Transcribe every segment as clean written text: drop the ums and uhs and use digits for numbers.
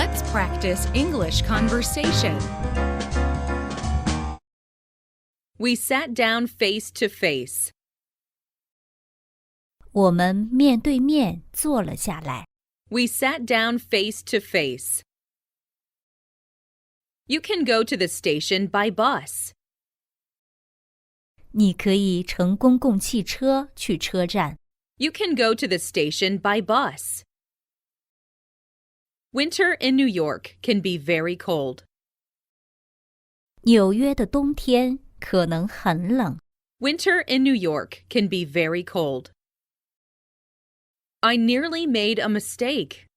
Let's practice English conversation. We sat down face to face. 我们面对面坐了下来。We sat down face to face. You can go to the station by bus. 你可以乘公共汽车去车站。You can go to the station by bus. Winter in New York can be very cold. 纽约的冬天可能很冷。Winter in New York can be very cold. I nearly made a mistake.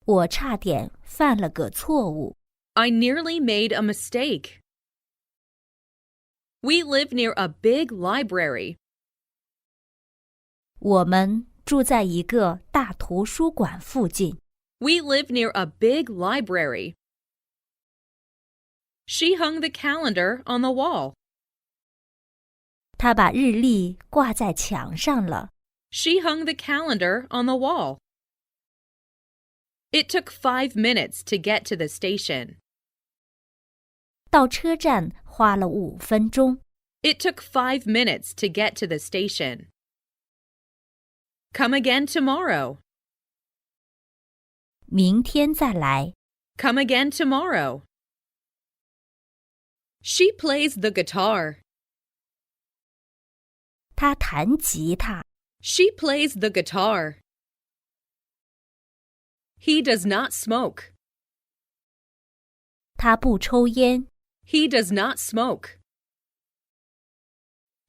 我差点犯了个错误。I nearly made a mistake. We live near a big library. 我们住在一个大图书馆附近。We live near a big library. She hung the calendar on the wall. 她把日历挂在墙上了。She hung the calendar on the wall. It took 5 minutes to get to the station. 到车站花了5分钟。It took 5 minutes to get to the station. Come again tomorrow. 明天再来。Come again tomorrow. She plays the guitar. 她弹吉他。She plays the guitar. He does not smoke. 他不抽烟。He does not smoke.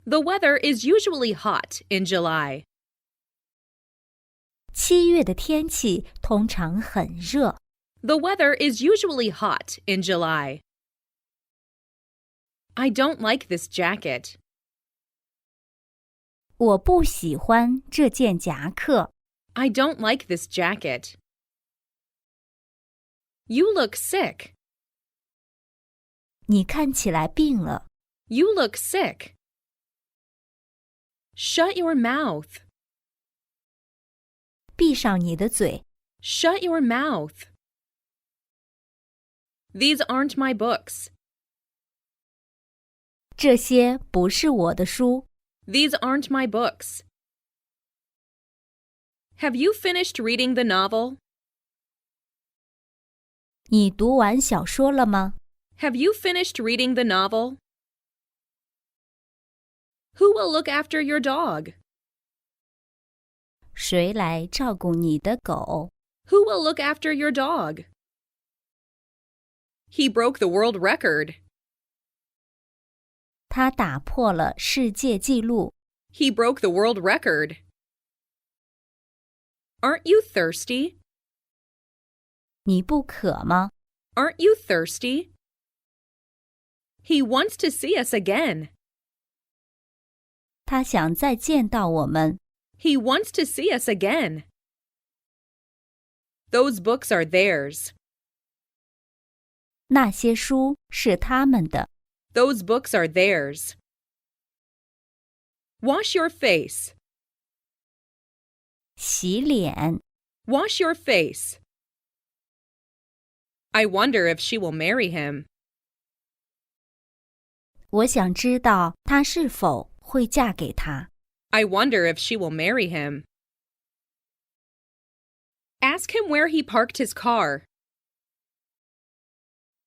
The weather is usually hot in July. 7月的天气通常很热。The weather is usually hot in July. I don't like this jacket. 我不喜欢这件夹克。I don't like this jacket. You look sick. 你看起来病了。You look sick. Shut your mouth. 闭上你的嘴。Shut your mouth. These aren't my books. 这些不是我的书。These aren't my books. Have you finished reading the novel? 你读完小说了吗？ Have you finished reading the novel? Who will look after your dog? 谁来照顾你的狗？ Who will look after your dog? He broke the world record. 他打破了世界纪录。He broke the world record. Aren't you thirsty? 你不渴吗？ Aren't you thirsty? He wants to see us again. 他想再见到我们。He wants to see us again. Those books are theirs. 那些书是他们的。Those books are theirs. Wash your face. 洗脸。Wash your face. I wonder if she will marry him. 我想知道她是否会嫁给他。I wonder if she will marry him. Ask him where he parked his car.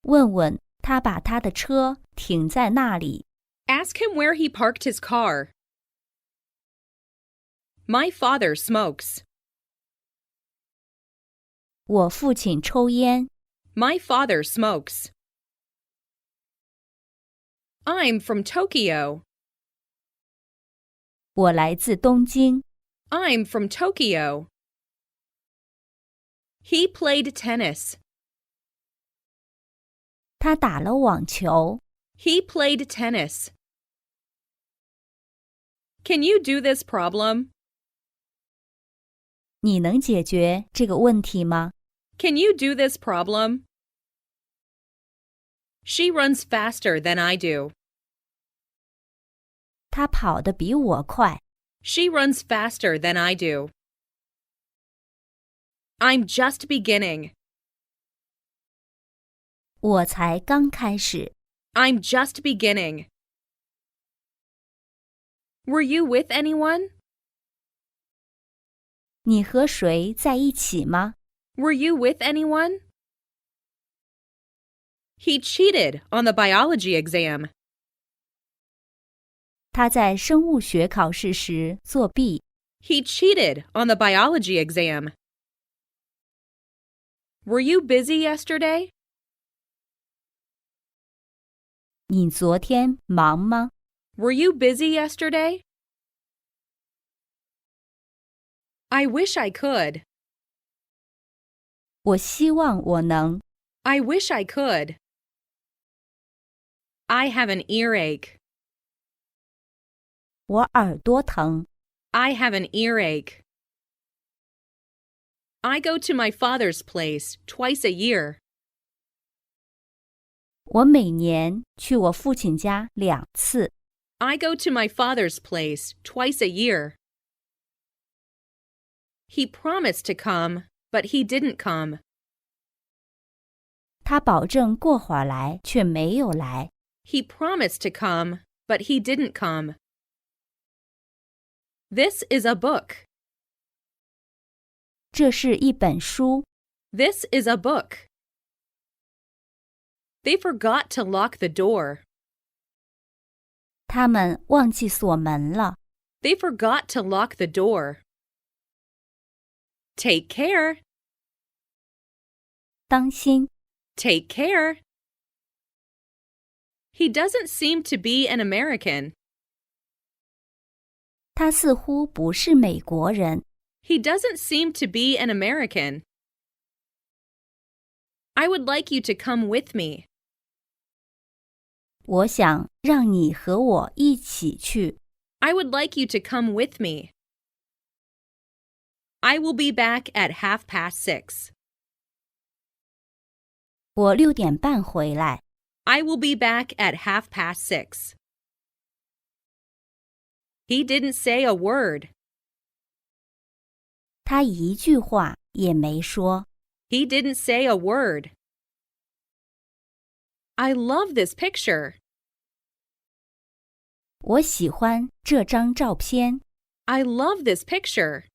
问问他把他的车停在那里。Ask him where he parked his car. My father smokes. 我父亲抽烟。My father smokes. I'm from Tokyo. 我来自东京。I'm from Tokyo. He played tennis. 他打了网球。He played tennis. Can you do this problem? 你能解决这个问题吗？ Can you do this problem? She runs faster than I do. 她跑得比我快。She runs faster than I do. I'm just beginning. 我才刚开始。I'm just beginning. Were you with anyone? 你和谁在一起吗？ Were you with anyone? He cheated on the biology exam. 他在生物学考试时作弊。He cheated on the biology exam. Were you busy yesterday? 你昨天忙吗？ Were you busy yesterday? I wish I could. 我希望我能。I wish I could. I have an earache. 我耳朵疼。I have an earache. I go to my father's place twice a year. 我每年去我父亲家2次。I go to my father's place twice a year. He promised to come, but he didn't come. 他保证过会儿来，却没有来。He promised to come, but he didn't come. This is a book. 这是一本书。This is a book. They forgot to lock the door. 他们忘记锁门了。They forgot to lock the door. Take care. 当心。Take care. He doesn't seem to be an American. 他似乎不是美国人。He doesn't seem to be an American. I would like you to come with me. 我想让你和我一起去。I would like you to come with me. I will be back at 6:30. 我6点半回来。I will be back at 6:30. He didn't say a word. 他一句话也没说。He didn't say a word. I love this picture. 我喜欢这张照片。I love this picture.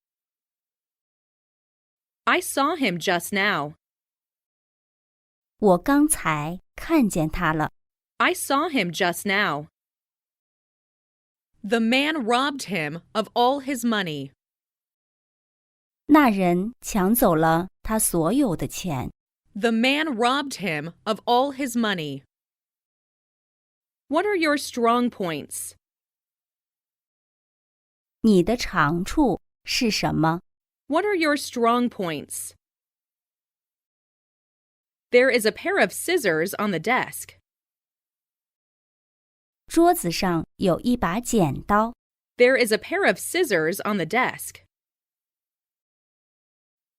I saw him just now. 我刚才看见他了。I saw him just now. The man robbed him of all his money. 那人抢走了他所有的钱。The man robbed him of all his money. What are your strong points? 你的长处是什么？ What are your strong points? There is a pair of scissors on the desk. 桌子上有一把剪刀。There is a pair of scissors on the desk.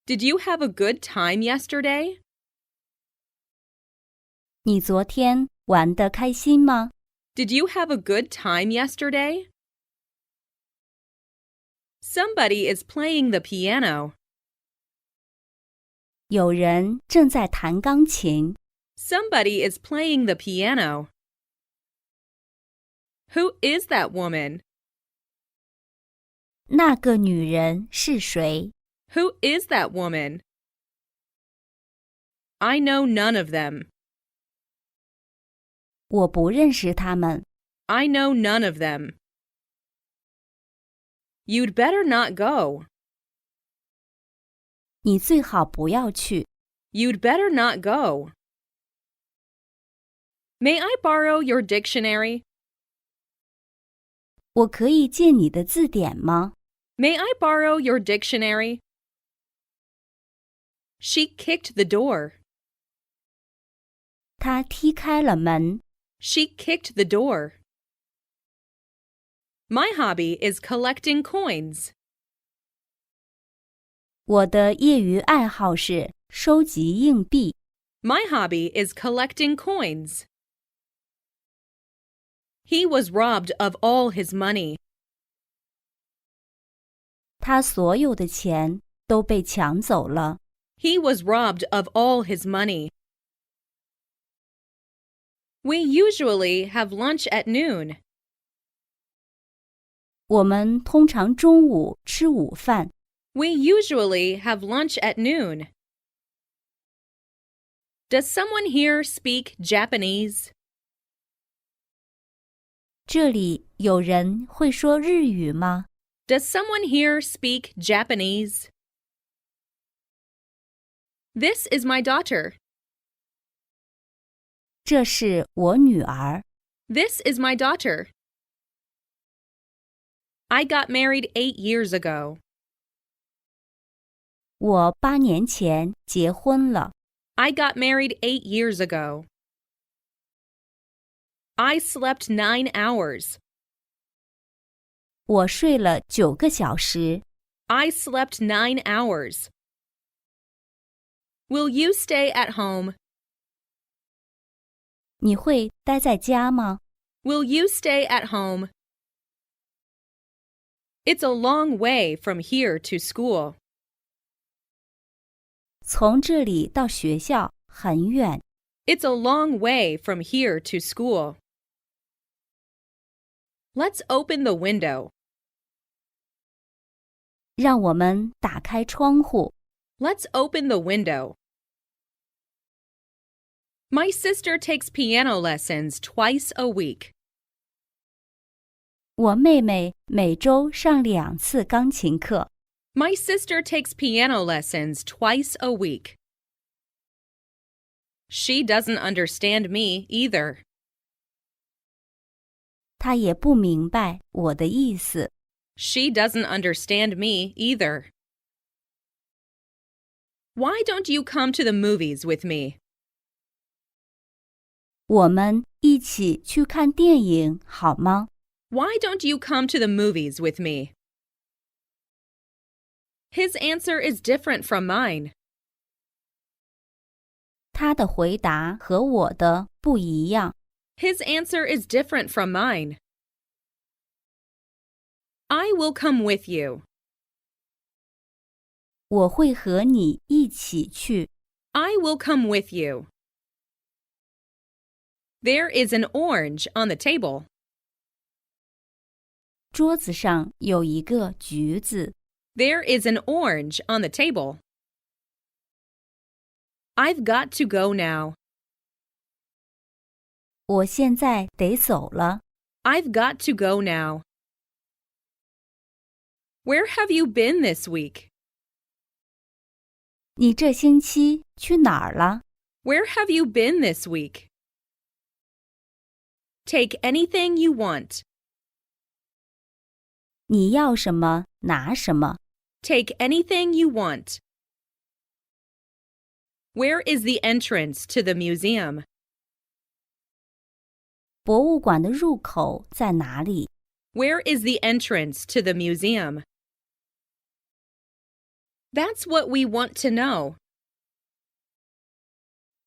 Did you have a good time yesterday? 你昨天玩得开心吗？ Did you have a good time yesterday? Somebody is playing the piano. 有人正在弹钢琴。Somebody is playing the piano. Who is that woman? 那个女人是谁？ Who is that woman? I know none of them. 我不认识他们。 I know none of them. You'd better not go. 你最好不要去。 You'd better not go. May I borrow your dictionary? 我可以借你的字典吗？ May I borrow your dictionary? She kicked the door. 她踢开了门。 She kicked the door. My hobby is collecting coins. 我的业余爱好是收集硬币。 My hobby is collecting coins. He was robbed of all his money. 他所有的钱都被抢走了。He was robbed of all his money. We usually have lunch at noon. 我们通常中午吃午饭。We usually have lunch at noon. Does someone here speak Japanese? 这里有人会说日语吗？ Does someone here speak Japanese? This is my daughter. 这是我女儿。 This is my daughter. I got married 8 years ago. 我8年前结婚了。 I got married 8 years ago. I slept 9 hours. 我睡了9个小时。 I slept 9 hours. Will you stay at home? 你会待在家吗？ Will you stay at home? It's a long way from here to school. 从这里到学校很远。 It's a long way from here to school. Let's open the window. 让我们打开窗户。 Let's open the window. My sister takes piano lessons twice a week. 我妹妹每周上2次钢琴课。 My sister takes piano lessons twice a week. She doesn't understand me either. 她也不明白我的意思。 She doesn't understand me either. Why don't you come to the movies with me? 我们一起去看电影好吗？ Why don't you come to the movies with me? His answer is different from mine. 他的回答和我的不一样。 His answer is different from mine. I will come with you. 我会和你一起去。 I will come with you. There is an orange on the table. 桌子上有一个橘子。 There is an orange on the table. I've got to go now. 我现在得走了。 I've got to go now. Where have you been this week? 你这星期去哪儿了？ Where have you been this week? Take anything you want. 你要什么拿什么。 Take anything you want. Where is the entrance to the museum? 博物馆的入口在哪里？ Where is the entrance to the museum? That's what we want to know.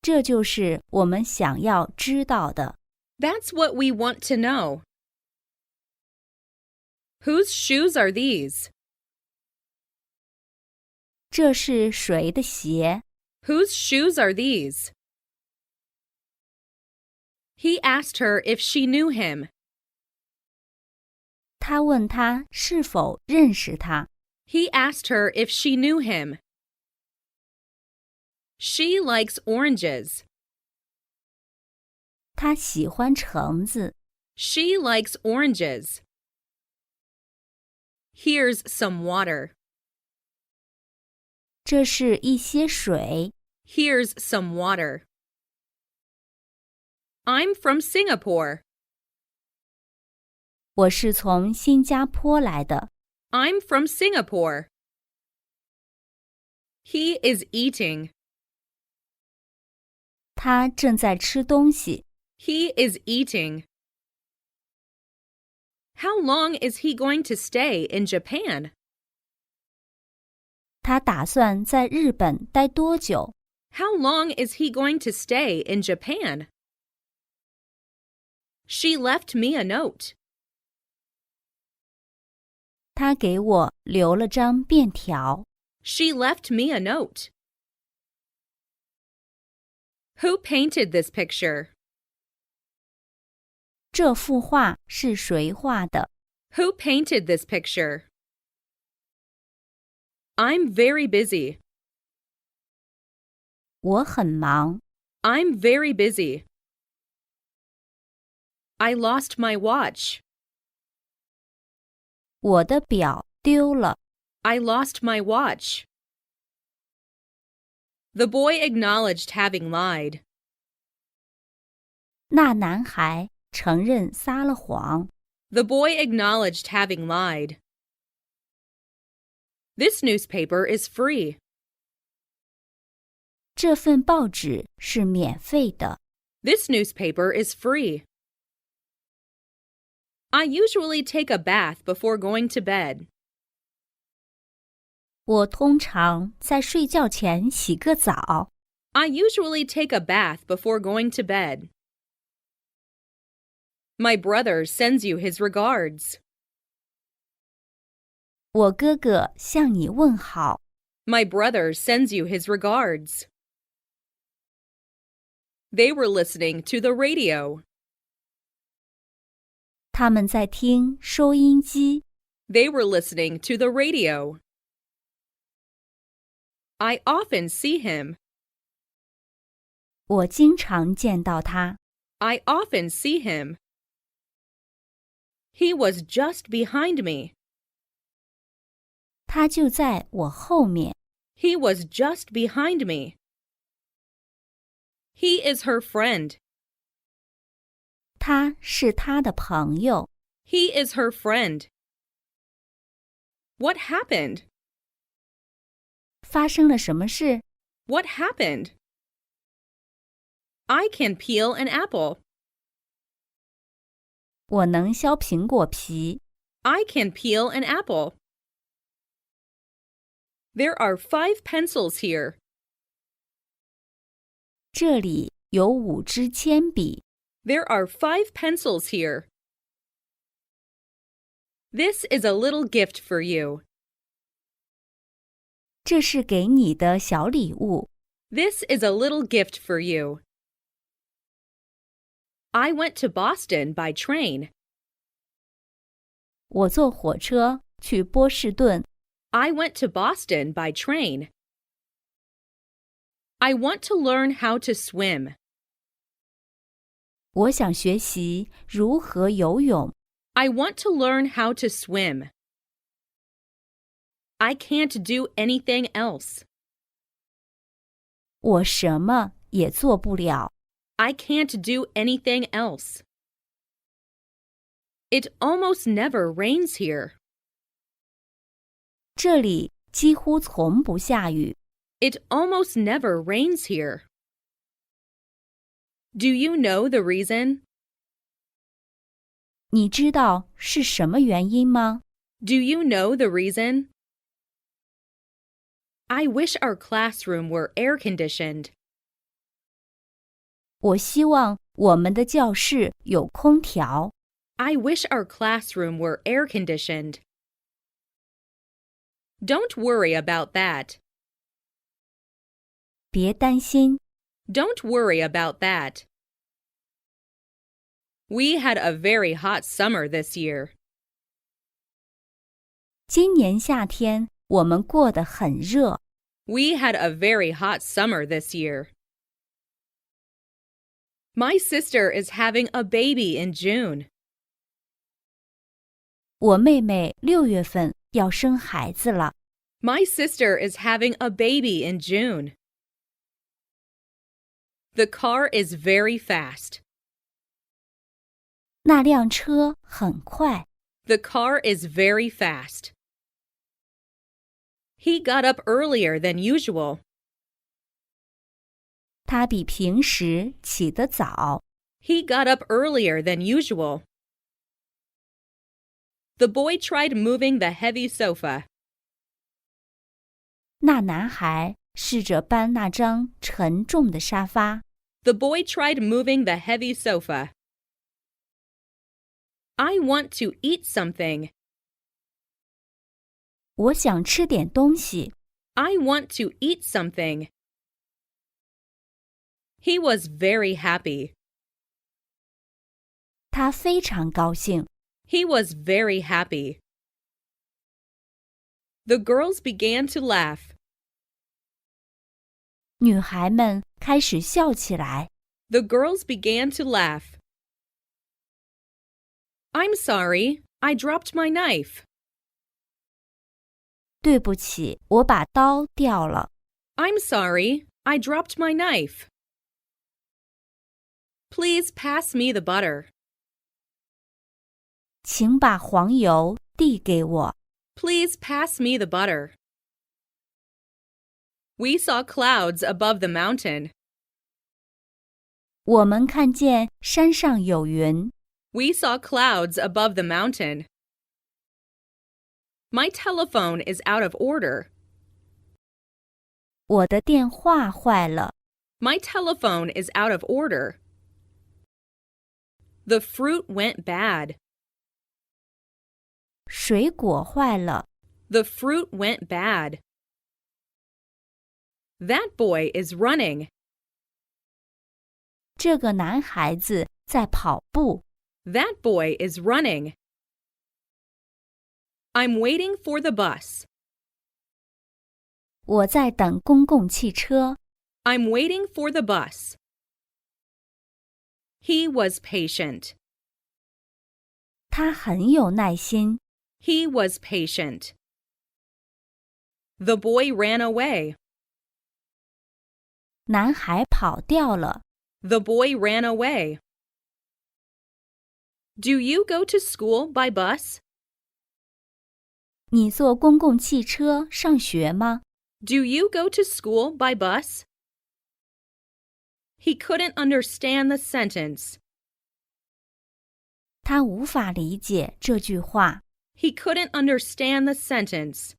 这就是我们想要知道的。 That's what we want to know. Whose shoes are these? 这是谁的鞋？ Whose shoes are these? He asked her if she knew him. 他问他是否认识他。 He asked her if she knew him. She likes oranges. 他喜欢橙子。 She likes oranges. Here's some water. 这是一些水。 Here's some water. I'm from Singapore. 我是从新加坡来的。 I'm from Singapore. He is eating. 他正在吃东西。 He is eating. How long is he going to stay in Japan? 他打算在日本待多久？ How long is he going to stay in Japan? She left me a note. 他给我留了张便条。 She left me a note. Who painted this picture? 这幅画是谁画的？ Who painted this picture? I'm very busy. 我很忙。I'm very busy. I lost my watch. 我的表丢了。I lost my watch. The boy acknowledged having lied. 那男孩承认撒了谎。The boy acknowledged having lied. This newspaper is free. 这份报纸是免费的。This newspaper is free. I usually take a bath before going to bed. 我通常在睡觉前洗个澡。I usually take a bath before going to bed. My brother sends you his regards. 我哥哥向你问好。My brother sends you his regards. They were listening to the radio. 他们在听收音机。They were listening to the radio. I often see him. 我经常见到他。I often see him. He was just behind me. 他就在我后面。He was just behind me. He is her friend. 他是他的朋友。He is her friend. What happened? 发生了什么事？ What happened? I can peel an apple. 我能削苹果皮。I can peel an apple. There are 5 pencils here. 这里有5支铅笔。There are 5 pencils here. This is a little gift for you. 这是给你的小礼物。This is a little gift for you. I went to Boston by train. 我坐火车去波士顿。I went to Boston by train. I want to learn how to swim. 我想学习如何游泳。I want to learn how to swim. I can't do anything else. 我什么也做不了。I can't do anything else. It almost never rains here. 这里几乎从不下雨。It almost never rains here. Do you know the reason? 你知道是什么原因吗？ Do you know the reason? I wish our classroom were air-conditioned. 我希望我们的教室有空调。I wish our classroom were air-conditioned. Don't worry about that. 别担心。Don't worry about that. We had a very hot summer this year. 今年夏天我们过得很热。We had a very hot summer this year. My sister is having a baby in June. 我妹妹6月份要生孩子了。My sister is having a baby in June. The car is very fast. 那辆车很快。The car is very fast. He got up earlier than usual. 他比平时起得早。He got up earlier than usual. The boy tried moving the heavy sofa. 那男孩试着搬那张沉重的沙发。The boy tried moving the heavy sofa. I want to eat something. 我想吃点东西。I want to eat something. He was very happy. 他非常高兴。He was very happy. The girls began to laugh. 女孩们开始笑起来。The girls began to laugh. I'm sorry, I dropped my knife. 对不起，我把刀掉了。I'm sorry, I dropped my knife. Please pass me the butter. 请把黄油递给我。Please pass me the butter. We saw clouds above the mountain. 我们看见山上有云。We saw clouds above the mountain. My telephone is out of order. 我的电话坏了。My telephone is out of order. The fruit went bad. 水果坏了。The fruit went bad. That boy is running. 这个男孩子在跑步。That boy is running. I'm waiting for the bus. 我在等公共汽车。I'm waiting for the bus. He was patient. 他很有耐心。He was patient. The boy ran away. 男孩跑掉了。The boy ran away. Do you go to school by bus? 你坐公共汽车上学吗？ Do you go to school by bus? He couldn't understand the sentence. 他无法理解这句话。He couldn't understand the sentence.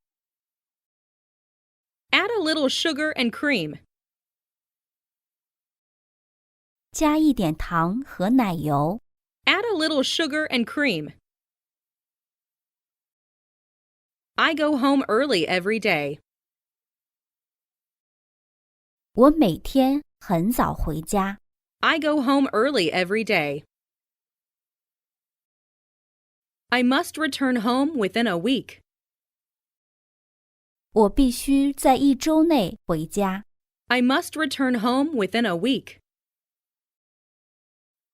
Add a little sugar and cream. 加一点糖和奶油。Add a little sugar and cream. I go home early every day. 我每天很早回家。I go home early every day. I must return home within a week. 我必须在1周内回家。I must return home within a week.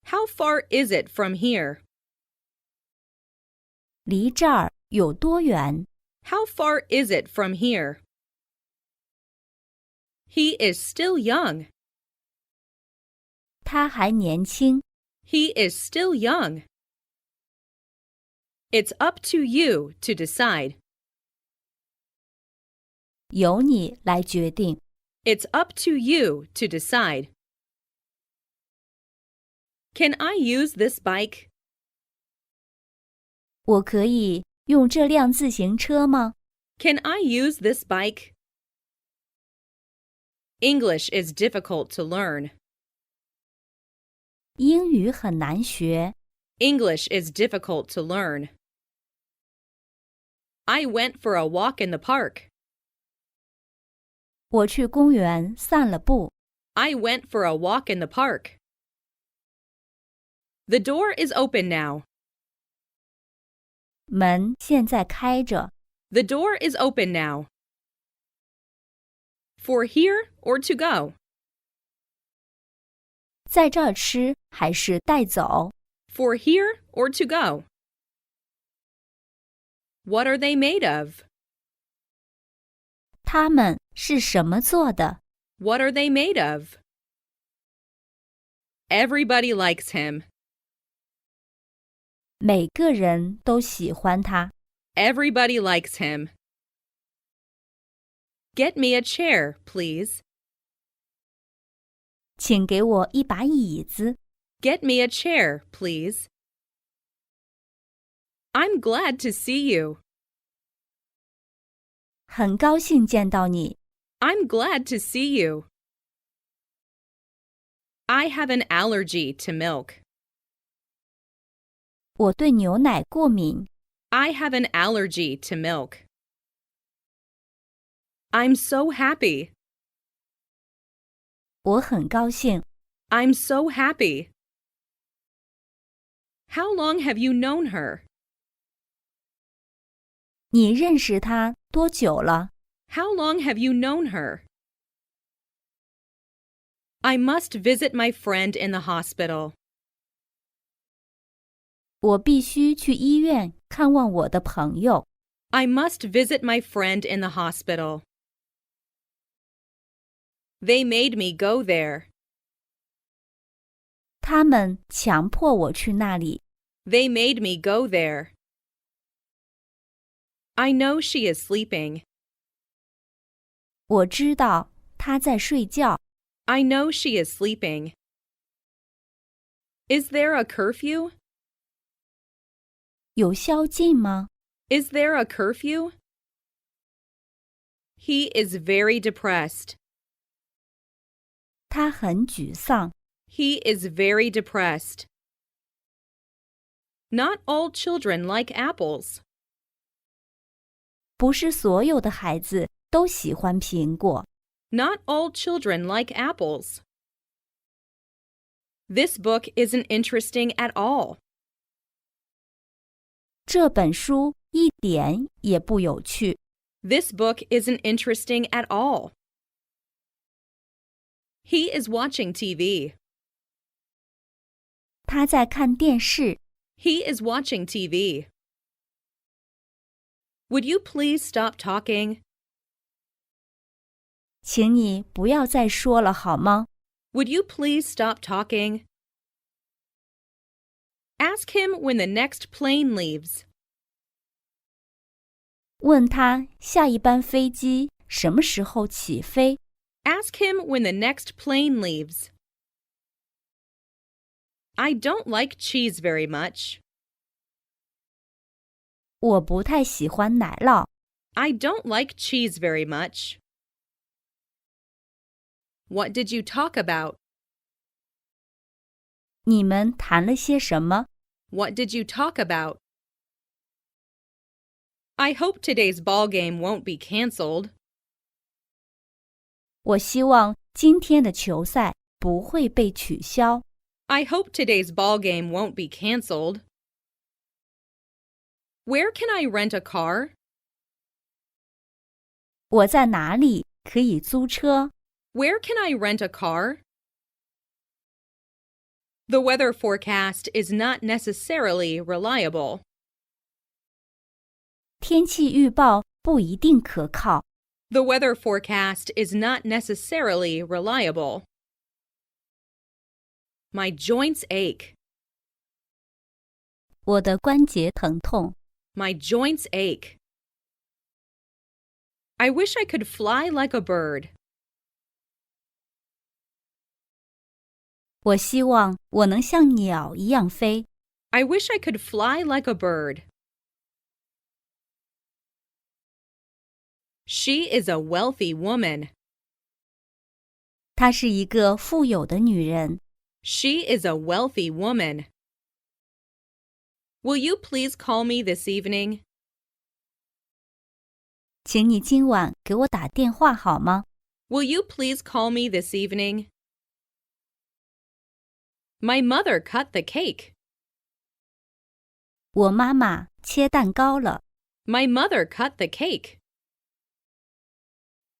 How far is it from here? 离这儿有多远？ How far is it from here? He is still young. 他还年轻。He is still young. It's up to you to decide. 由你来决定。It's up to you to decide. Can I use this bike? 我可以用这辆自行车吗？ Can I use this bike? English is difficult to learn. 英语很难学。English is difficult to learn. I went for a walk in the park. 我去公园散了步。I went for a walk in the park. The door is open now. 门现在开着。The door is open now. For here or to go? 在这儿吃还是带走？ For here or to go? What are they made of? 它们是什么做的？ What are they made of? Everybody likes him. 每个人都喜欢它。 Everybody likes him. Get me a chair, please. 请给我一把椅子。 Get me a chair, please. I'm glad to see you. 很高兴见到你。 I'm glad to see you. I have an allergy to milk. 我对牛奶过敏。 I have an allergy to milk. I'm so happy. 我很高兴。I'm so happy. How long have you known her? 你认识她多久了？ How long have you known her? I must visit my friend in the hospital. 我必须去医院看望我的朋友。I must visit my friend in the hospital. They made me go there. 他们强迫我去那里。 They made me go there. I know she is sleeping. 我知道她在睡觉。 I know she is sleeping. Is there a curfew? 有宵禁吗？ Is there a curfew? He is very depressed. 他很沮丧。 He is very depressed. Not all children like apples. 不是所有的孩子都喜欢苹果。 Not all children like apples. This book isn't interesting at all. 这本书一点也不有趣。 This book isn't interesting at all. He is watching TV. 他在看电视。 He is watching TV. Would you please stop talking? 请你不要再说了好吗？ Would you please stop talking? Ask him when the next plane leaves. 问他下一班飞机什么时候起飞？ Ask him when the next plane leaves. I don't like cheese very much. 我不太喜欢奶酪。 I don't like cheese very much. What did you talk about? 你们谈了些什么？ What did you talk about? I hope today's ball game won't be canceled. 我希望今天的球赛不会被取消。 I hope today's ball game won't be canceled. Where can I rent a car? 我在哪里可以租车？ Where can I rent a car? The weather forecast is not necessarily reliable. 天气预报不一定可靠。 The weather forecast is not necessarily reliable. My joints ache. 我的关节疼痛。 My joints ache. I wish I could fly like a bird. 我希望我能像鸟一样飞。 I wish I could fly like a bird. She is a wealthy woman. 她是一个富有的女人。 She is a wealthy woman. Will you please call me this evening? 请你今晚给我打电话好吗？ Will you please call me this evening? My mother cut the cake. 我妈妈切蛋糕了。 My mother cut the cake.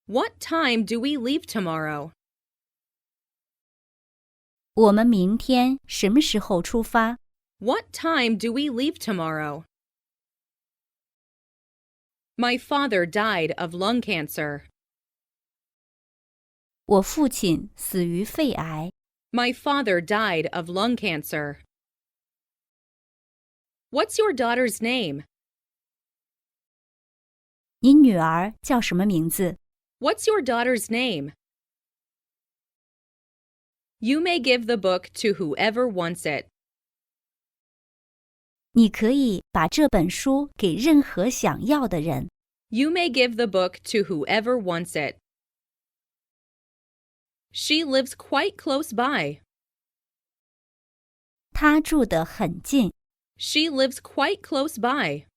What time do we leave tomorrow? 我们明天什么时候出发？ What time do we leave tomorrow? My father died of lung cancer. 我父亲死于肺癌。 My father died of lung cancer. What's your daughter's name? 你女儿叫什么名字？ What's your daughter's name? You may give the book to whoever wants it. 你可以把这本书给任何想要的人。 You may give the book to whoever wants it. She lives quite close by. 她住得很近。 She lives quite close by.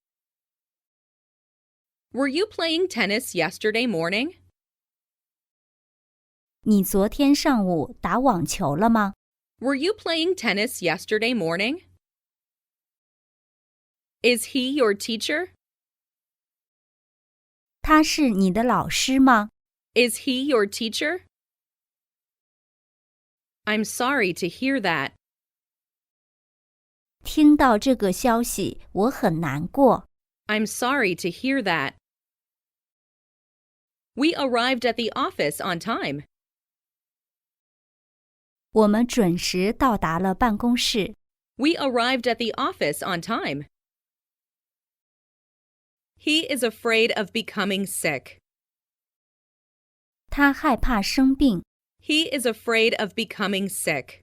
Were you playing tennis yesterday morning? 你昨天上午打网球了吗？ Were you playing tennis yesterday morning? Is he your teacher? 他是你的老师吗？ Is he your teacher? I'm sorry to hear that. 听到这个消息，我很难过。 I'm sorry to hear that. We arrived at the office on time. 我们准时到达了办公室。 We arrived at the office on time. He is afraid of becoming sick. 他害怕生病。 He is afraid of becoming sick.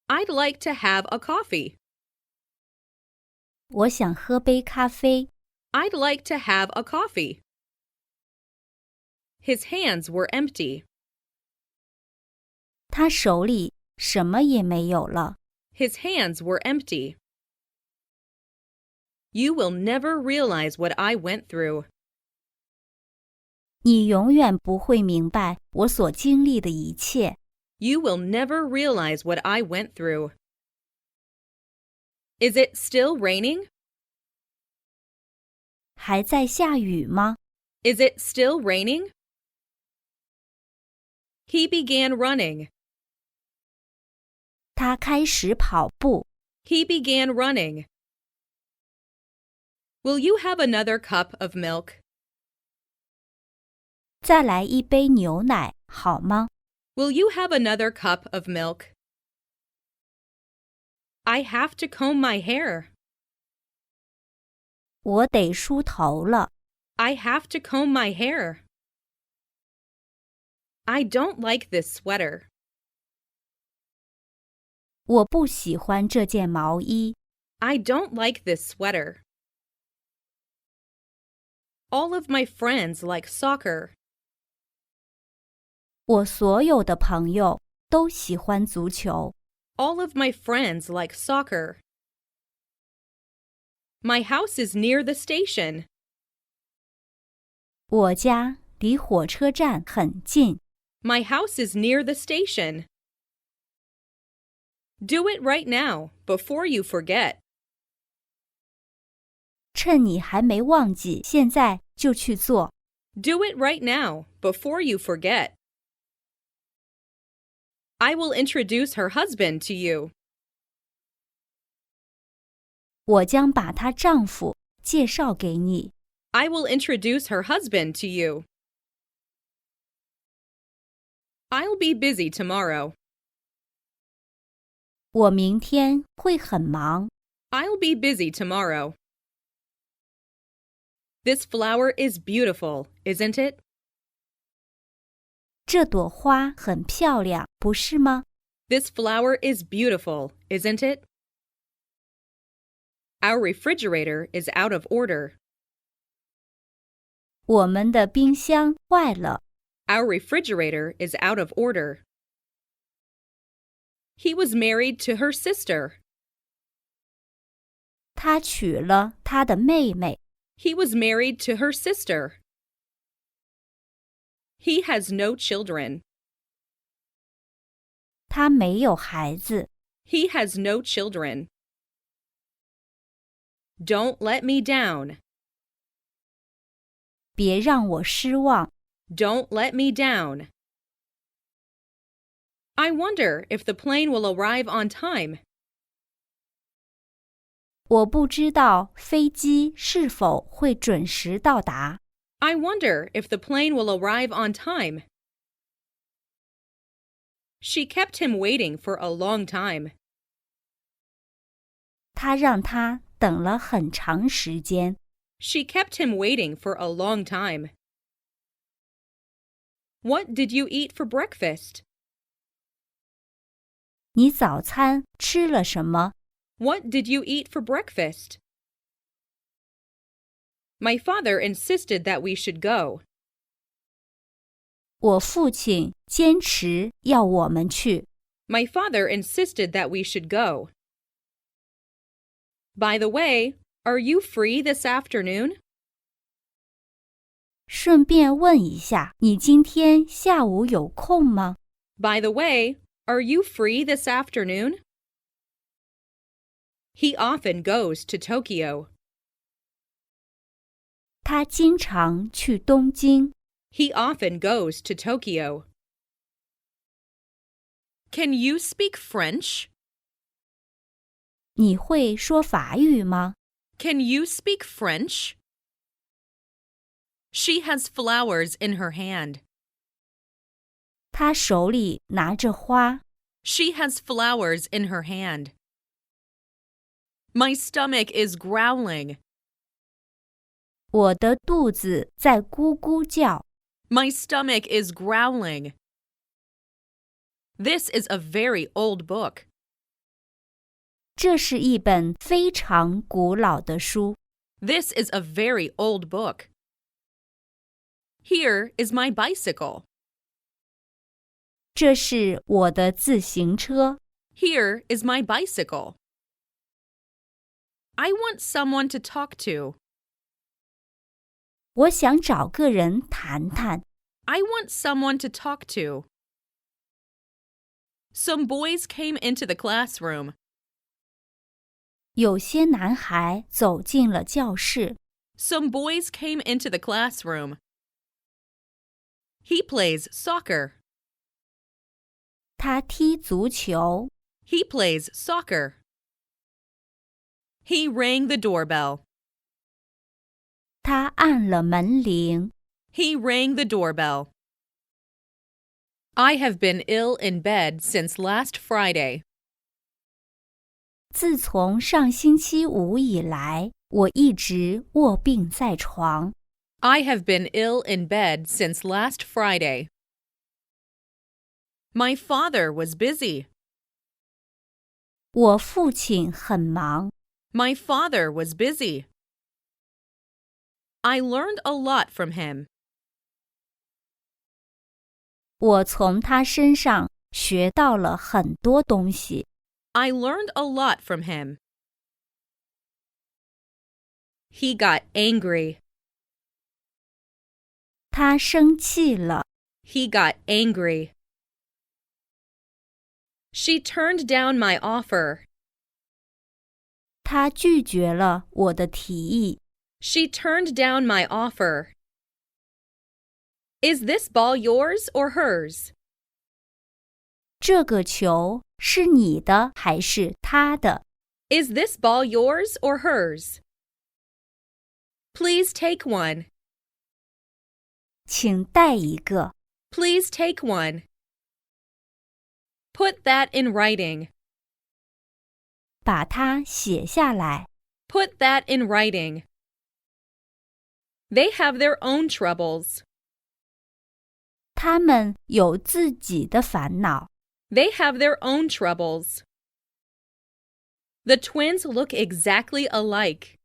I'd like to have a coffee. 我想喝杯咖啡。 I'd like to have a coffee. His hands were empty. 他手里什么也没有了。 His hands were empty. You will never realize what I went through. 你永远不会明白我所经历的一切。 You will never realize what I went through. Is it still raining? 还在下雨吗？ Is it still raining? He began running. 他开始跑步。 He began running. Will you have another cup of milk? 再来一杯牛奶，好吗？ Will you have another cup of milk? I have to comb my hair. 我得梳头了。 I have to comb my hair. I don't like this sweater. 我不喜欢这件毛衣。 I don't like this sweater. All of my friends like soccer. 我所有的朋友都喜欢足球。 All of my friends like soccer. My house is near the station. 我家离火车站很近。 My house is near the station. Do it right now, before you forget. 趁你还没忘记，现在就去做。 Do it right now, before you forget. I will introduce her husband to you. 我将把她丈夫介绍给你。 I will introduce her husband to you. I'll be busy tomorrow. 我明天会很忙。 I'll be busy tomorrow. This flower is beautiful, isn't it? 这朵花很漂亮，不是吗？ This flower is beautiful, isn't it? Our refrigerator is out of order. 我们的冰箱坏了。 Our refrigerator is out of order. He was married to her sister. 他娶了他的妹妹。 He was married to her sister. He has no children. 他没有孩子。 He has no children. Don't let me down. 别让我失望。 Don't let me down. I wonder if the plane will arrive on time. 我不知道飞机是否会准时到达。 I wonder if the plane will arrive on time. She kept him waiting for a long time. 他让他等了很长时间。 She kept him waiting for a long time. What did you eat for breakfast? 你早餐吃了什么？ What did you eat for breakfast? My father insisted that we should go. 我父亲坚持要我们去。 My father insisted that we should go. By the way, are you free this afternoon? 顺便问一下，你今天下午有空吗？ By the way, Are you free this afternoon? He often goes to Tokyo. 他经常去东京。He often goes to Tokyo. Can you speak French? 你会说法语吗？ Can you speak French? She has flowers in her hand. 他手里拿着花。She has flowers in her hand. My stomach is growling. 我的肚子在咕咕叫。My stomach is growling. This is a very old book. 这是一本非常古老的书。This is a very old book. Here is my bicycle. 这是我的自行车。Here is my bicycle. I want someone to talk to. 我想找个人谈谈。I want someone to talk to. Some boys came into the classroom. 有些男孩走进了教室。Some boys came into the classroom. He plays soccer. 他踢足球。He plays soccer. He rang the doorbell. 他按了门铃。He rang the doorbell. I have been ill in bed since last Friday. 自从上星期五以来，我一直卧病在床。I have been ill in bed since last Friday. My father was busy. 我父亲很忙。My father was busy. I learned a lot from him. 我从他身上学到了很多东西。I learned a lot from him. He got angry. 他生气了。He got angry. She turned down my offer. 他拒绝了我的提议。She turned down my offer. Is this ball yours or hers? 这个球是你的还是他的？ Is this ball yours or hers? Please take one. 请带一个。 Please take one. Put that in writing. 把它写下来。 Put that in writing. They have their own troubles. 他们有自己的烦恼。 They have their own troubles. The twins look exactly alike.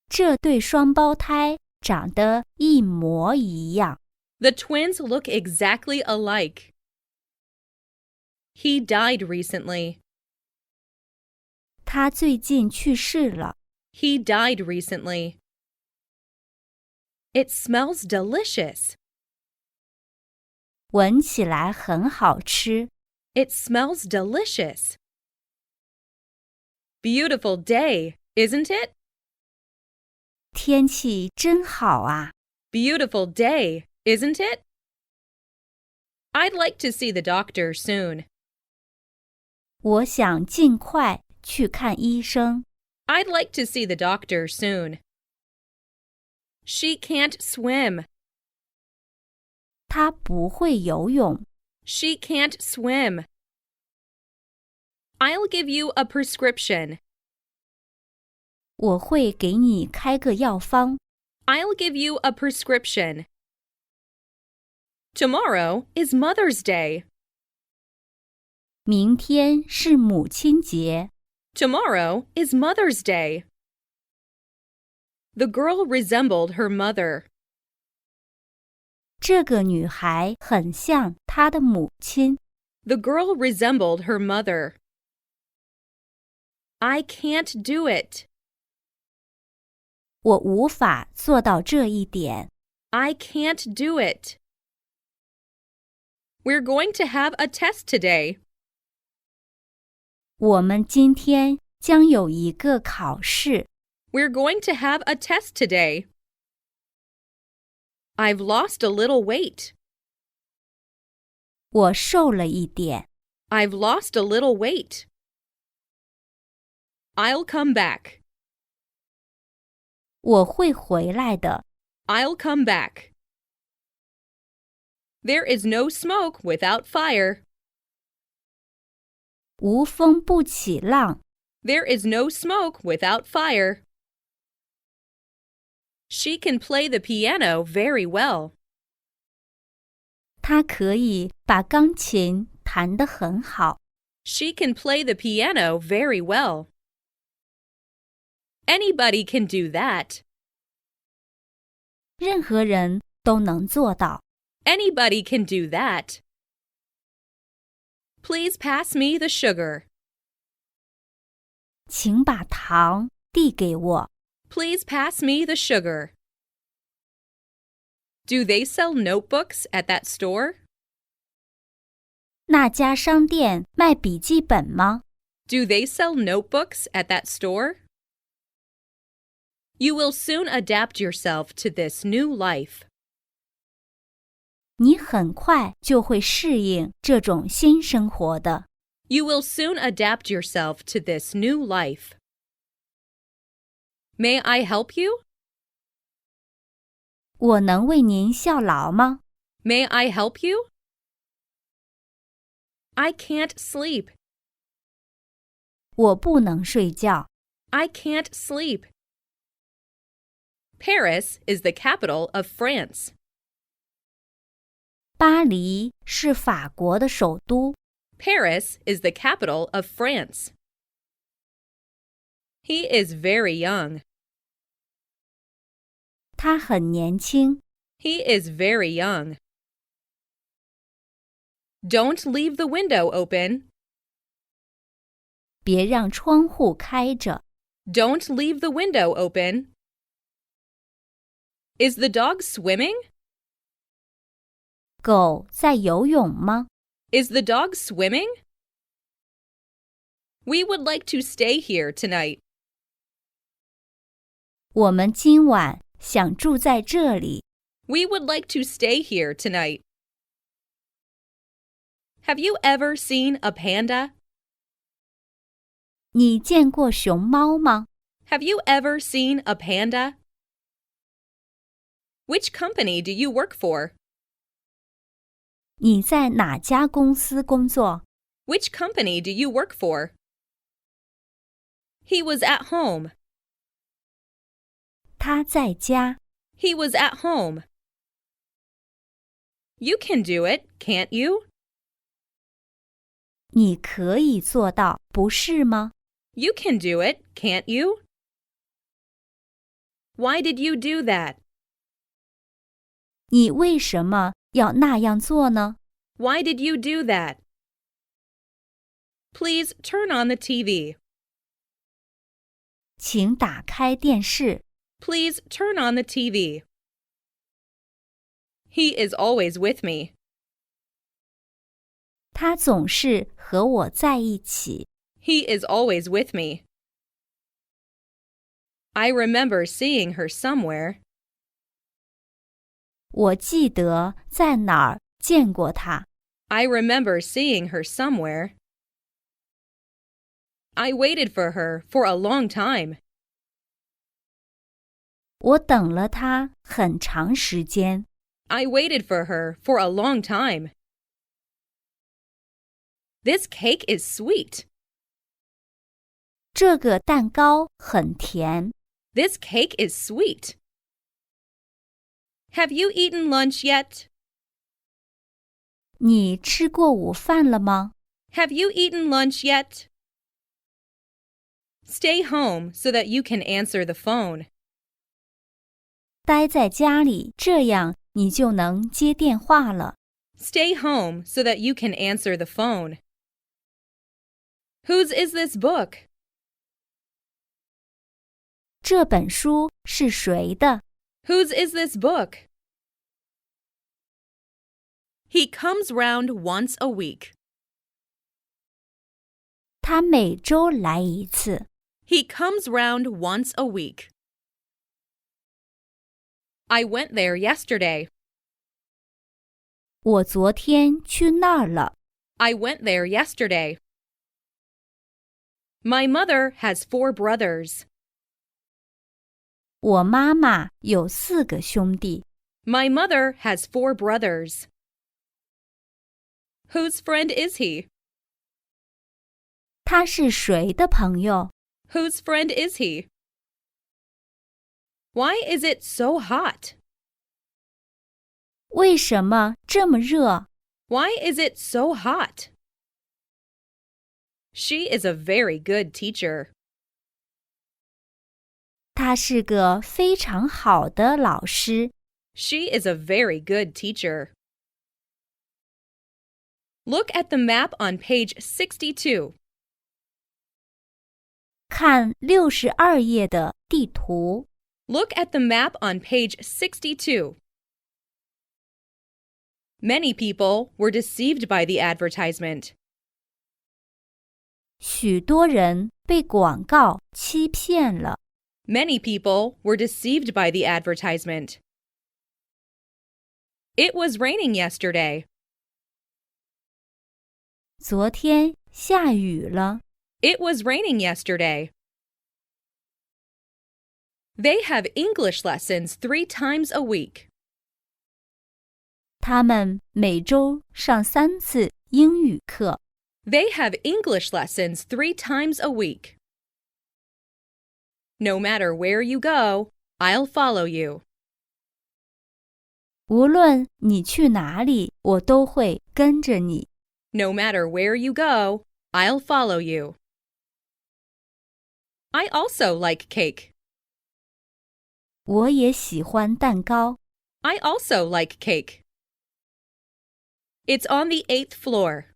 这对双胞胎长得一模一样。 The twins look exactly alike. He died recently. 他最近去世了。 He died recently. It smells delicious. 闻起来很好吃。 It smells delicious. Beautiful day, isn't it? 天气真好啊。 Beautiful day, isn't it? I'd like to see the doctor soon. 我想尽快去看医生。 I'd like to see the doctor soon. She can't swim. 他不会游泳。 She can't swim. I'll give you a prescription. 我会给你开个药方。 I'll give you a prescription. Tomorrow is Mother's Day. 明天是母亲节。 Tomorrow is Mother's Day. The girl resembled her mother. 这个女孩很像她的母亲。 The girl resembled her mother. I can't do it. 我无法做到这一点。 I can't do it. We're going to have a test today. 我们今天将有一个考试。We're going to have a test today. I've lost a little weight. 我瘦了一点。I've lost a little weight. I'll come back. 我会回来的。I'll come back. There is no smoke without fire. 无风不起浪。There is no smoke without fire. She can play the piano very well. 她可以把钢琴弹得很好。She can play the piano very well. Anybody can do that. 任何人都能做到。Anybody can do that. Please pass me the sugar. 请把糖递给我。Please pass me the sugar. Do they sell notebooks at that store? 那家商店卖笔记本吗？ Do they sell notebooks at that store? You will soon adapt yourself to this new life. 你很快就会适应这种新生活的。You will soon adapt yourself to this new life. May I help you? 我能为您效劳吗？ May I help you? I can't sleep. 我不能睡觉。I can't sleep. Paris is the capital of France. 巴黎是法国的首都。Paris is the capital of France. He is very young. 他很年轻。He is very young. Don't leave the window open. 别让窗户开着。Don't leave the window open. Is the dog swimming? 狗在游泳吗？ Is the dog swimming? We would like to stay here tonight. 我们今晚想住在这里。We would like to stay here tonight. Have you ever seen a panda? 你见过熊猫吗？ Have you ever seen a panda? Which company do you work for? 你在哪家公司工作？ Which company do you work for? He was at home. 他在家。He was at home. You can do it, can't you? 你可以做到，不是吗？ You can do it, can't you? Why did you do that? 你为什么要那样做呢？ Why did you do that? Please turn on the TV. 请打开电视。Please turn on the TV. He is always with me. 他总是和我在一起。He is always with me. I remember seeing her somewhere. 我记得在哪儿见过他。I remember seeing her somewhere. I waited for her for a long time. 我等了他很长时间。I waited for her for a long time. This cake is sweet. 这个蛋糕很甜。This cake is sweet. Have you eaten lunch yet? 你吃过午饭了吗？ Have you eaten lunch yet? Stay home so that you can answer the phone. 待在家里，这样你就能接电话了。Stay home so that you can answer the phone. Whose is this book? 这本书是谁的？ Whose is this book? He comes round once a week. 他每周来一次。He comes round once a week. I went there yesterday. 我昨天去那儿了。I went there yesterday. My mother has 4 brothers. 我妈妈有4个兄弟。My mother has 4 brothers. Whose friend is he? 他是谁的朋友？ Whose friend is he? Why is it so hot? 为什么这么热？ Why is it so hot? She is a very good teacher. 他是个非常好的老师。She is a very good teacher. Look at the map on page 62. 看62页的地图。Look at the map on page 62. Many people were deceived by the advertisement. 许多人被广告欺骗了。Many people were deceived by the advertisement. It was raining yesterday. 昨天下雨了。It was raining yesterday. They have English lessons 3 times a week. 他们每周上3次英语课。They have English lessons 3 times a week. No matter where you go, I'll follow you. 无论你去哪里，我都会跟着你。No matter where you go, I'll follow you. I also like cake. 我也喜欢蛋糕。I also like cake. It's on the 8th floor.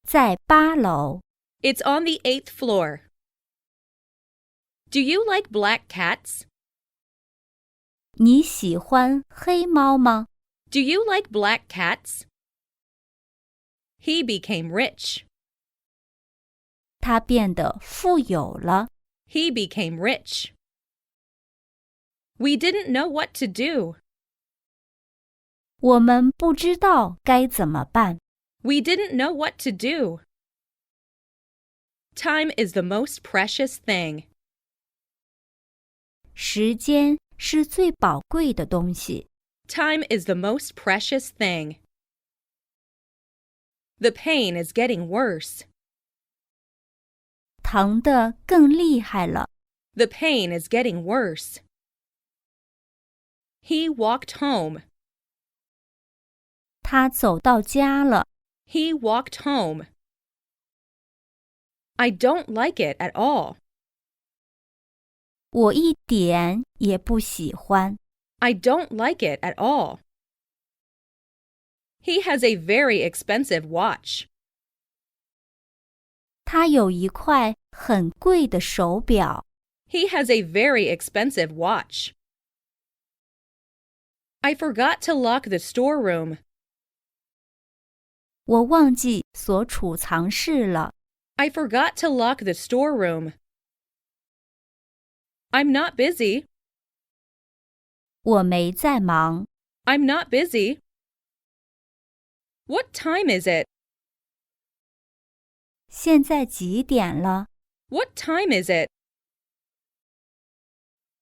在8楼。It's on the 8th floor. Do you like black cats? 你喜欢黑猫吗？ Do you like black cats? He became rich. 他变得富有了。He became rich. We didn't know what to do. 我们不知道该怎么办。We didn't know what to do. Time is the most precious thing. 时间是最宝贵的东西。Time is the most precious thing. The pain is getting worse. 疼得更厉害了。The pain is getting worse. He walked home. 他走到家了。He walked home. I don't like it at all. 我一点也不喜欢。I don't like it at all. He has a very expensive watch. 他有一块很贵的手表。He has a very expensive watch. I forgot to lock the storeroom. 我忘记锁储藏室了。I forgot to lock the storeroom. I'm not busy. 我没在忙。I'm not busy. What time is it? 现在几点了？ What time is it?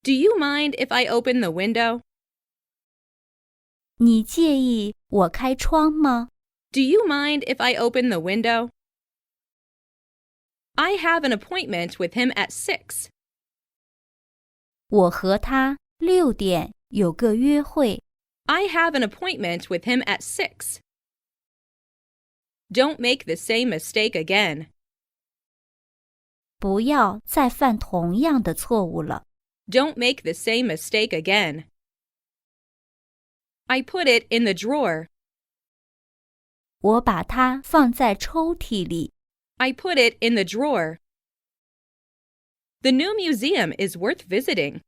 Do you mind if I open the window? 你介意我开窗吗？ Do you mind if I open the window? I have an appointment with him at 6. 我和他6点有个约会。I have an appointment with him at 6. Don't make the same mistake again. 不要再犯同样的错误了。Don't make the same mistake again. I put it in the drawer. 我把它放在抽屉里。I put it in the drawer. The new museum is worth visiting.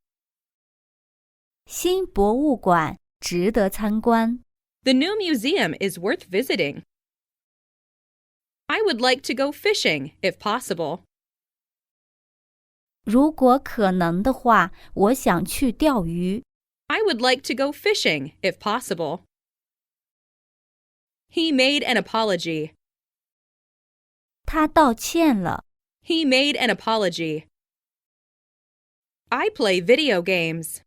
新博物馆值得参观。The new museum is worth visiting. I would like to go fishing, if possible. 如果可能的话，我想去钓鱼。I would like to go fishing, if possible. He made an apology. 他道歉了。He made an apology. I play video games.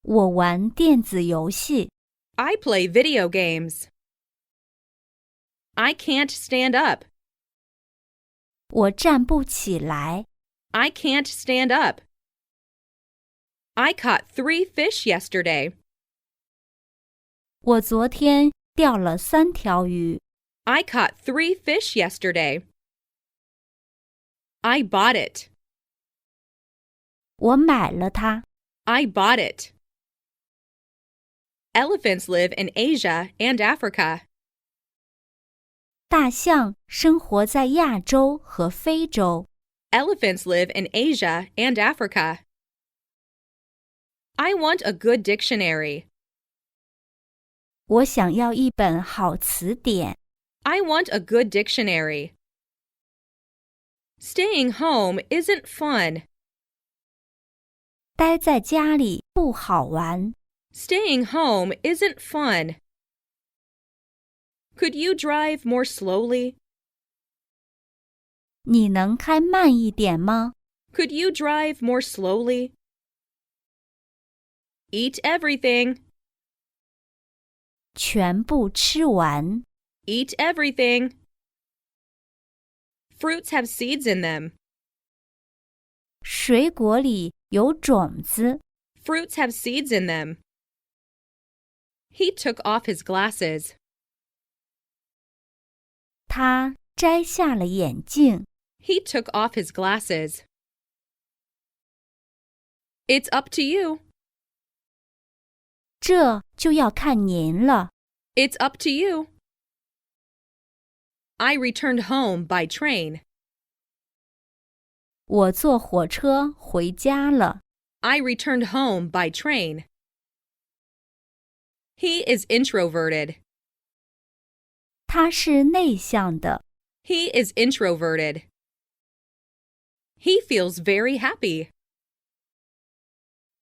我玩电子游戏。I play video games. I can't stand up. 我站不起来。I can't stand up. I caught 3 fish yesterday. 我昨天钓了3条鱼。I caught 3 fish yesterday. I bought it. 我买了它。I bought it. Elephants live in Asia and Africa. 大象生活在亚洲和非洲。Elephants live in Asia and Africa. I want a good dictionary. 我想要一本好词典。I want a good dictionary. Staying home isn't fun. 待在家里不好玩。Staying home isn't fun. Could you drive more slowly? 你能开慢一点吗？ Could you drive more slowly? Eat everything. 全部吃完。Eat everything. Fruits have seeds in them. 水果里有种子。Fruits have seeds in them. He took off his glasses. 他摘下了眼镜。He took off his glasses. It's up to you. 这就要看您了。It's up to you. I returned home by train. 我坐火车回家了。I returned home by train. He is introverted. 他是内向的。He is introverted. He feels very happy.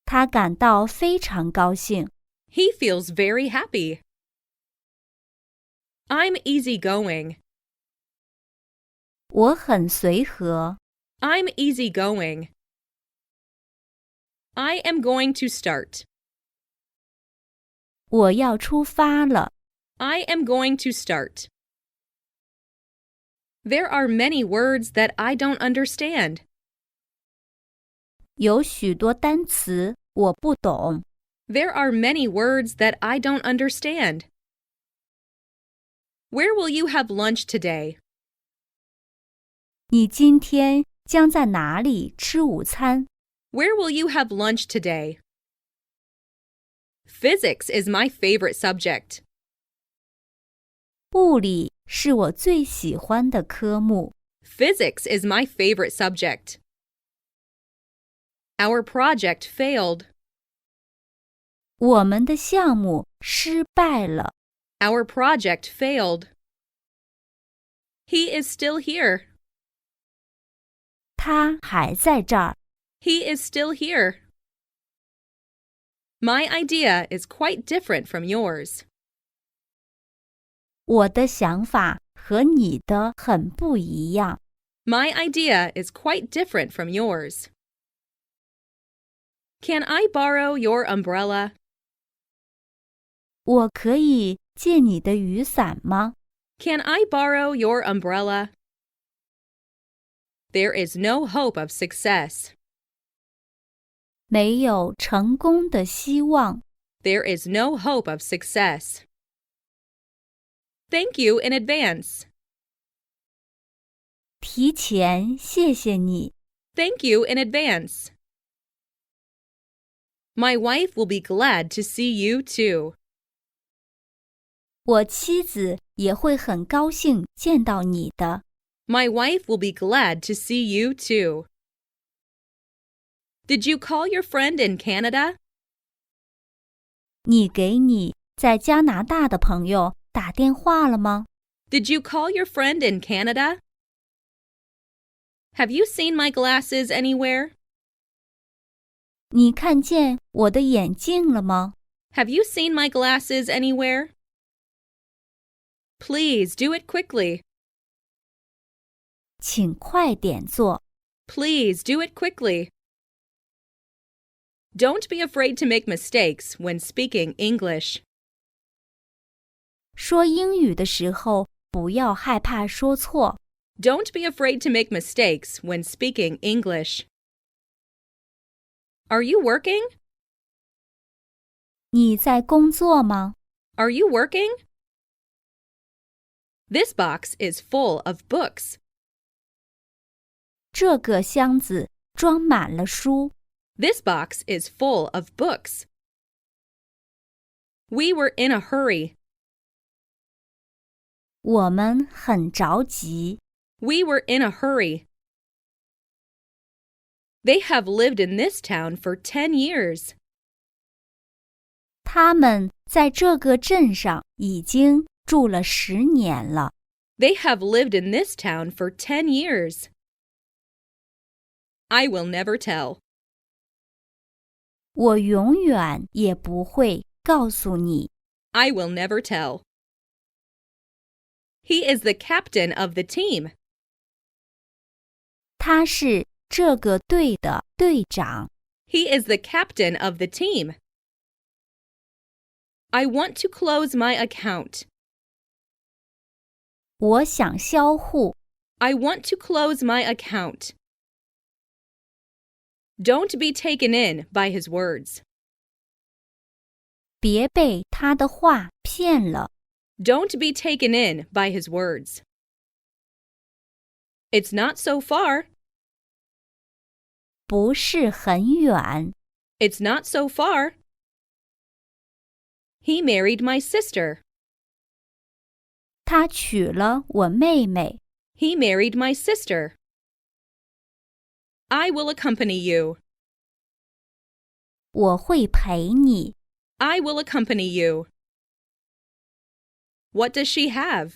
他感到非常高兴。He feels very happy. I'm easygoing. 我很随和。I'm easygoing. I am going to start. 我要出发了。I am going to start. There are many words that I don't understand. 有许多单词我不懂。There are many words that I don't understand. Where will you have lunch today? 你今天将在哪里吃午餐？ Where will you have lunch today? Physics is my favorite subject. 物理是我最喜欢的科目。Physics is my favorite subject. Our project failed. 我们的项目失败了。Our project failed. He is still here. 他还在这儿。He is still here. My idea is quite different from yours. 我的想法和你的很不一样。My idea is quite different from yours. Can I borrow your umbrella? 我可以借你的雨伞吗？ Can I borrow your umbrella? There is no hope of success. 没有成功的希望。There is no hope of success. Thank you in advance. 提前谢谢你。 Thank you in advance. My wife will be glad to see you too. 我妻子也会很高兴见到你的。My wife will be glad to see you too. Did you call your friend in Canada? 你给你在加拿大的朋友打电话了吗？ Did you call your friend in Canada? Have you seen my glasses anywhere? 你看见我的眼镜了吗？ Have you seen my glasses anywhere? Please do it quickly. 请快点做。 Please do it quickly. Don't be afraid to make mistakes when speaking English. 说英语的时候，不要害怕说错。 Don't be afraid to make mistakes when speaking English. Are you working? 你在工作吗？ Are you working? This box is full of books. 这个箱子装满了书。 This box is full of books. We were in a hurry. 我们很着急。 We were in a hurry. They have lived in this town for 10 years. 他们在这个镇上已经住了10年了。 They have lived in this town for 10 years. I will never tell. 我永远也不会告诉你。 I will never tell. He is the captain of the team. 他是这个队的队长。 He is the captain of the team. I want to close my account. 我想销户。 I want to close my account. Don't be taken in by his words. 别被他的话骗了。 Don't be taken in by his words. It's not so far. 不是很远。 It's not so far. He married my sister. 他娶了我妹妹。 He married my sister. I will accompany you. 我会陪你。 I will accompany you. What does she have?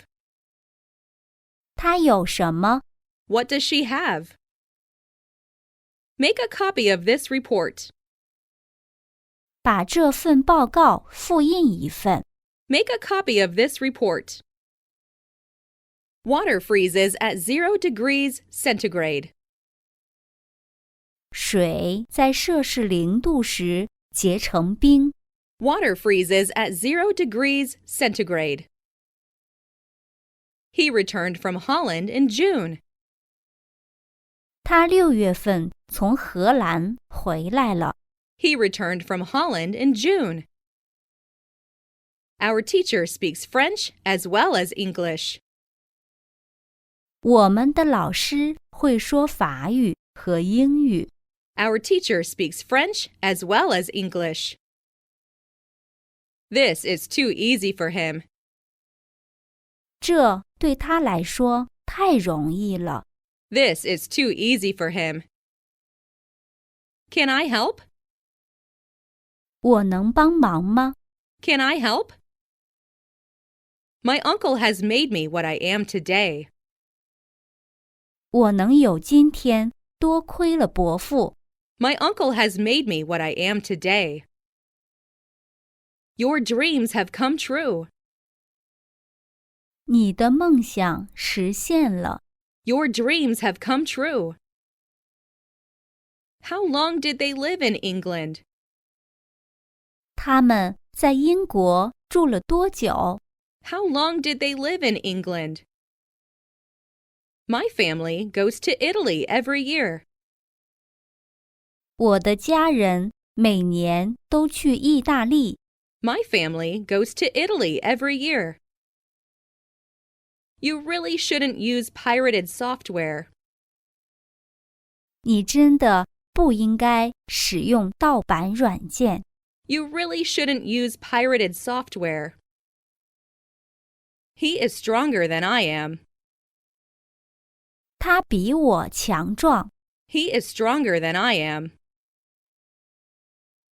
他有什么？ What does she have? Make a copy of this report. 把这份报告复印一份。 Make a copy of this report. Water freezes at 0 degrees centigrade. 水在摄氏0度时结成冰。 Water freezes at 0 degrees centigrade. He returned from Holland in June. 他6月份从荷兰回来了。 He returned from Holland in June. Our teacher speaks French as well as English. 我们的老师会说法语和英语。 Our teacher speaks French as well as English. This is too easy for him. 这对他来说太容易了。 This is too easy for him. Can I help? 我能帮忙吗？ Can I help? My uncle has made me what I am today. 我能有今天，多亏了伯父。 My uncle has made me what I am today. Your dreams have come true. 你的梦想实现了。 Your dreams have come true. How long did they live in England? 他们在英国住了多久？ How long did they live in England? My family goes to Italy every year. 我的家人每年都去意大利。 My family goes to Italy every year. You really shouldn't use pirated software. 你真的不应该使用盗版软件。 You really shouldn't use pirated software. He is stronger than I am. 他比我强壮。 He is stronger than I am.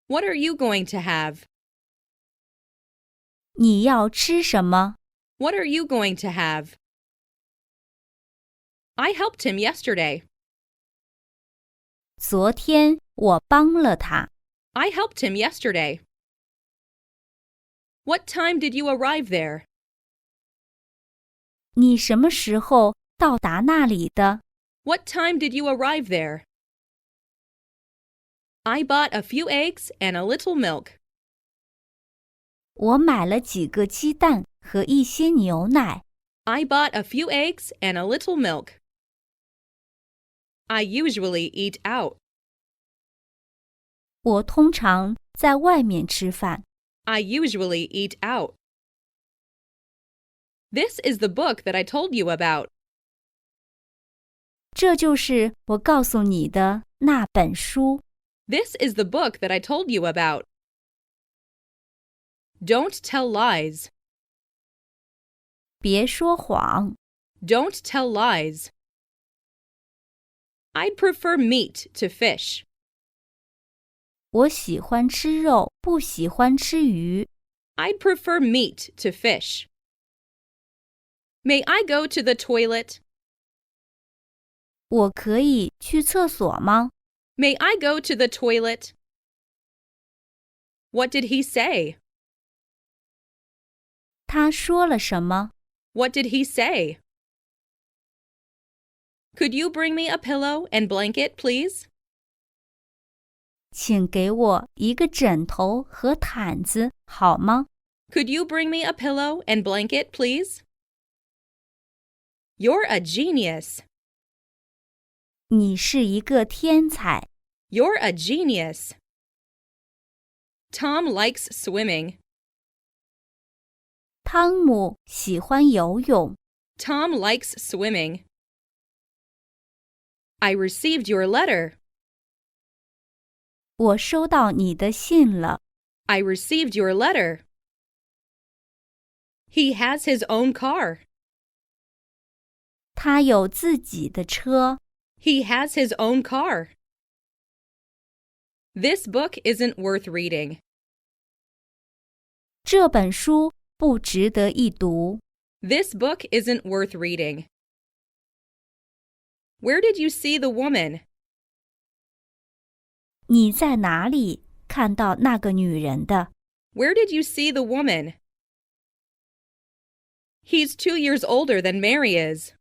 What are you going to have? 你要吃什么？ What are you going to have? I helped him yesterday. 昨天我帮了他。 I helped him yesterday. What time did you arrive there? 你什么时候到达那里的？ What time did you arrive there? I bought a few eggs and a little milk. 我买了几个鸡蛋和一些牛奶。 I bought a few eggs and a little milk. I usually eat out. 我通常在外面吃饭。 I usually eat out. This is the book that I told you about. 这就是我告诉你的那本书。 This is the book that I told you about. Don't tell lies. 别说谎。 Don't tell lies. I'd prefer meat to fish. 我喜欢吃肉，不喜欢吃鱼。 I'd prefer meat to fish. May I go to the toilet? 我可以去厕所吗？ May I go to the toilet? What did he say? 他说了什么？ What did he say? Could you bring me a pillow and blanket, please? 请给我一个枕头和毯子，好吗？ Could you bring me a pillow and blanket, please? You're a genius. 你是一个天才。 You're a genius. Tom likes swimming. 汤姆喜欢游泳。 Tom likes swimming. I received your letter. 我收到你的信了。 I received your letter. He has his own car. 他有自己的车。 He has his own car. This book isn't worth reading. 这本书不值得一读。 This book isn't worth reading. Where did you see the woman? 你在哪里看到那个女人的？ Where did you see the woman? He's 2 years older than Mary is.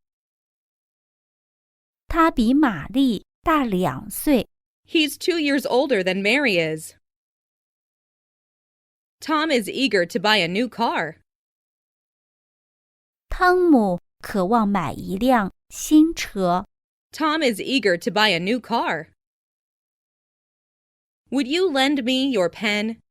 她比玛丽大2岁。 He's 2 years older than Mary is. Tom is eager to buy a new car. 汤姆渴望买一辆新车。 Tom is eager to buy a new car. Would you lend me your pen?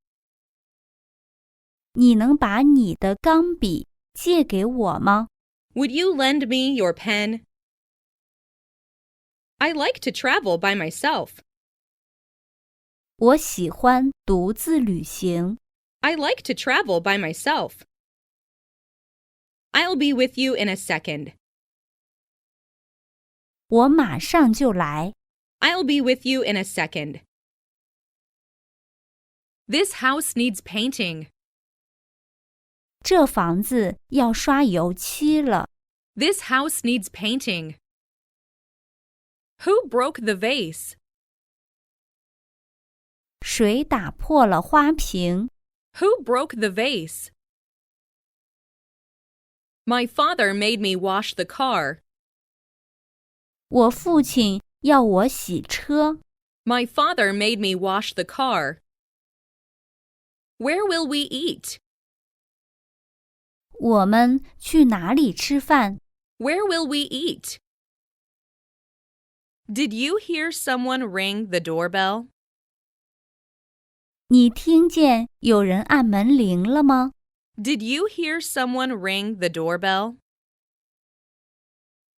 你能把你的钢笔借给我吗？ Would you lend me your pen? I like to travel by myself. 我喜欢独自旅行。 I like to travel by myself. I'll be with you in a second. 我马上就来。 I'll be with you in a second. This house needs painting. 这房子要刷油漆了。 This house needs painting. Who broke the vase? 谁打破了花瓶？ Who broke the vase? My father made me wash the car. 我父亲要我洗车。 My father made me wash the car. Where will we eat? 我们去哪里吃饭？ Where will we eat? Did you hear someone ring the doorbell? 你听见有人按门铃了吗？ Did you hear someone ring the doorbell?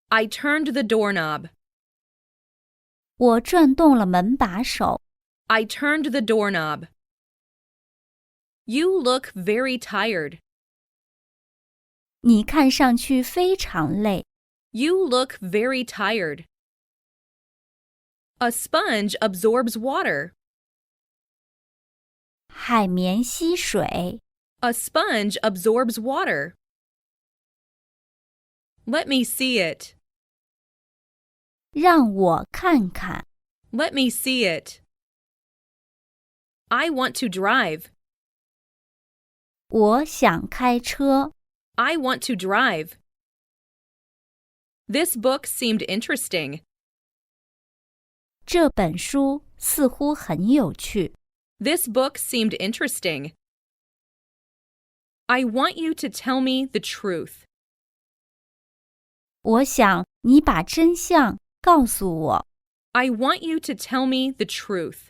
I turned the doorknob. 我转动了门把手。 I turned the doorknob. You look very tired. 你看上去非常累。 You look very tired. A sponge absorbs water. 海绵吸水。A sponge absorbs water. Let me see it. 让我看看。 Let me see it. I want to drive. 我想开车。 I want to drive. This book seemed interesting. 这本书似乎很有趣。 This book seemed interesting. I want you to tell me the truth. 我想你把真相告诉我。 I want you to tell me the truth.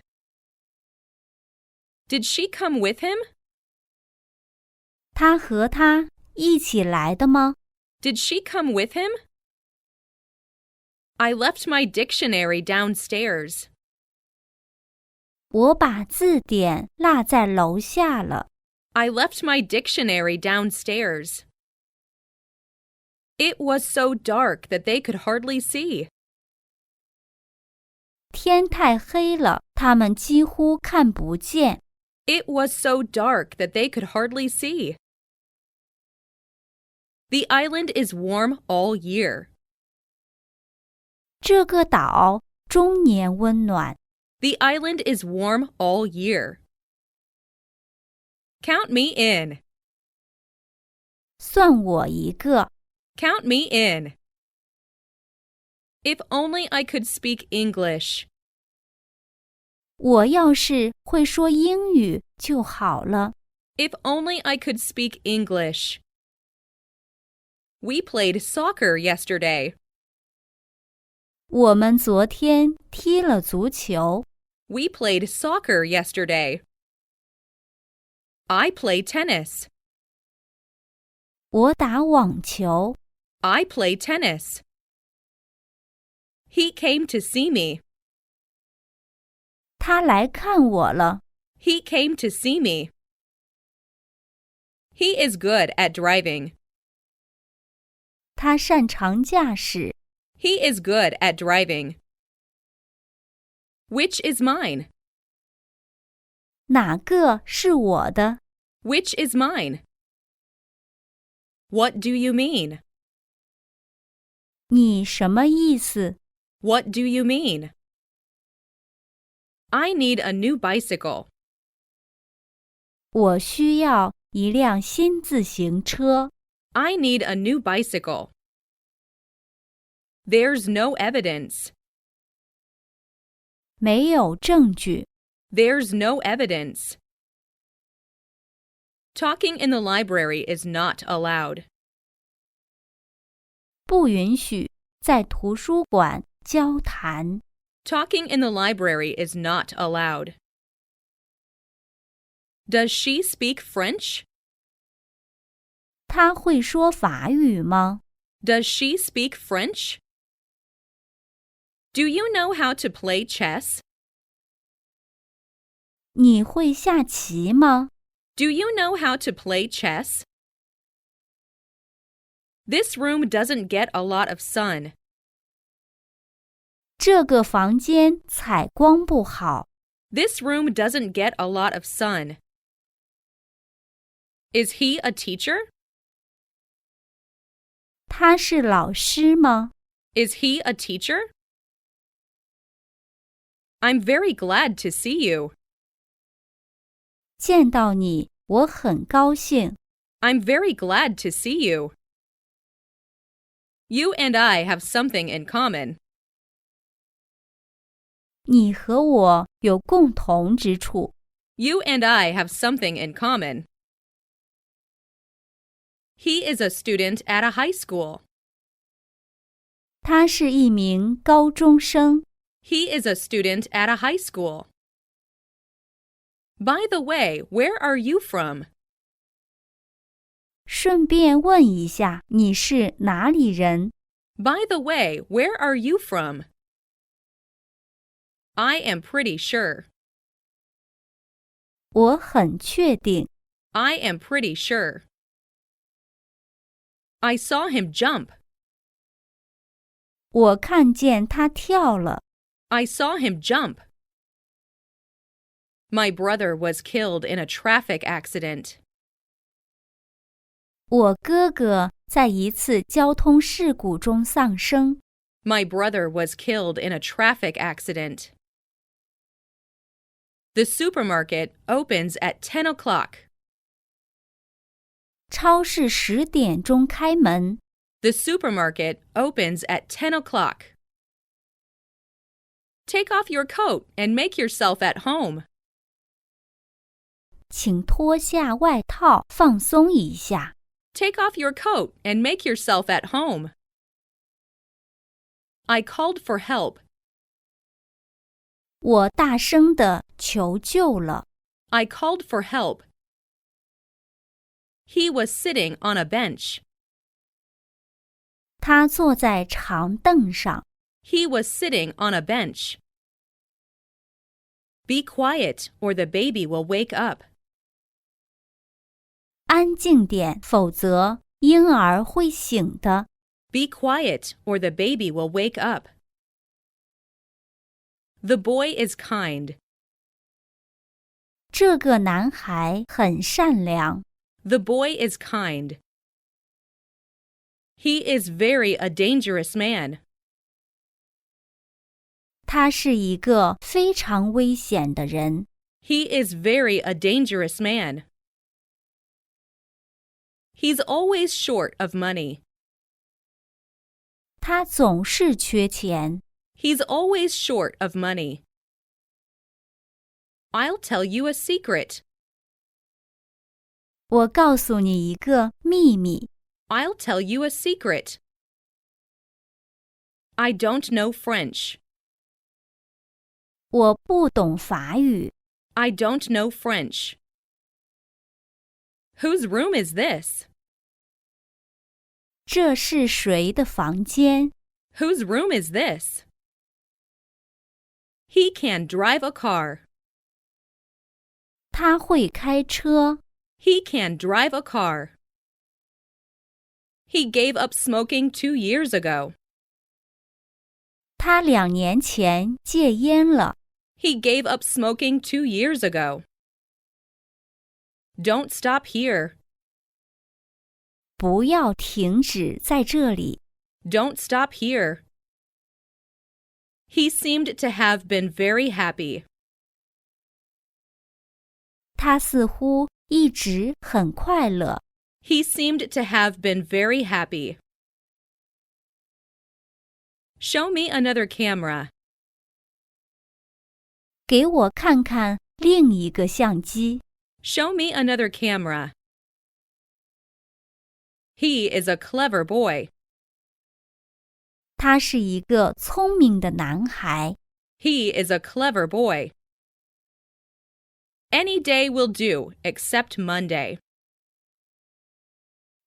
Did she come with him? 他和他一起来的吗？ Did she come with him? I left my dictionary downstairs. 我把字典落在楼下了。 I left my dictionary downstairs. It was so dark that they could hardly see. 天太黑了，他们几乎看不见。 It was so dark that they could hardly see. The island is warm all year. 这个岛终年温暖。 The island is warm all year. Count me in. 算我一个。 Count me in. If only I could speak English. 我要是会说英语就好了。 If only I could speak English. We played soccer yesterday. 我们昨天踢了足球。 We played soccer yesterday. I play tennis. 我打网球。 I play tennis. He came to see me. 他来看我了。 He came to see me. He is good at driving. 他擅长驾驶。 He is good at driving. Which is mine? 哪个是我的？ Which is mine? What do you mean? 你什么意思？ What do you mean? I need a new bicycle. 我需要一辆新自行车。 I need a new bicycle. There's no evidence. 没有证据。 There's no evidence. Talking in the library is not allowed. 不允许在图书馆交谈。 Talking in the library is not allowed. Does she speak French? 他会说法语吗？ Does she speak French? Do you know how to play chess? 你会下棋吗？ Do you know how to play chess? This room doesn't get a lot of sun. 这个房间采光不好。 This room doesn't get a lot of sun. Is he a teacher? 他是老师吗？ Is he a teacher? I'm very glad to see you. 见到你，我很高兴。 I'm very glad to see you. You and I have something in common. 你和我有共同之处。 You and I have something in common. He is a student at a high school. 他是一名高中生。 He is a student at a high school. By the way, where are you from? 顺便问一下，你是哪里人？ By the way, where are you from? I am pretty sure. 我很确定。 I am pretty sure. I saw him jump. 我看见他跳了。 I saw him jump. My brother was killed in a traffic accident. 我哥哥在一次交通事故中丧生。My brother was killed in a traffic accident. The supermarket opens at 10 o'clock. 超市10点钟开门。The supermarket opens at 10 o'clock. Take off your coat and make yourself at home. 请脱下外套，放松一下。Take off your coat and make yourself at home. I called for help. 我大声地求救了。I called for help. He was sitting on a bench. 他坐在长凳上。He was sitting on a bench. Be quiet or the baby will wake up. 安静点，否则婴儿会醒的。Be quiet or the baby will wake up. The boy is kind. 这个男孩很善良。The boy is kind. He is very a dangerous man. 他是一个非常危险的人。He is very a dangerous man. He's always short of money. 他总是缺钱。He's always short of money. I'll tell you a secret. 我告诉你一个秘密。I'll tell you a secret. I don't know French. 我不懂法语。I don't know French. Whose room is this? 这是谁的房间？ Whose room is this? He can drive a car. 他会开车。He can drive a car. He gave up smoking 2 years ago. 他2年前戒烟了。He gave up smoking 2 years ago. Don't stop here. 不要停止在这里。Don't stop here. He seemed to have been very happy. 他似乎一直很快乐。He seemed to have been very happy. Show me another camera. 给我看看另一个相机。Show me another camera. He is a clever boy. 他是一个聪明的男孩。He is a clever boy. Any day will do except Monday.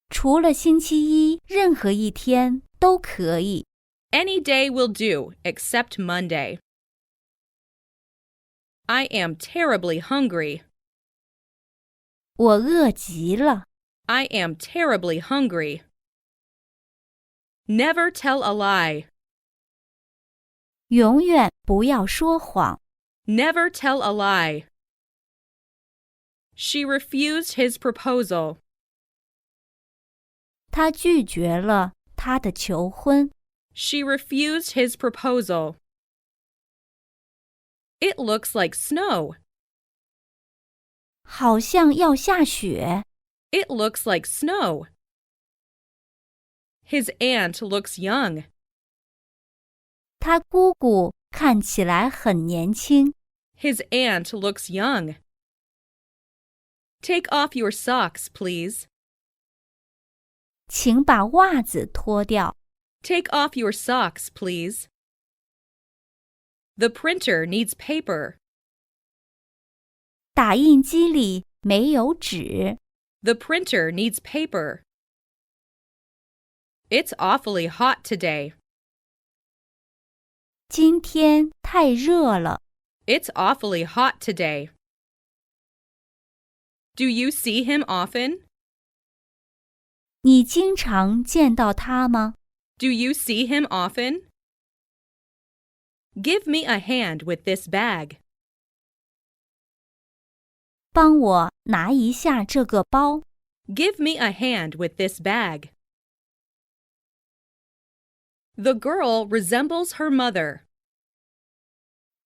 除了星期一，任何一天都可以。Any day will do except Monday. I am terribly hungry. 我饿极了。I am terribly hungry. Never tell a lie. 永远不要说谎。Never tell a lie. She refused his proposal. 他拒绝了他的求婚。She refused his proposal. It looks like snow. 好像要下雪。It looks like snow. His aunt looks young. 他姑姑看起来很年轻。His aunt looks young. Take off your socks, please. 请把袜子脱掉。Take off your socks, please. The printer needs paper. 打印机里没有纸。The printer needs paper. It's awfully hot today. 今天太热了。It's awfully hot today. Do you see him often? 你经常见到他吗？ Do you see him often? Give me a hand with this bag. 帮我拿一下这个包。Give me a hand with this bag. The girl resembles her mother.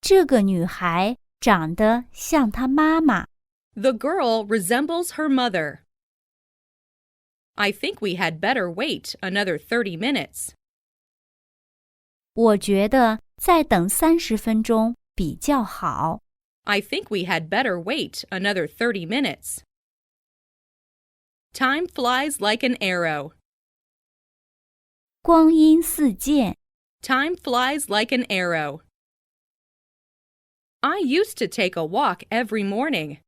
这个女孩长得像她妈妈。The girl resembles her mother. I think we had better wait another 30 minutes. 我觉得再等30分钟比较好。I think we had better wait another 30 minutes. Time flies like an arrow. 光阴似箭。Time flies like an arrow. I used to take a walk every morning.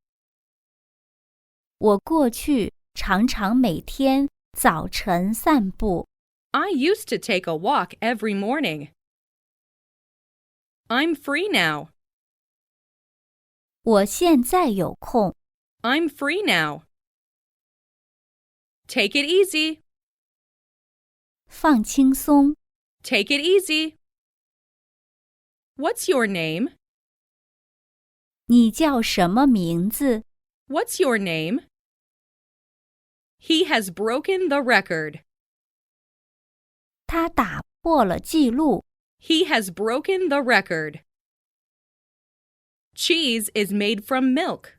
我过去常常每天早晨散步。I used to take a walk every morning. I'm free now. 我现在有空。I'm free now. Take it easy. 放轻松。Take it easy. What's your name? 你叫什么名字？ What's your name? He has broken the record. 他打破了记录。He has broken the record. Cheese is made from milk.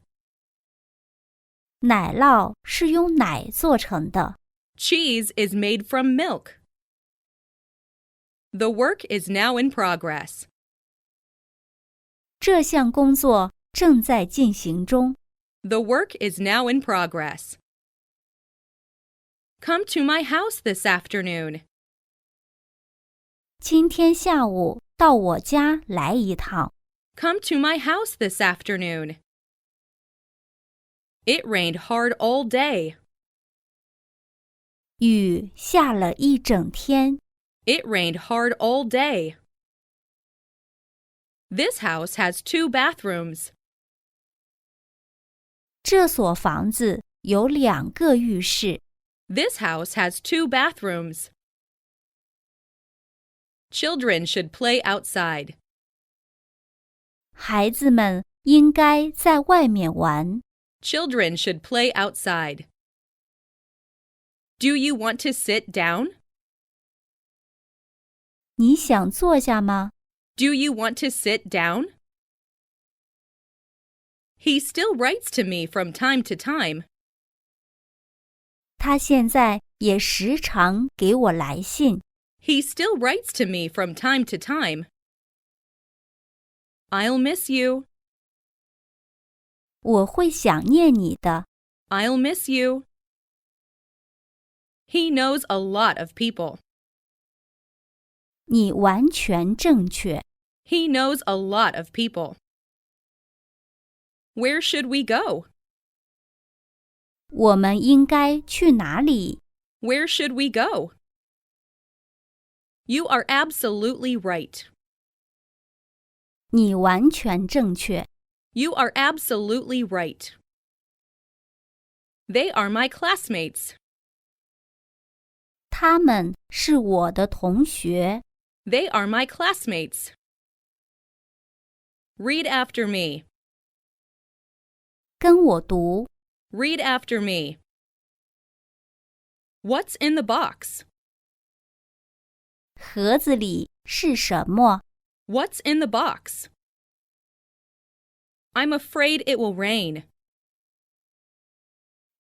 奶酪是用奶做成的。Cheese is made from milk. The work is now in progress. 这项工作正在进行中。The work is now in progress. Come to my house this afternoon. 今天下午到我家来一趟。Come to my house this afternoon. It rained hard all day. 雨下了一整天。It rained hard all day. This house has 2 bathrooms. 这所房子有2个浴室。This house has 2 bathrooms. Children should play outside. 孩子们应该在外面玩。Children should play outside. Do you want to sit down? 你想坐下吗？ Do you want to sit down? He still writes to me from time to time. 他现在也时常给我来信。He still writes to me from time to time. I'll miss you. 我会想念你的。I'll miss you. He knows a lot of people. 你完全正确。He knows a lot of people. Where should we go? 我们应该去哪里？ Where should we go? You are absolutely right. 你完全正确。You are absolutely right. They are my classmates. 他们是我的同学。They are my classmates. Read after me. 跟我读。Read after me. What's in the box? 盒子里是什么？ What's in the box? I'm afraid it will rain.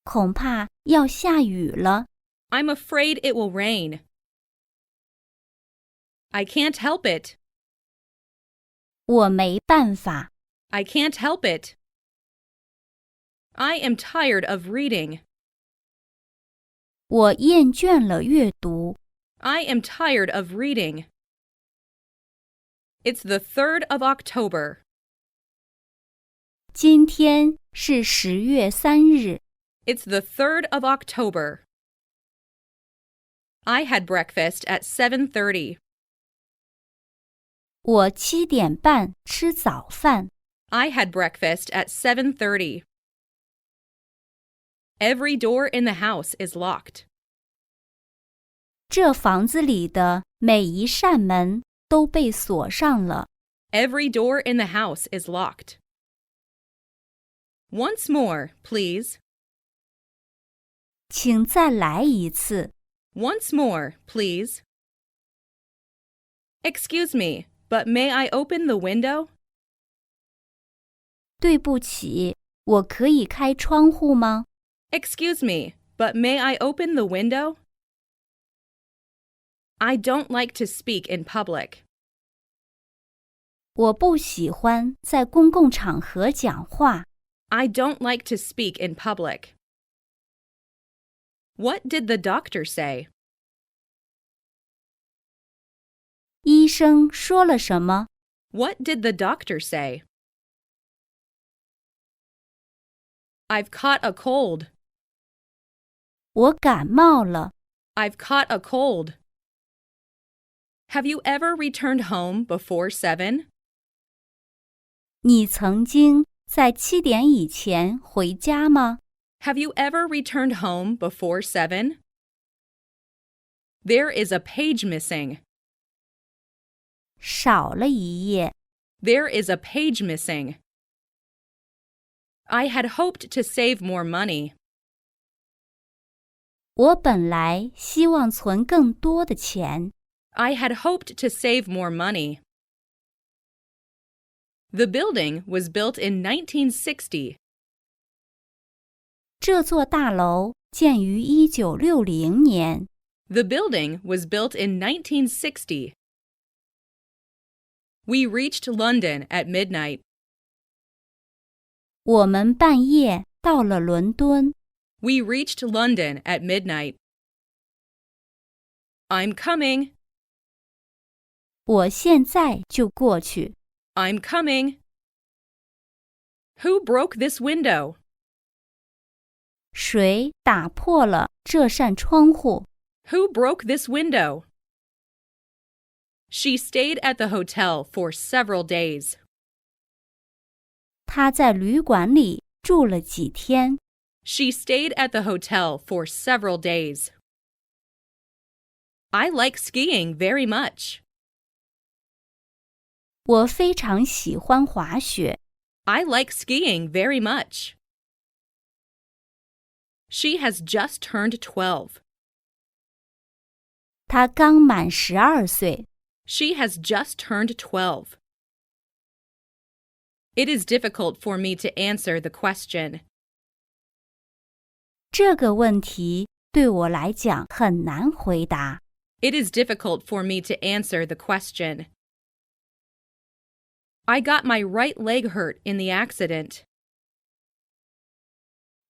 恐怕要下雨了。I'm afraid it will rain. I can't help it. 我没办法。I can't help it. I am tired of reading. 我厌倦了阅读。I am tired of reading. It's the 3rd of October. 今天是10月3日。It's the 3rd of October. I had breakfast at 7:30. 我7点半吃早饭。I had breakfast at 7:30. Every door in the house is locked. 这房子里的每一扇门都被锁上了。Every door in the house is locked. Once more, please. 请再来一次。Once more, please. Excuse me, but may I open the window? 对不起，我可以开窗户吗？ Excuse me, but may I open the window? I don't like to speak in public. 我不喜欢在公共场合讲话。I don't like to speak in public. What did the doctor say? 医生说了什么？ What did the doctor say? I've caught a cold. 我感冒了。I've caught a cold. Have you ever returned home before 7? 你曾经在7点以前回家吗？ Have you ever returned home before 7? There is a page missing. 少了一页。 There is a page missing. I had hoped to save more money. 我本来希望存更多的钱。I had hoped to save more money. The building was built in 1960. 这座大楼建于1960年。The building was built in 1960. We reached London at midnight. 我们半夜到了伦敦。We reached London at midnight. I'm coming. 我现在就过去。I'm coming. Who broke this window? 谁打破了这扇窗户？ Who broke this window? She stayed at the hotel for several days. 她在旅馆里住了几天。 She stayed at the hotel for several days. I like skiing very much. 我非常喜欢滑雪。 I like skiing very much. She has just turned 12. 她刚满12岁。 She has just turned 12. It is difficult for me to answer the question. 这个问题对我来讲很难回答。 It is difficult for me to answer the question. I got my right leg hurt in the accident.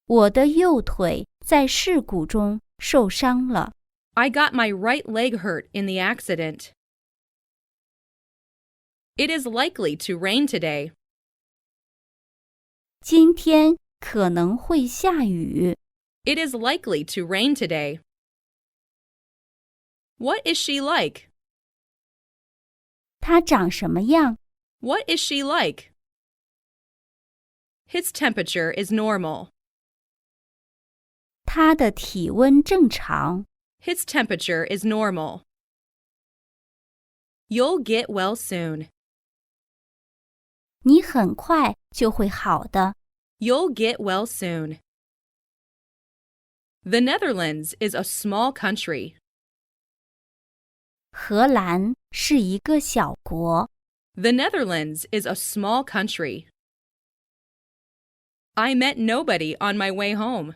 我的右腿在事故中受伤了。 I got my right leg hurt in the accident. It is likely to rain today. 今天可能会下雨。 It is likely to rain today. What is she like? 她长什么样？ What is she like? His temperature is normal. 她的体温正常。 His temperature is normal. You'll get well soon. 你很快就会好的。 You'll get well soon. The Netherlands is a small country. 荷兰是一个小国。 The Netherlands is a small country. I met nobody on my way home.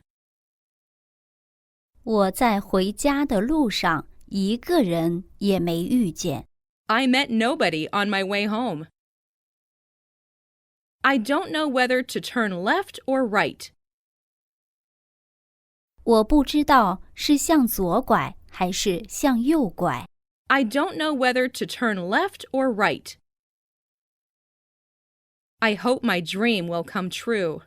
我在回家的路上一个人也没遇见。 I met nobody on my way home. I don't know whether to turn left or right. 我不知道是向左拐还是向右拐。 I don't know whether to turn left or right. I hope my dream will come true.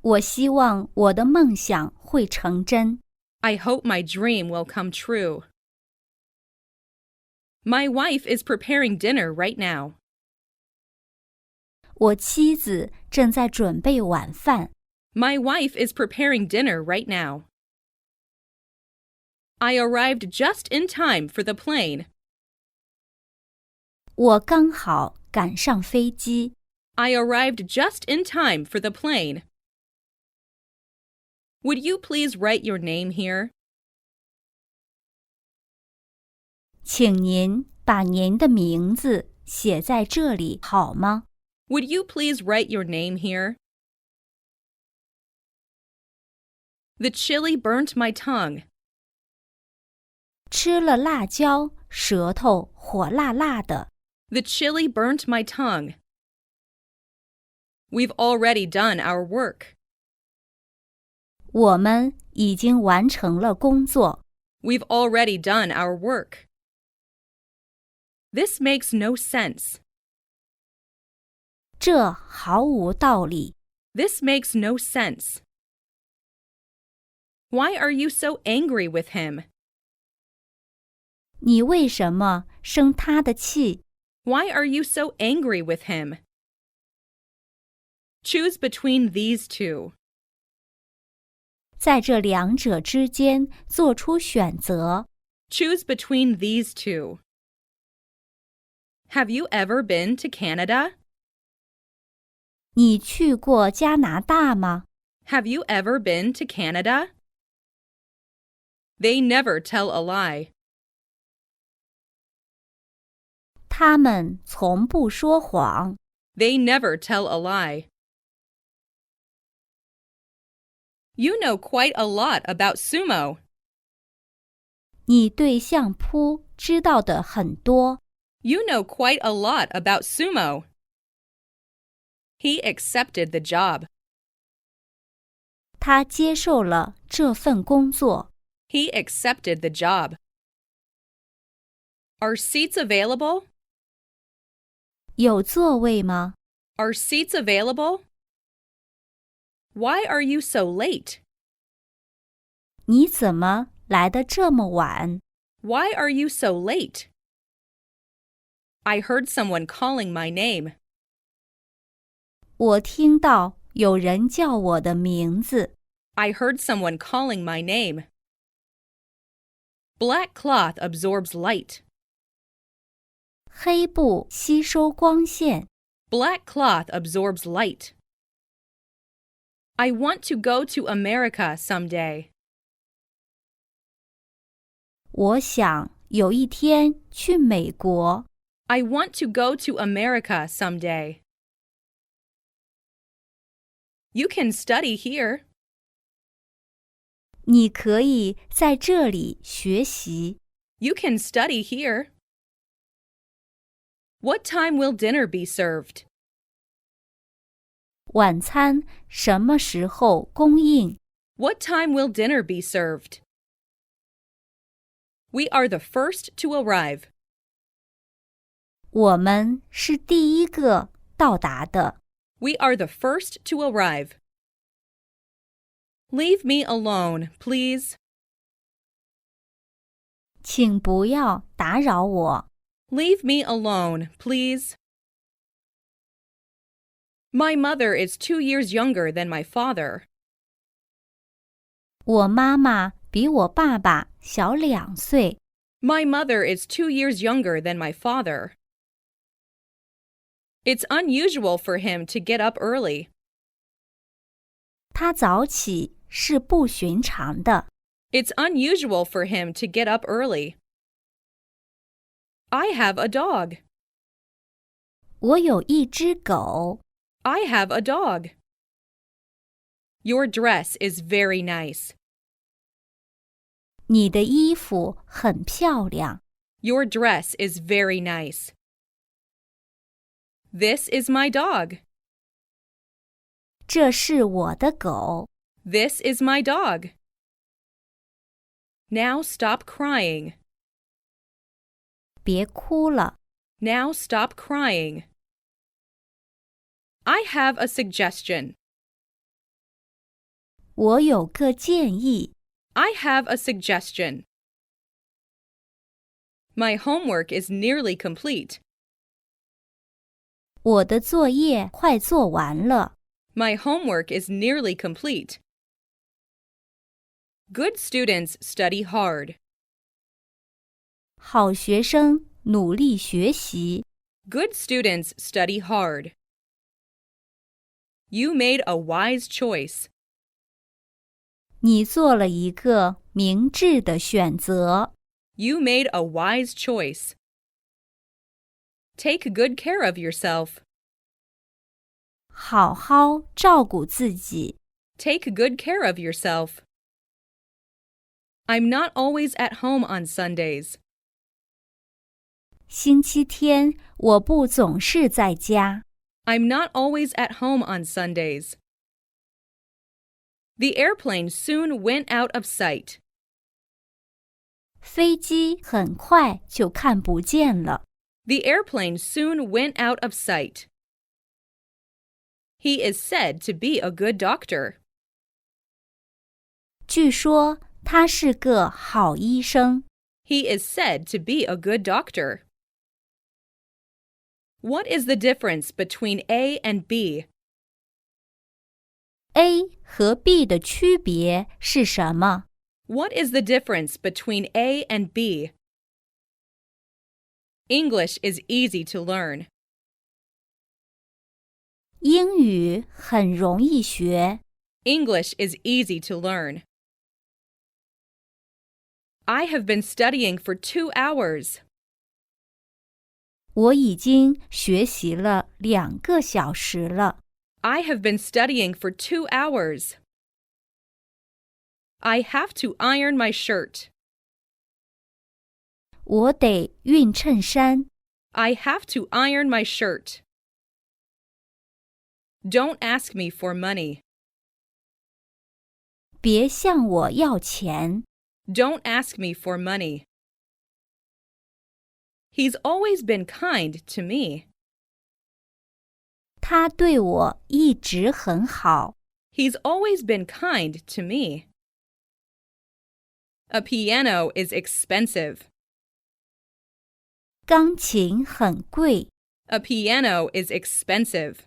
我希望我的梦想会成真。 I hope my dream will come true. My wife is preparing dinner right now. 我妻子正在准备晚饭。 My wife is preparing dinner right now. I arrived just in time for the plane. 我刚好赶上飞机。 I arrived just in time for the plane. Would you please write your name here? 请您把您的名字写在这里好吗？ Would you please write your name here? The chili burnt my tongue. 吃了辣椒，舌头火辣辣的。The chili burnt my tongue. We've already done our work. 我们已经完成了工作。We've already done our work. This makes no sense. 这毫无道理。This makes no sense. Why are you so angry with him? 你为什么生他的气？ Why are you so angry with him? Choose between these two. 在这两者之间做出选择。 Choose between these two. Have you ever been to Canada? 你去过加拿大吗？ Have you ever been to Canada? They never tell a lie. 他们从不说谎。 They never tell a lie. You know quite a lot about sumo. 你对相扑知道的很多。You know quite a lot about sumo. He accepted the job. 他接受了这份工作。He accepted the job. Are seats available? 有座位吗？ Are seats available? Why are you so late? 你怎么来得这么晚？ Why are you so late? I heard someone calling my name. 我听到有人叫我的名字。 I heard someone calling my name. Black cloth absorbs light. 黑布吸收光线。 Black cloth absorbs light. I want to go to America someday. 我想有一天去美国。I want to go to America someday. You can study here. 你可以在这里学习。 You can study here. What time will dinner be served? 晚餐什么时候供应？ What time will dinner be served? We are the first to arrive. 我们是第一个到达的。 We are the first to arrive. Leave me alone, please. 请不要打扰我。 Leave me alone, please. My mother is 2 years younger than my father. 我妈妈比我爸爸小2岁。 My mother is 2 years younger than my father. It's unusual for him to get up early. 他早起是不寻常的。 It's unusual for him to get up early. I have a dog. 我有一只狗。 I have a dog. Your dress is very nice. 你的衣服很漂亮。 Your dress is very nice. This is my dog. 这是我的狗。 This is my dog. Now stop crying. 别哭了。 Now stop crying. I have a suggestion. 我有个建议。 I have a suggestion. My homework is nearly complete. 我的作业快做完了。 My homework is nearly complete. Good students study hard. 好学生努力学习。 Good students study hard. You made a wise choice. 你做了一个明智的选择。You made a wise choice. Take good care of yourself. 好好照顾自己。Take good care of yourself. I'm not always at home on Sundays. 星期天我不总是在家。I'm not always at home on Sundays. The airplane soon went out of sight. 飞机很快就看不见了。The airplane soon went out of sight. He is said to be a good doctor. 据说他是个好医生。He is said to be a good doctor. What is the difference between A and B? A 和 B 的区别是什么？ What is the difference between A and B? English is easy to learn. 英语很容易学。 English is easy to learn. I have been studying for 2 hours. 我已经学习了2个小时了。I have been studying for 2 hours. I have to iron my shirt. 我得熨衬衫。I have to iron my shirt. Don't ask me for money. 别向我要钱。 Don't ask me for money. He's always been kind to me. 他对我一直很好。 He's always been kind to me. A piano is expensive. 钢琴很贵。 A piano is expensive.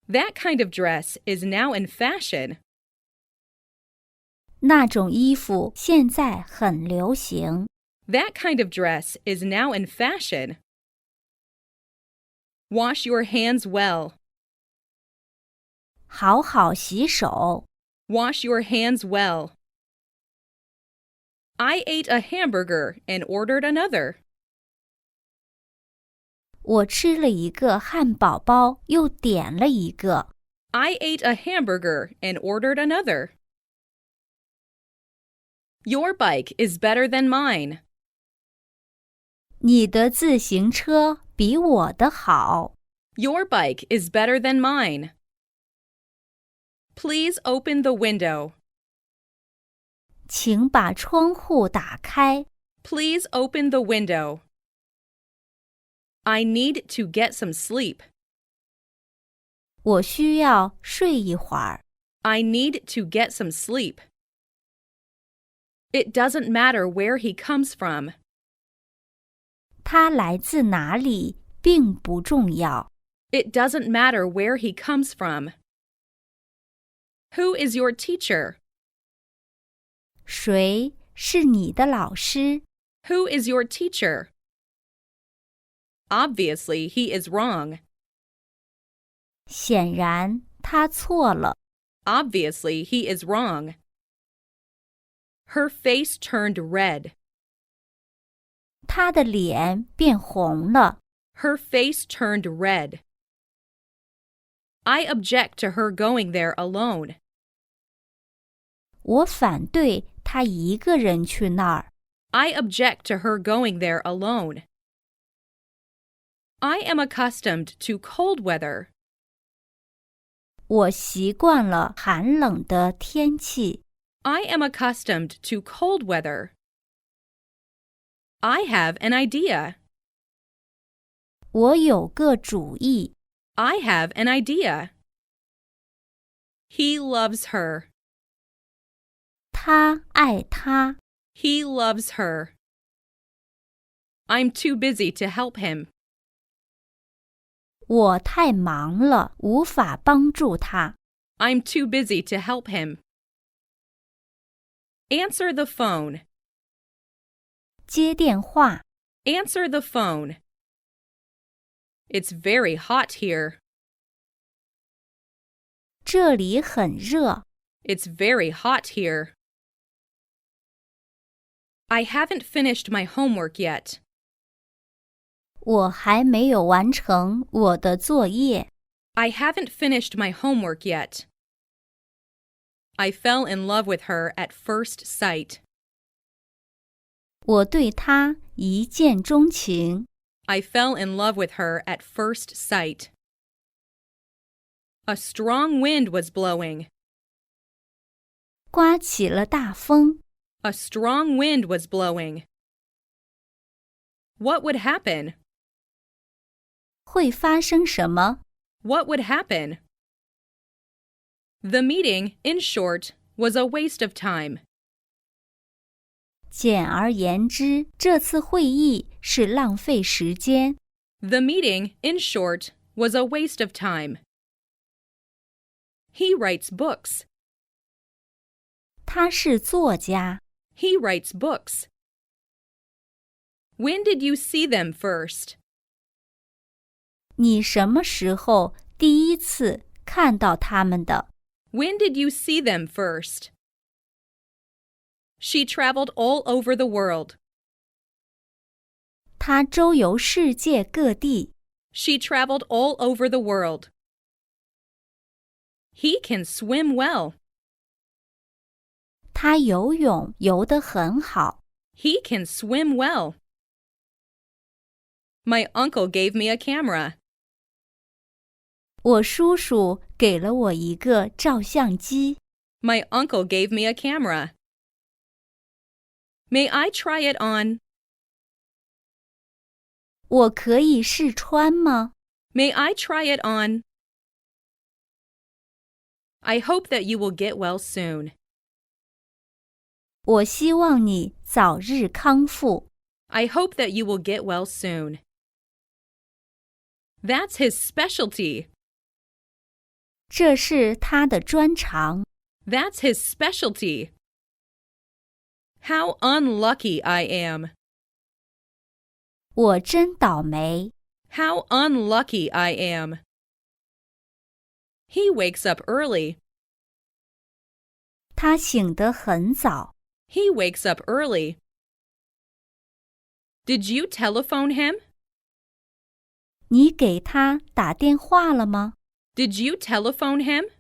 That kind of dress is now in fashion. 那种衣服现在很流行。 That kind of dress is now in fashion. Wash your hands well. 好好洗手。 Wash your hands well. I ate a hamburger and ordered another. 我吃了一个汉堡包，又点了一个。 I ate a hamburger and ordered another. Your bike is better than mine. 你的自行车比我的好。 Your bike is better than mine. Please open the window. 请把窗户打开。 Please open the window. I need to get some sleep. 我需要睡一会儿。 I need to get some sleep. It doesn't matter where he comes from. 他来自哪里并不重要。 It doesn't matter where he comes from. Who is your teacher? 谁是你的老师？ Who is your teacher? Obviously, he is wrong. 显然他错了。 Obviously, he is wrong. Her face turned red. 他的脸变红了。 Her face turned red. I object to her going there alone. 我反对他一个人去那儿。 I object to her going there alone. I am accustomed to cold weather. 我习惯了寒冷的天气。 I am accustomed to cold weather. I have an idea. 我有个主意。 I have an idea. He loves her. 他爱她。 He loves her. I'm too busy to help him. 我太忙了，无法帮助他。 I'm too busy to help him. Answer the phone. 接电话。 Answer the phone. It's very hot here. 这里很热。It's very hot here. I haven't finished my homework yet. 我还没有完成我的作业。I haven't finished my homework yet. I fell in love with her at first sight. 我对她一见钟情。I fell in love with her at first sight. A strong wind was blowing. 刮起了大风。A strong wind was blowing. What would happen? 会发生什么？ What would happen? The meeting, in short, was a waste of time. 简而言之，这次会议是浪费时间。The meeting, in short, was a waste of time. He writes books. 他是作家。He writes books. When did you see them first? 你什么时候第一次看到他们的？ When did you see them first? She traveled all over the world. 他周游世界各地。She traveled all over the world. He can swim well. 他游泳游得很好。He can swim well. My uncle gave me a camera. 我叔叔给了我一个照相机。My uncle gave me a camera. May I try it on? 我可以试穿吗？ May I try it on? I hope that you will get well soon. 我希望你早日康复。I hope that you will get well soon. That's his specialty. 这是他的专长。That's his specialty. How unlucky I am. 我真倒霉。How unlucky I am. He wakes up early. 他醒得很早。He wakes up early. Did you telephone him? 你给他打电话了吗？ Did you telephone him?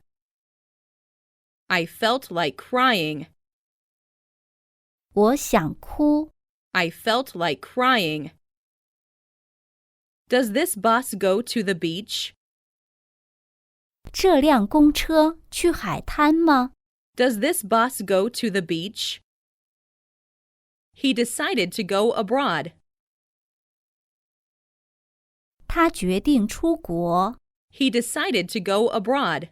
I felt like crying. 我想哭。I felt like crying. Does this bus go to the beach? 这辆公车去海滩吗？ Does this bus go to the beach? He decided to go abroad. 他决定出国。He decided to go abroad.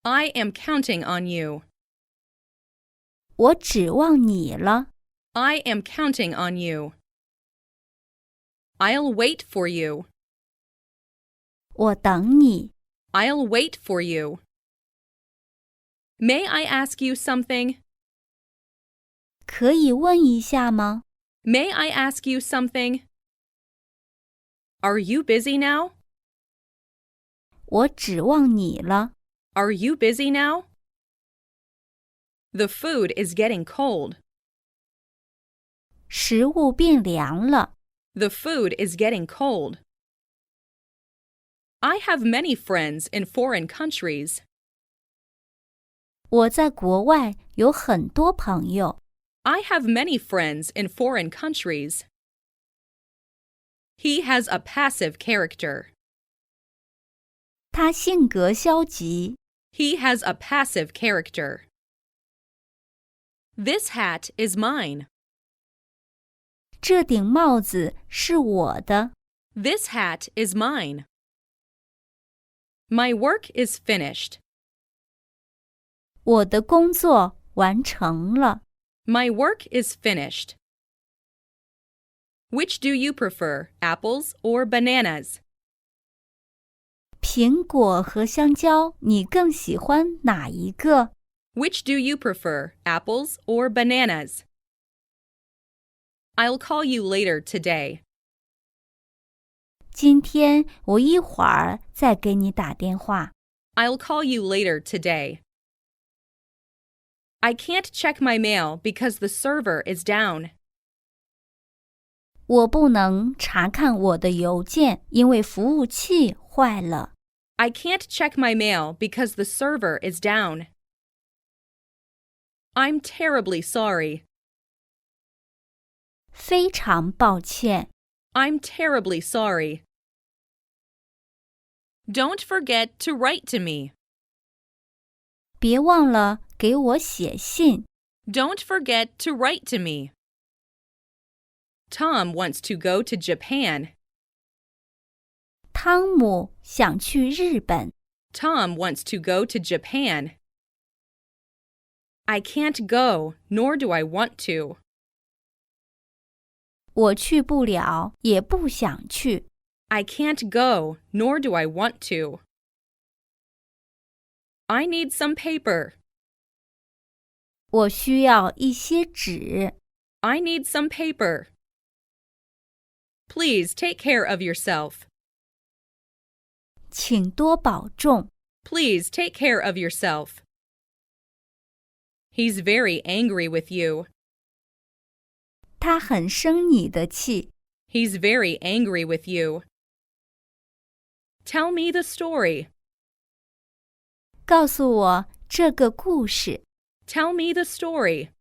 I am counting on you. 我指望你了。I am counting on you. I'll wait for you. 我等你。I'll wait for you. May I ask you something? 可以问一下吗？ May I ask you something? Are you busy now? 我指望你了。Are you busy now? The food is getting cold. 食物变凉了。The food is getting cold. I have many friends in foreign countries. 我在国外有很多朋友。I have many friends in foreign countries. He has a passive character. 他性格消极。He has a passive character. This hat is mine. 这顶帽子是我的。This hat is mine. My work is finished. 我的工作完成了。My work is finished. Which do you prefer, apples or bananas? 苹果和香蕉，你更喜欢哪一个？ Which do you prefer, apples or bananas? I'll call you later today. 今天我一会儿再给你打电话。I'll call you later today. I can't check my mail because the server is down. 我不能查看我的邮件，因为服务器坏了。I can't check my mail because the server is down. I'm terribly sorry. 非常抱歉。I'm terribly sorry. Don't forget to write to me. 别忘了给我写信。Don't forget to write to me. Tom wants to go to Japan. 汤姆想去日本。Tom wants to go to Japan. I can't go, nor do I want to. 我去不了，也不想去。I can't go, nor do I want to. I need some paper. 我需要一些纸。I need some paper. Please take care of yourself. 请多保重。Please take care of yourself. He's very angry with you. 他很生你的气。He's very angry with you. Tell me the story. 告诉我这个故事。Tell me the story.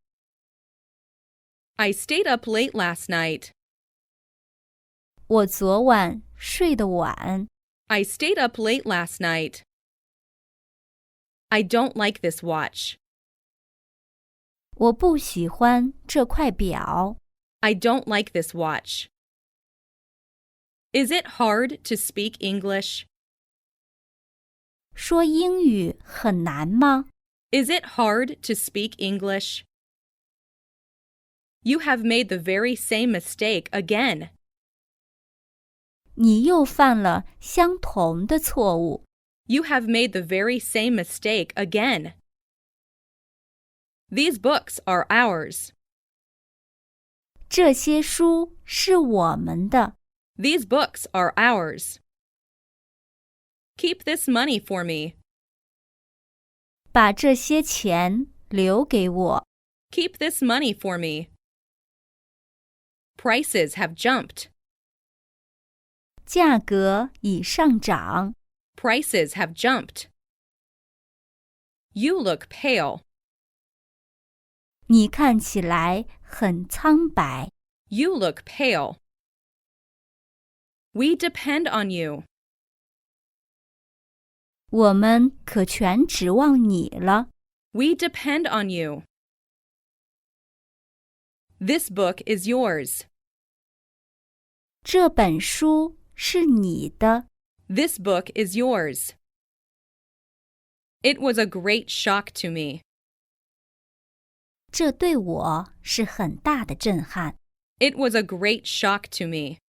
I stayed up late last night. 我昨晚睡得晚。I stayed up late last night. I don't like this watch. 我不喜欢这块表。I don't like this watch. Is it hard to speak English? 说英语很难吗？ Is it hard to speak English? You have made the very same mistake again. 你又犯了相同的错误。You have made the very same mistake again. These books are ours. 这些书是我们的。These books are ours. Keep this money for me. 把这些钱留给我。Keep this money for me. Prices have jumped. 价格已上涨。Prices have jumped. You look pale. 你看起来很苍白。You look pale. We depend on you. 我们可全指望你了。We depend on you. This book is yours. 这本书是你的。This book is yours. It was a great shock to me. 这对我是很大的震撼。It was a great shock to me.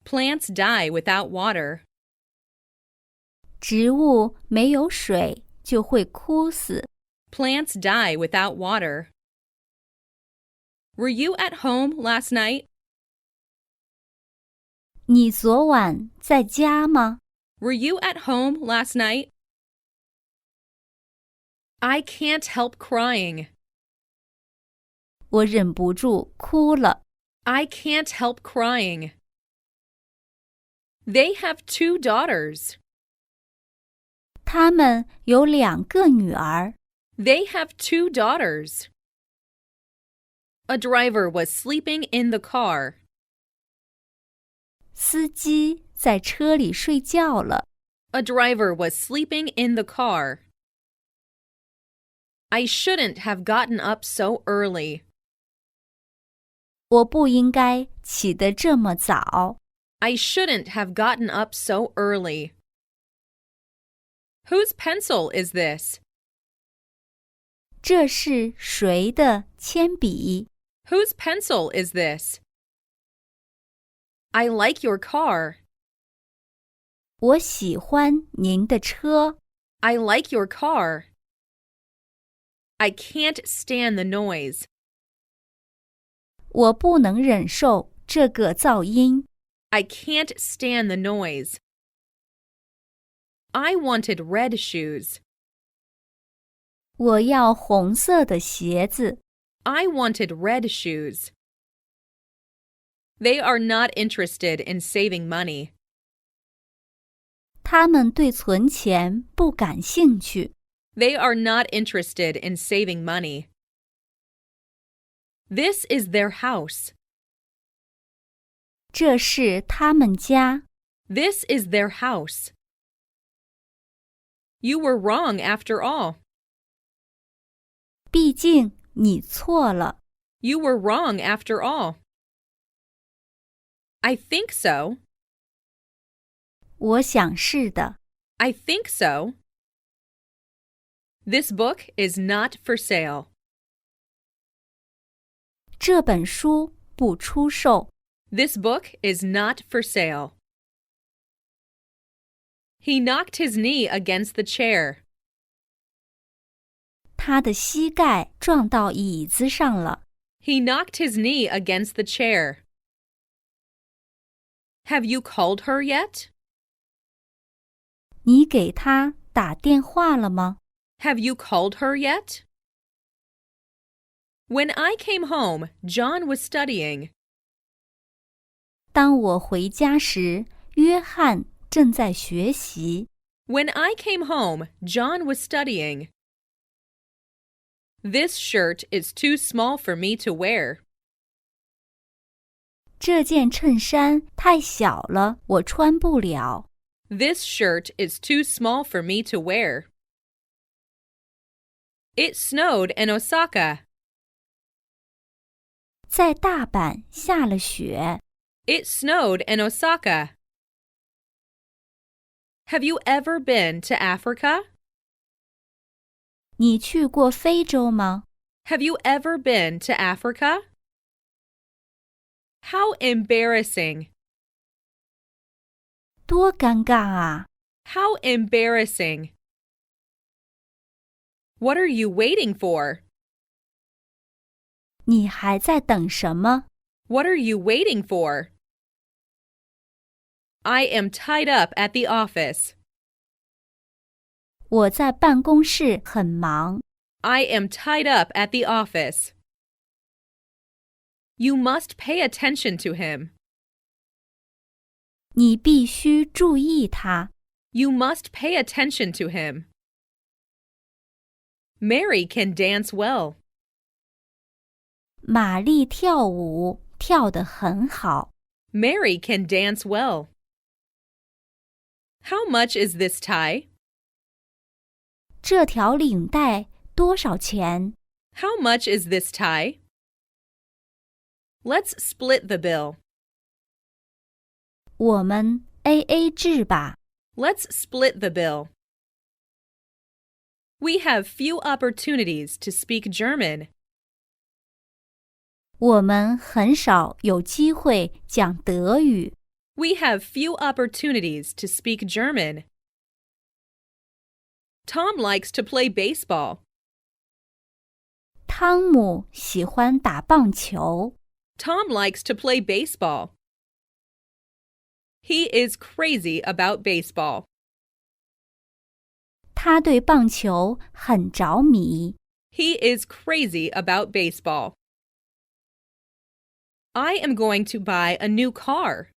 Plants die without water. 植物没有水就会枯死。Plants die without water. Were you at home last night? 你昨晚在家吗？ Were you at home last night? I can't help crying. 我忍不住哭了。I can't help crying. They have 2 daughters. 他们有2个女儿。They have 2 daughters. A driver was sleeping in the car. 司机在车里睡觉了。A driver was sleeping in the car. I shouldn't have gotten up so early. 我不应该起得这么早。I shouldn't have gotten up so early. Whose pencil is this? 这是谁的铅笔？ Whose pencil is this? I like your car. 我喜欢您的车。I like your car. I can't stand the noise. 我不能忍受这个噪音。I can't stand the noise. I wanted red shoes. 我要红色的鞋子。I wanted red shoes. They are not interested in saving money. 他们对存钱不感兴趣。They are not interested in saving money. This is their house. 这是他们家。This is their house. You were wrong after all. 毕竟你错了。You were wrong after all. I think so. 我想是的。I think so. This book is not for sale. 这本书不出售。This book is not for sale. He knocked his knee against the chair. 他的膝盖撞到椅子上了。He knocked his knee against the chair. Have you called her yet? 你给他打电话了吗？ Have you called her yet? When I came home, John was studying. 当我回家时，约翰正在学习。When I came home, John was studying. This shirt is too small for me to wear. 这件衬衫太小了，我穿不了。This shirt is too small for me to wear. It snowed in Osaka. 在大阪下了雪。It snowed in Osaka. Have you ever been to Africa? 你去过非洲吗？ Have you ever been to Africa? How embarrassing. 多尴尬啊！ How embarrassing. What are you waiting for? 你还在等什么？ What are you waiting for? I am tied up at the office. 我在办公室很忙。I am tied up at the office. You must pay attention to him. 你必须注意他。You must pay attention to him. Mary can dance well. 玛丽跳舞跳得很好。Mary can dance well. How much is this tie? 这条领带多少钱？ How much is this tie? Let's split the bill. 我们 AA 制吧。Let's split the bill. We have few opportunities to speak German. 我们很少有机会讲德语。We have few opportunities to speak German. Tom likes to play baseball. 汤姆喜欢打棒球。Tom likes to play baseball. He is crazy about baseball. 他对棒球很着迷。He is crazy about baseball. I am going to buy a new car.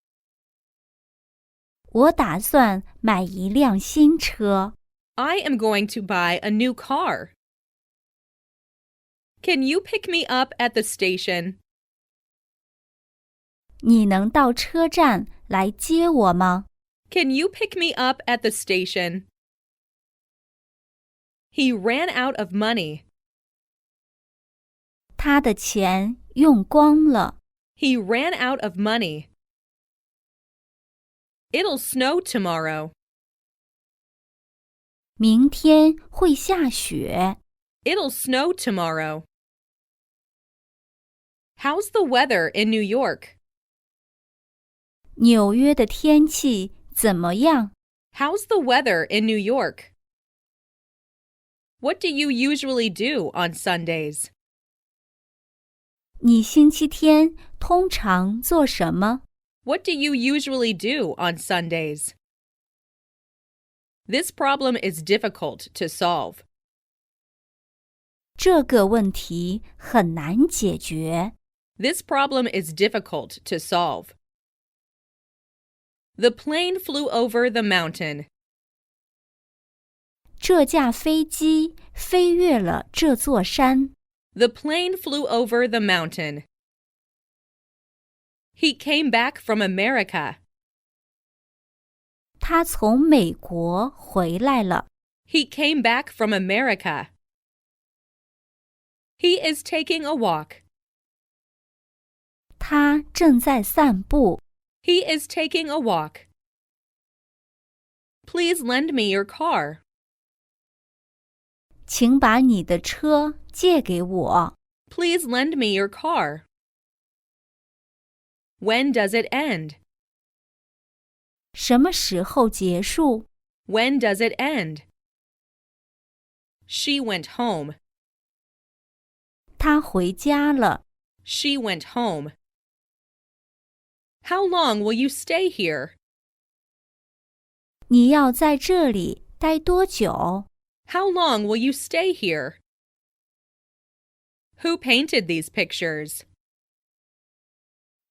我打算买一辆新车。I am going to buy a new car. Can you pick me up at the station? 你能到车站来接我吗？ Can you pick me up at the station? He ran out of money. 他的钱用光了。He ran out of money. It'll snow tomorrow. 明天会下雪。It'll snow tomorrow. How's the weather in New York? 纽约的天气怎么样？ How's the weather in New York? What do you usually do on Sundays? 你星期天通常做什么？ What do you usually do on Sundays? This problem is difficult to solve. 这个问题很难解决。This problem is difficult to solve. The plane flew over the mountain. 这架飞机飞越了这座山。The plane flew over the mountain. He came back from America. 他从美国回来了。He came back from America. He is taking a walk. 他正在散步。He is taking a walk. Please lend me your car. 请把你的车借给我。Please lend me your car. When does it end? 什么时候结束？ When does it end? She went home. 她回家了。She went home. How long will you stay here? 你要在这里待多久？ How long will you stay here? Who painted these pictures?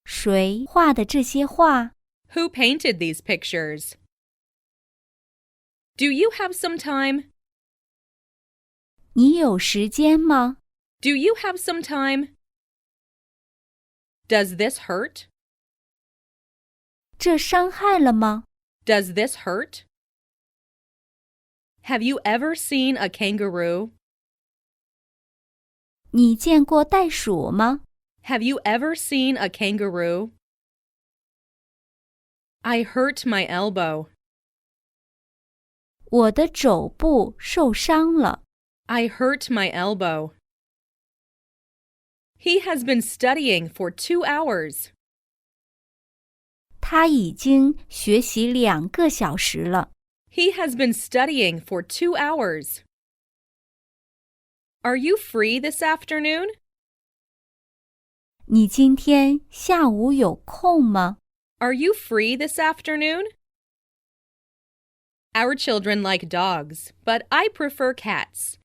谁画的这些画？ Who painted these pictures? Do you have some time? 你有时间吗？ Do you have some time? Does this hurt? 这伤害了吗？ Does this hurt? Have you ever seen a kangaroo? 你见过袋鼠吗？ Have you ever seen a kangaroo? I hurt my elbow. 我的肘部受伤了。I hurt my elbow. He has been studying for 2 hours. 他已经学习2个小时了。He has been studying for 2 hours. Are you free this afternoon? 你今天下午有空吗？ Are you free this afternoon? Our children like dogs, but I prefer cats.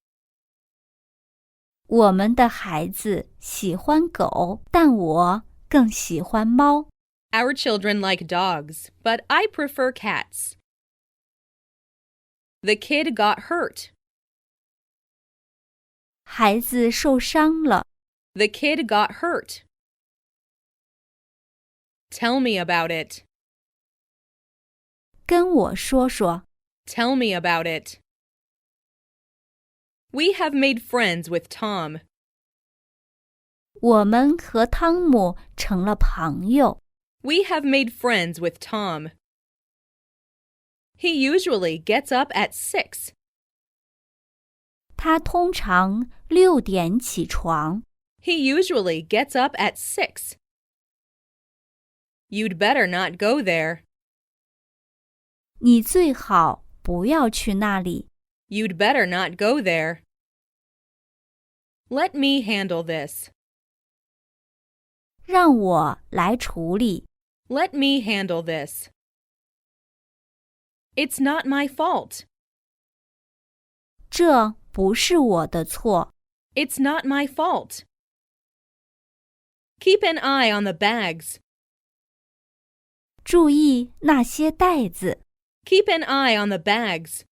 我们的孩子喜欢狗，但我更喜欢猫。Our children like dogs, but I prefer cats. The kid got hurt. 孩子受伤了。The kid got hurt. Tell me about it. 跟我说说。Tell me about it. We have made friends with Tom. 我们和汤姆成了朋友。We have made friends with Tom. He usually gets up at 6. 他通常6点起床。He usually gets up at 6. You'd better not go there. 你最好不要去那里。You'd better not go there. Let me handle this. 让我来处理。Let me handle this. It's not my fault. 这不是我的错。It's not my fault. Keep an eye on the bags. 注意那些袋子。Keep an eye on the bags.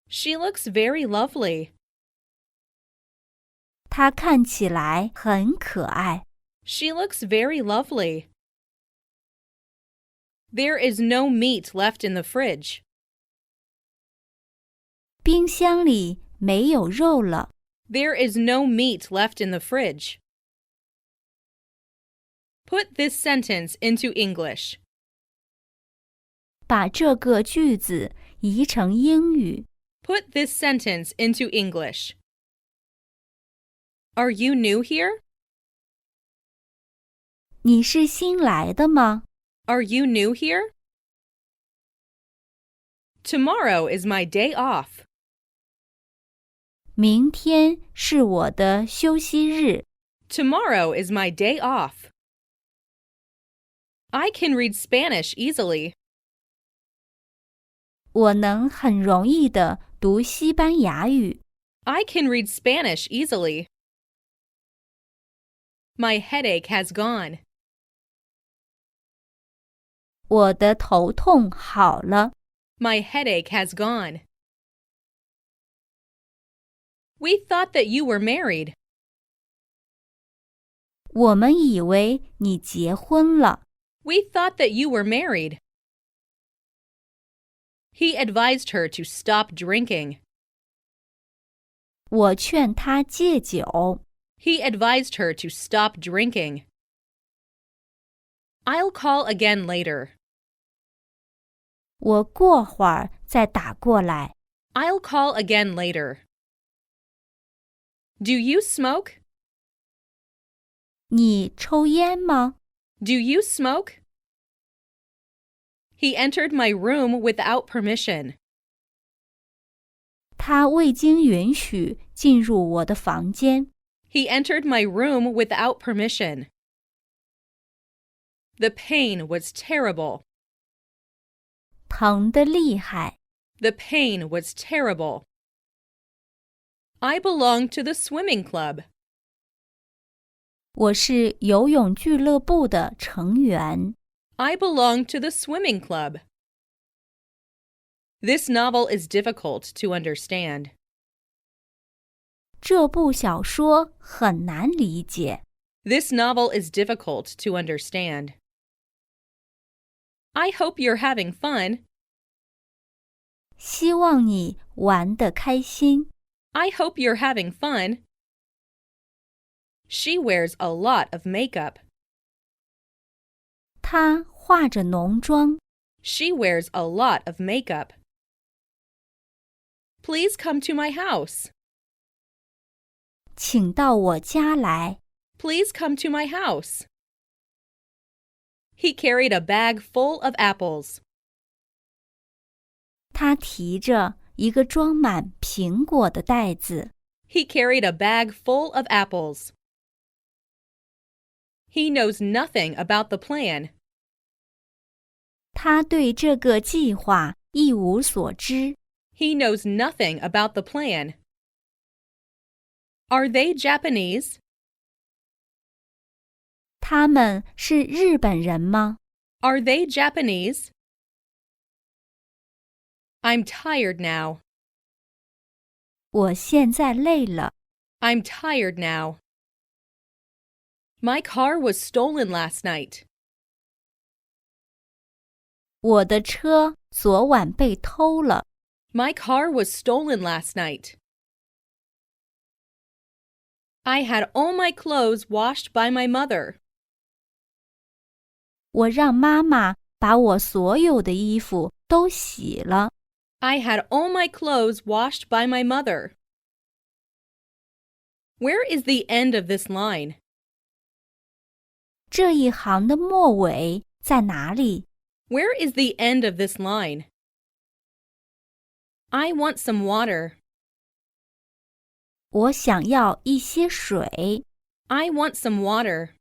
She looks very lovely. 她看起来很可爱。She looks very lovely. There is no meat left in the fridge. 冰箱里没有肉了。There is no meat left in the fridge. Put this sentence into English. 把这个句子移成英语。Put this sentence into English. Are you new here? 你是新来的吗？ Are you new here? Tomorrow is my day off. 明天是我的休息日。 Tomorrow is my day off. I can read Spanish easily. 我能很容易地读西班牙语。I can read Spanish easily. My headache has gone. 我的头痛好了。My headache has gone. We thought that you were married. 我们以为你结婚了。We thought that you were married. He advised her to stop drinking. 我劝他戒酒。He advised her to stop drinking. I'll call again later. 我过会儿再打过来。I'll call again later. Do you smoke? 你抽烟吗？ Do you smoke? He entered my room without permission. 他未经允许进入我的房间。He entered my room without permission. The pain was terrible. 疼得厉害。The pain was terrible. I belong to the swimming club. 我是游泳俱乐部的成员。I belong to the swimming club. This novel is difficult to understand. 这部小说很难理解。This novel is difficult to understand. I hope you're having fun. 希望你玩得开心。I hope you're having fun. She wears a lot of makeup. 她化着浓妆。She wears a lot of makeup. Please come to my house. 请到我家来。Please come to my house. He carried a bag full of apples. 他提着一个装满苹果的袋子。He carried a bag full of apples. He knows nothing about the plan. 他对这个计划一无所知。He knows nothing about the plan. Are they Japanese? 他们是日本人吗？ Are they Japanese? I'm tired now. 我现在累了。I'm tired now. My car was stolen last night. 我的车昨晚被偷了。My car was stolen last night. I had all my clothes washed by my mother. 我让妈妈把我所有的衣服都洗了。I had all my clothes washed by my mother. Where is the end of this line? 这一行的末尾在哪里？ Where is the end of this line? I want some water. 我想要一些水。I want some water.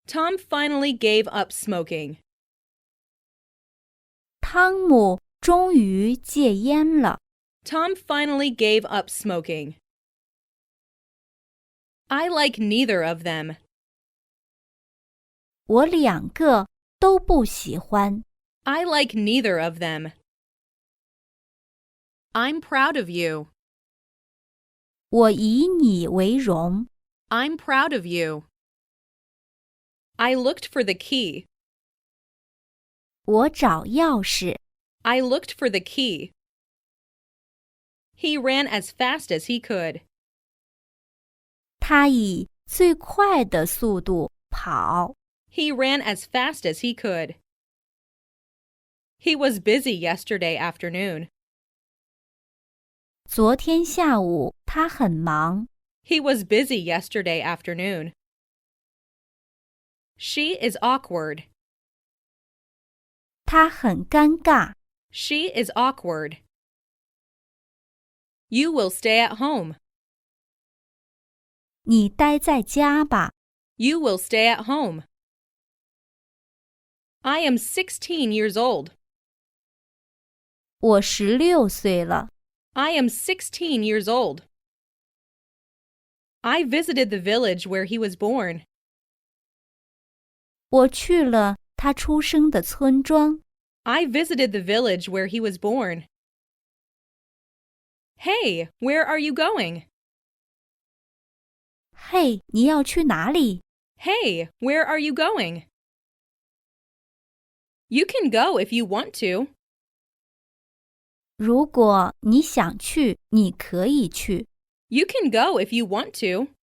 Tom finally gave up smoking. 汤姆终于戒烟了。Tom finally gave up smoking. I like neither of them. 我两个都不喜欢。I like neither of them. I'm proud of you. 我以你为荣。I'm proud of you. I looked for the key. 我找钥匙。I looked for the key. He ran as fast as he could. 他以最快的速度跑。He ran as fast as he could. He was busy yesterday afternoon. 昨天下午他很忙。He was busy yesterday afternoon. She is awkward. 他很尴尬。She is awkward. You will stay at home. 你待在家吧。You will stay at home. I am 16 years old. 我16岁了。I am 16 years old. I visited the village where he was born. 我去了他出生的村庄。I visited the village where he was born. Hey, where are you going? 嘿，你要去哪里？ Hey, where are you going? You can go if you want to. 如果你想去，你可以去。You can go if you want to.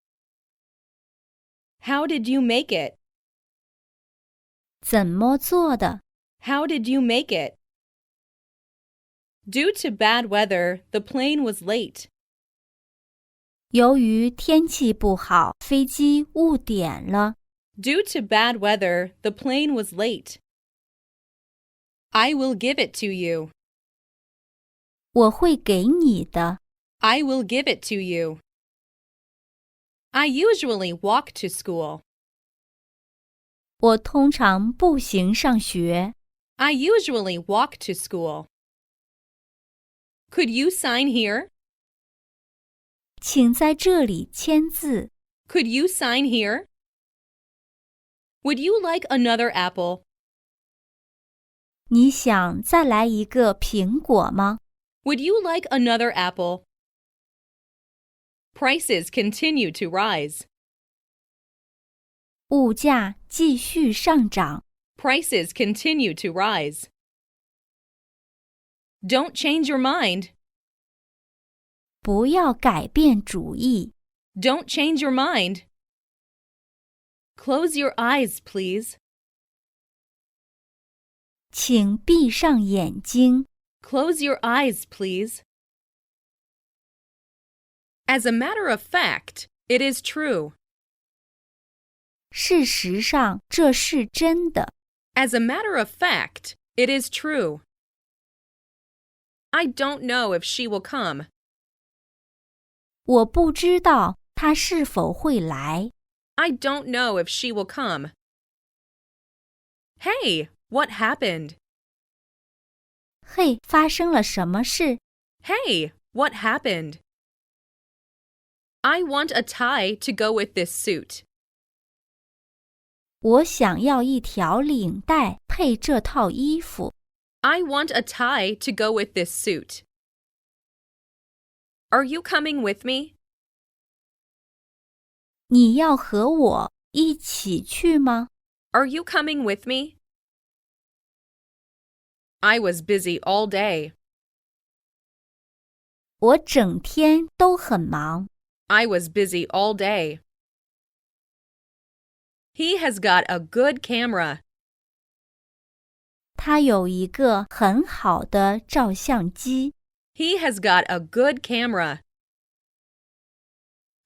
How did you make it? 怎么做的？ How did you make it? Due to bad weather, the plane was late. 由于天气不好，飞机误点了。Due to bad weather, the plane was late. I will give it to you. 我会给你的。I will give it to you. I usually walk to school. 我通常步行上学。I usually walk to school. Could you sign here? 请在这里签字。Could you sign here? Would you like another apple? 你想再来一个苹果吗？ Would you like another apple? Prices continue to rise. 物价继续上涨。Prices continue to rise. Don't change your mind. 不要改变主意。 Don't change your mind. Close your eyes, please. 请闭上眼睛。 Close your eyes, please. As a matter of fact, it is true. 事实上，这是真的。As a matter of fact, it is true. I don't know if she will come. 我不知道他是否会来。I don't know if she will come. Hey, what happened? 嘿，发生了什么事？ Hey, what happened? I want a tie to go with this suit. 我想要一条领带配这套衣服。I want a tie to go with this suit. Are you coming with me? 你要和我一起去吗？ Are you coming with me? I was busy all day. 我整天都很忙。I was busy all day. He has got a good camera. 他有一个很好的照相机。He has got a good camera.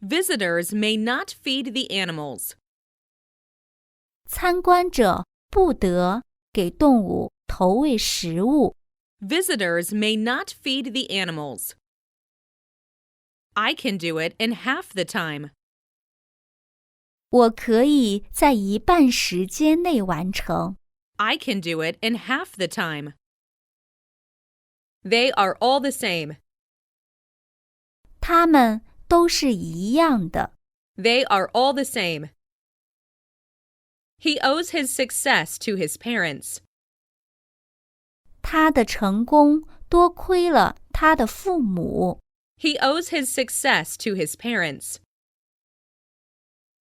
Visitors may not feed the animals. 参观者不得给动物投喂食物。 Visitors may not feed the animals. I can do it in half the time. 我可以在一半时间内完成。I can do it in half the time. They are all the same. 它们都是一样的。 They are all the same. He owes his success to his parents. 他的成功多亏了他的父母。 He owes his success to his parents.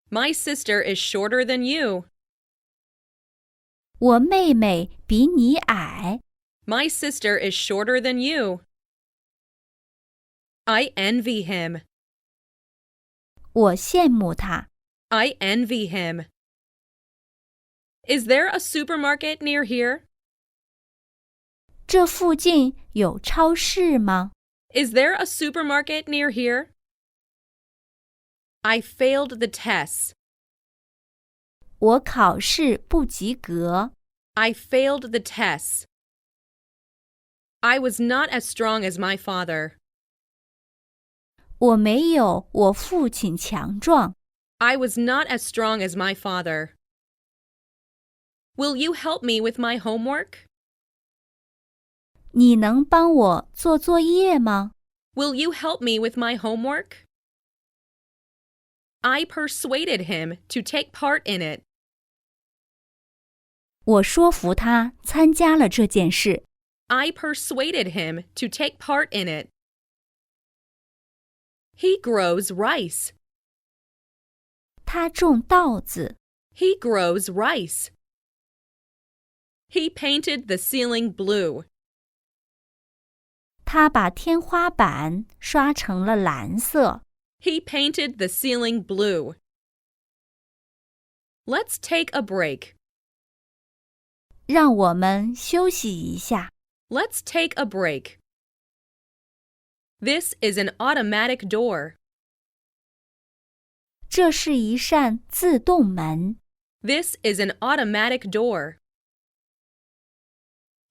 My sister is shorter than you. 我妹妹比你矮。 My sister is shorter than you. I envy him. 我羡慕他。 I envy him. Is there a supermarket near here? 这附近有超市吗？ Is there a supermarket near here? I failed the tests. 我考试不及格。 I failed the tests. I was not as strong as my father. 我没有我父亲强壮。 I was not as strong as my father. Will you help me with my homework? 你能帮我做作业吗？ Will you help me with my homework? I persuaded him to take part in it. 我说服他参加了这件事。I persuaded him to take part in it. He grows rice. 他种稻子。He grows rice. He painted the ceiling blue. 他把天花板刷成了蓝色。He painted the ceiling blue. Let's take a break. 让我们休息一下。Let's take a break. This is an automatic door. 这是一扇自动门。This is an automatic door.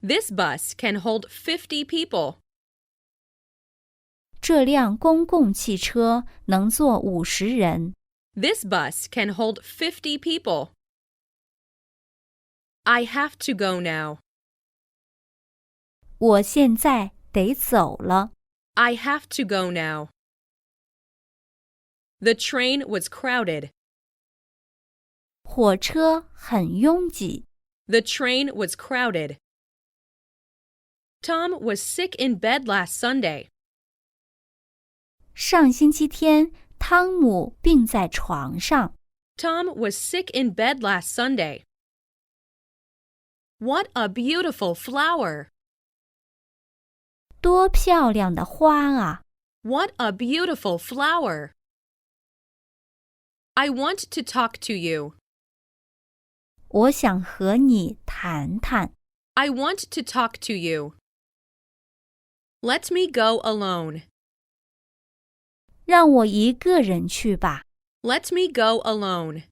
This bus can hold 50 people. 这辆公共汽车能坐50人。This bus can hold 50 people. I have to go now. 我现在得走了。I have to go now. The train was crowded. 火车很拥挤。The train was crowded. Tom was sick in bed last Sunday. 上星期天，汤姆病在床上。Tom was sick in bed last Sunday. What a beautiful flower! 多漂亮的花啊！ What a beautiful flower! I want to talk to you. 我想和你谈谈。I want to talk to you. Let me go alone. 让我一个人去吧。Let me go alone.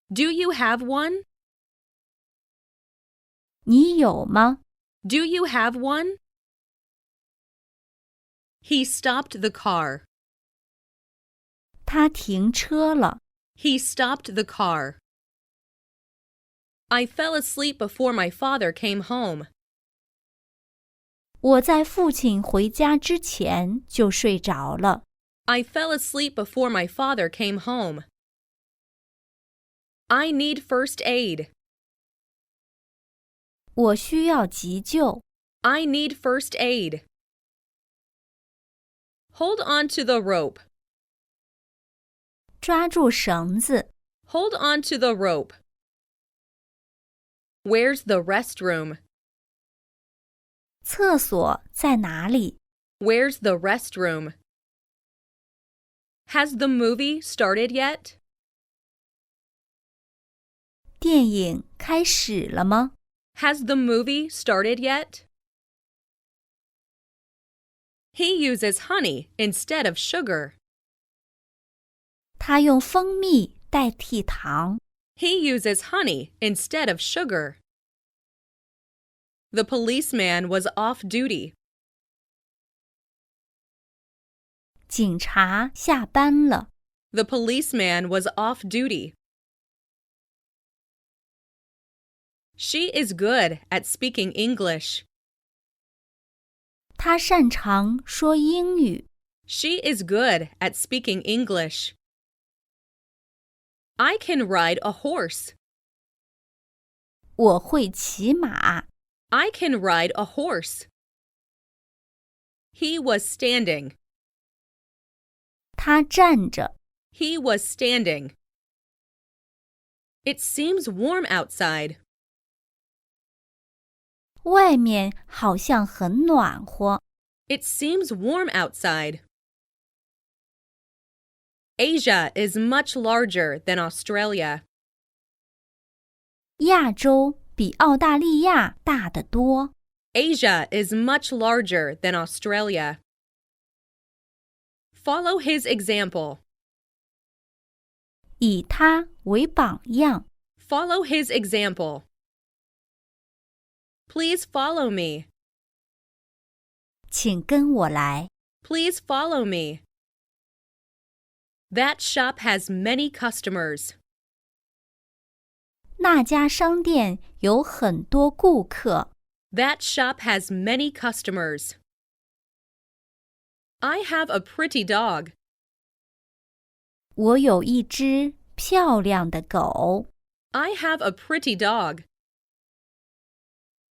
Do you have one? 你有吗？ Do you have one? He stopped the car. 他停车了。He stopped the car. I fell asleep before my father came home. 我在父亲回家之前就睡着了。I fell asleep before my father came home. I need first aid. 我需要急救。I need first aid. Hold on to the rope. 抓住绳子。Hold on to the rope. Where's the restroom? 厕所在哪里？ Where's the restroom? Has the movie started yet? 电影开始了吗？ Has the movie started yet? He uses honey instead of sugar. 他用蜂蜜代替糖。He uses honey instead of sugar. The policeman was off duty. 警察下班了。The policeman was off duty. She is good at speaking English. 他擅长说英语。She is good at speaking English. I can ride a horse. 我会骑马。I can ride a horse. He was standing. 他站着。He was standing. It seems warm outside. 外面好像很暖和。It seems warm outside. Asia is much larger than Australia. 亚洲比澳大利亚大得多。Asia is much larger than Australia. Follow his example. 以他为榜样。Follow his example. Please follow me. 请跟我来。Please follow me. That shop has many customers. 那家商店有很多顾客。That shop has many customers. I have a pretty dog. 我有一只漂亮的狗。I have a pretty dog.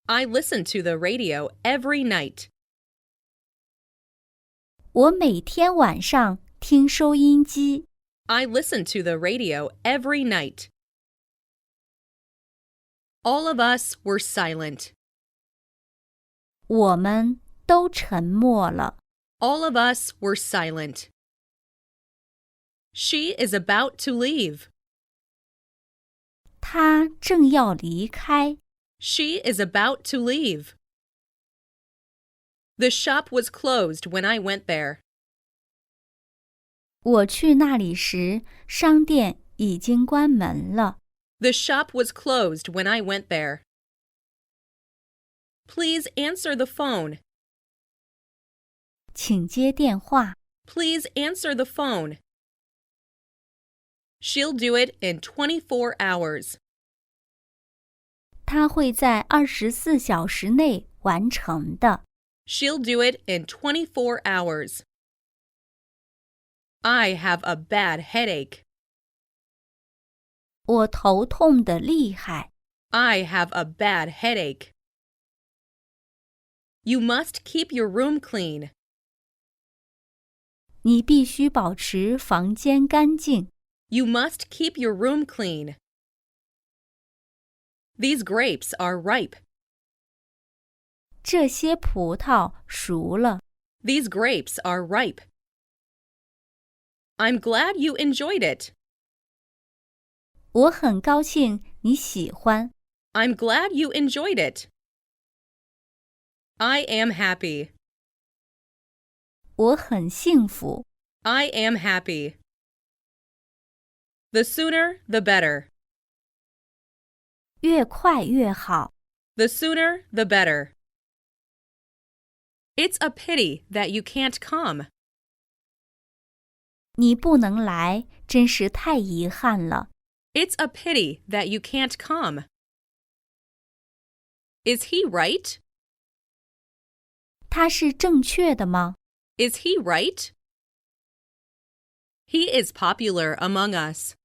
I listen to the radio every night. 我每天晚上听收音机。I listen to the radio every night. All of us were silent. 我们都沉默了。All of us were silent. She is about to leave. 她正要离开。She is about to leave. The shop was closed when I went there. 我去那里时，商店已经关门了。The shop was closed when I went there. Please answer the phone. 请接电话。Please answer the phone. She'll do it in 24 hours. 她会在24小时内完成的。She'll do it in 24 hours. I have a bad headache. 我头痛得厉害。I have a bad headache. You must keep your room clean. 你必须保持房间干净。You must keep your room clean. These grapes are ripe. 这些葡萄熟了。These grapes are ripe. I'm glad you enjoyed it. 我很高兴你喜欢。I'm glad you enjoyed it. I am happy. 我很幸福。I am happy. The sooner, the better. 越快越好。The sooner, the better. It's a pity that you can't come. 你不能来，真是太遗憾了。It's a pity that you can't come. Is he right? 他是正确的吗？ Is he right? He is popular among us.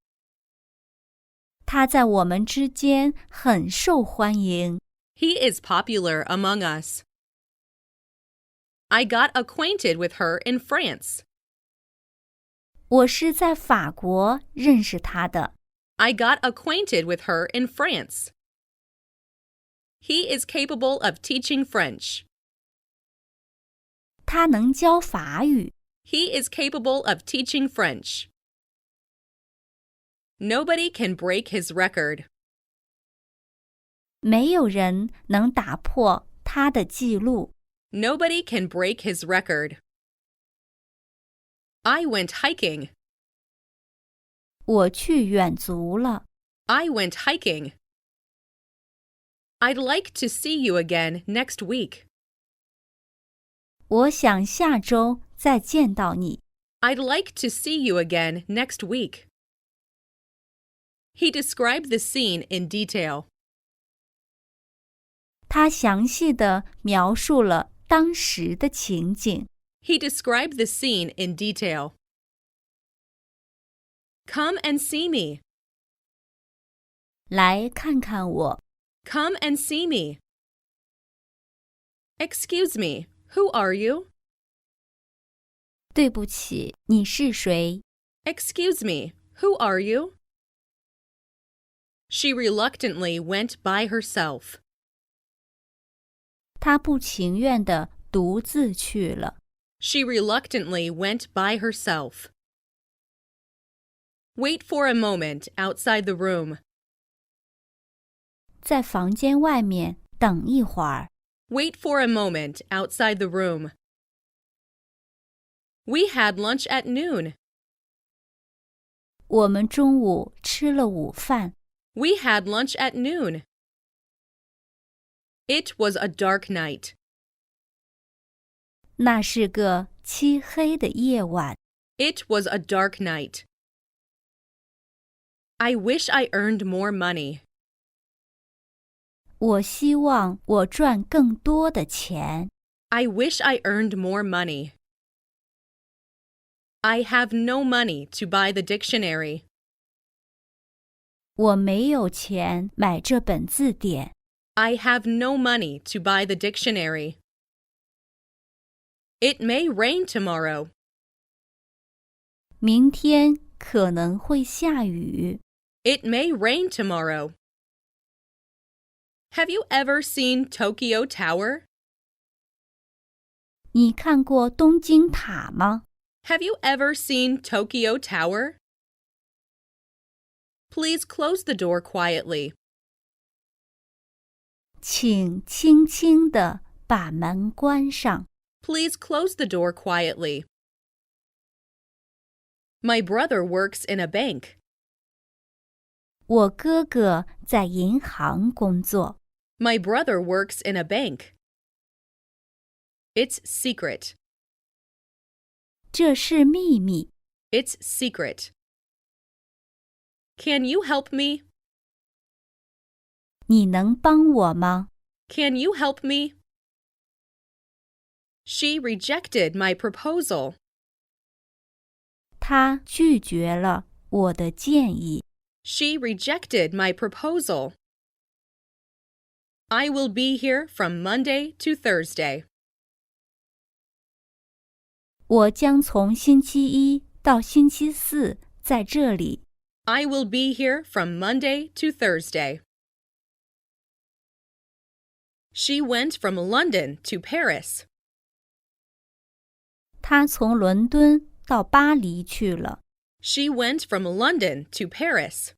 他在我们之间很受欢迎。He is popular among us. I got acquainted with her in France. 我是在法国认识他的。I got acquainted with her in France. He is capable of teaching French. 他能教法语。He is capable of teaching French. Nobody can break his record. 没有人能打破他的记录。Nobody can break his record. I went hiking. 我去远足了。I went hiking. I'd like to see you again next week. 我想下周再见到你。I'd like to see you again next week. He described the scene in detail. 他详细地描述了当时的情景。He described the scene in detail. Come and see me. 来看看我。Come and see me. Excuse me, who are you? 对不起，你是谁？ Excuse me, who are you? She reluctantly went by herself. 她不情愿地独自去了。She reluctantly went by herself. Wait for a moment outside the room. 在房间外面等一会儿。Wait for a moment outside the room. We had lunch at noon. 我们中午吃了午饭。We had lunch at noon. It was a dark night. 那是个漆黑的夜晚。It was a dark night. I wish I earned more money. 我希望我赚更多的钱。I wish I earned more money. I have no money to buy the dictionary. 我没有钱买这本字典。I have no money to buy the dictionary. It may rain tomorrow. 明天可能会下雨。It may rain tomorrow. Have you ever seen Tokyo Tower? 你看过东京塔吗？ Have you ever seen Tokyo Tower? Please close the door quietly. 请轻轻地把门关上。Please close the door quietly. My brother works in a bank. 我哥哥在银行工作。My brother works in a bank. It's secret. 这是秘密。It's secret. Can you help me? 你能帮我吗？ Can you help me? She rejected my proposal. 她拒绝了我的建议。She rejected my proposal. I will be here from Monday to Thursday. 我将从星期一到星期四在这里。I will be here from Monday to Thursday. She went from London to Paris. 她从伦敦到巴黎去了。She went from London to Paris.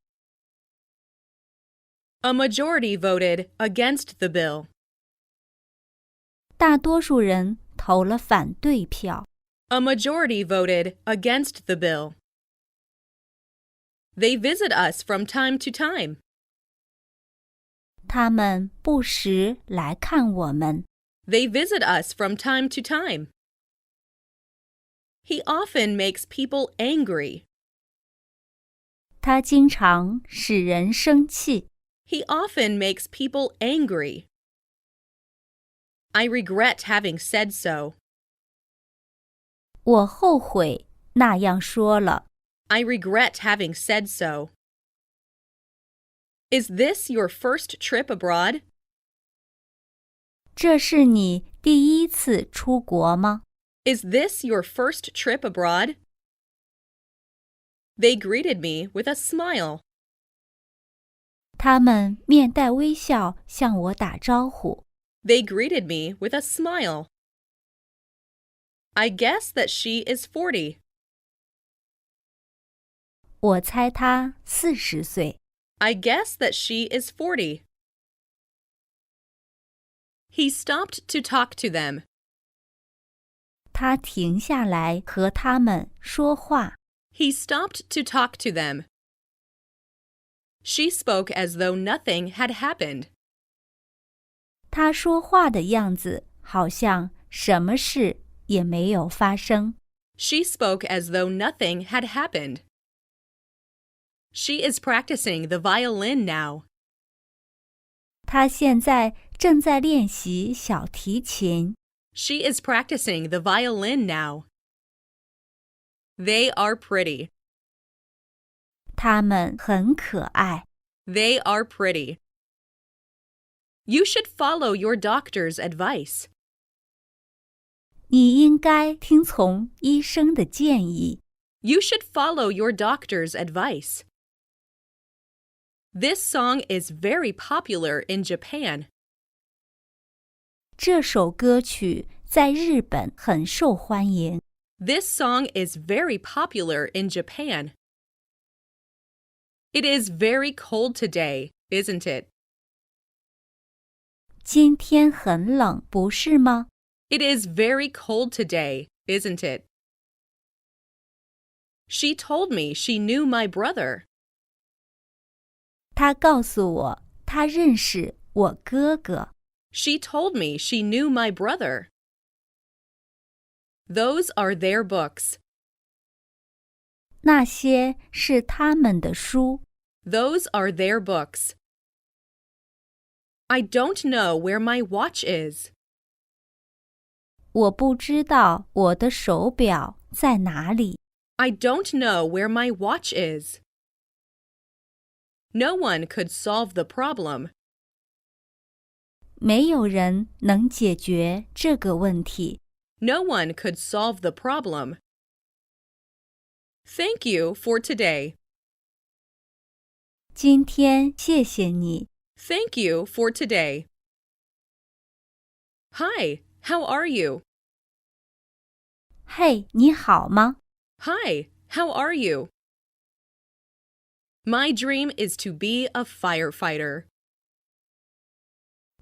A majority voted against the bill. 大多数人投了反对票。A majority voted against the bill. They visit us from time to time. 他们不时来看我们。They visit us from time to time. He often makes people angry. 他经常使人生气。He often makes people angry. I regret having said so. 我后悔那样说了。I regret having said so. Is this your first trip abroad? 这是你第一次出国吗？ Is this your first trip abroad? They greeted me with a smile. 他们面带微笑向我打招呼。They greeted me with a smile. I guess that she is 40. 我猜她40岁。I guess that she is 40. He stopped to talk to them. 他停下来和他们说话。He stopped to talk to them. She spoke as though nothing had happened. 他说话的样子好像什么事也没有发生。She spoke as though nothing had happened. She is practicing the violin now. 他现在正在练习小提琴。She is practicing the violin now. They are pretty. 他们很可爱。 They are pretty. You should follow your doctor's advice. 你应该听从医生的建议。 You should follow your doctor's advice. This song is very popular in Japan. 这首歌曲在日本很受欢迎。 This song is very popular in Japan. It is very cold today, isn't it? 今天很冷，不是吗？ It is very cold today, isn't it? She told me she knew my brother. 她告诉我，她认识我哥哥。 She told me she knew my brother. Those are their books. 那些是他们的书。 Those are their books. I don't know where my watch is. 我不知道我的手表在哪里。I don't know where my watch is. No one could solve the problem. 没有人能解决这个问题。No one could solve the problem. Thank you for today. 今天谢谢你。Thank you for today. Hi, how are you? 嘿，你好吗？ Hi, how are you? My dream is to be a firefighter.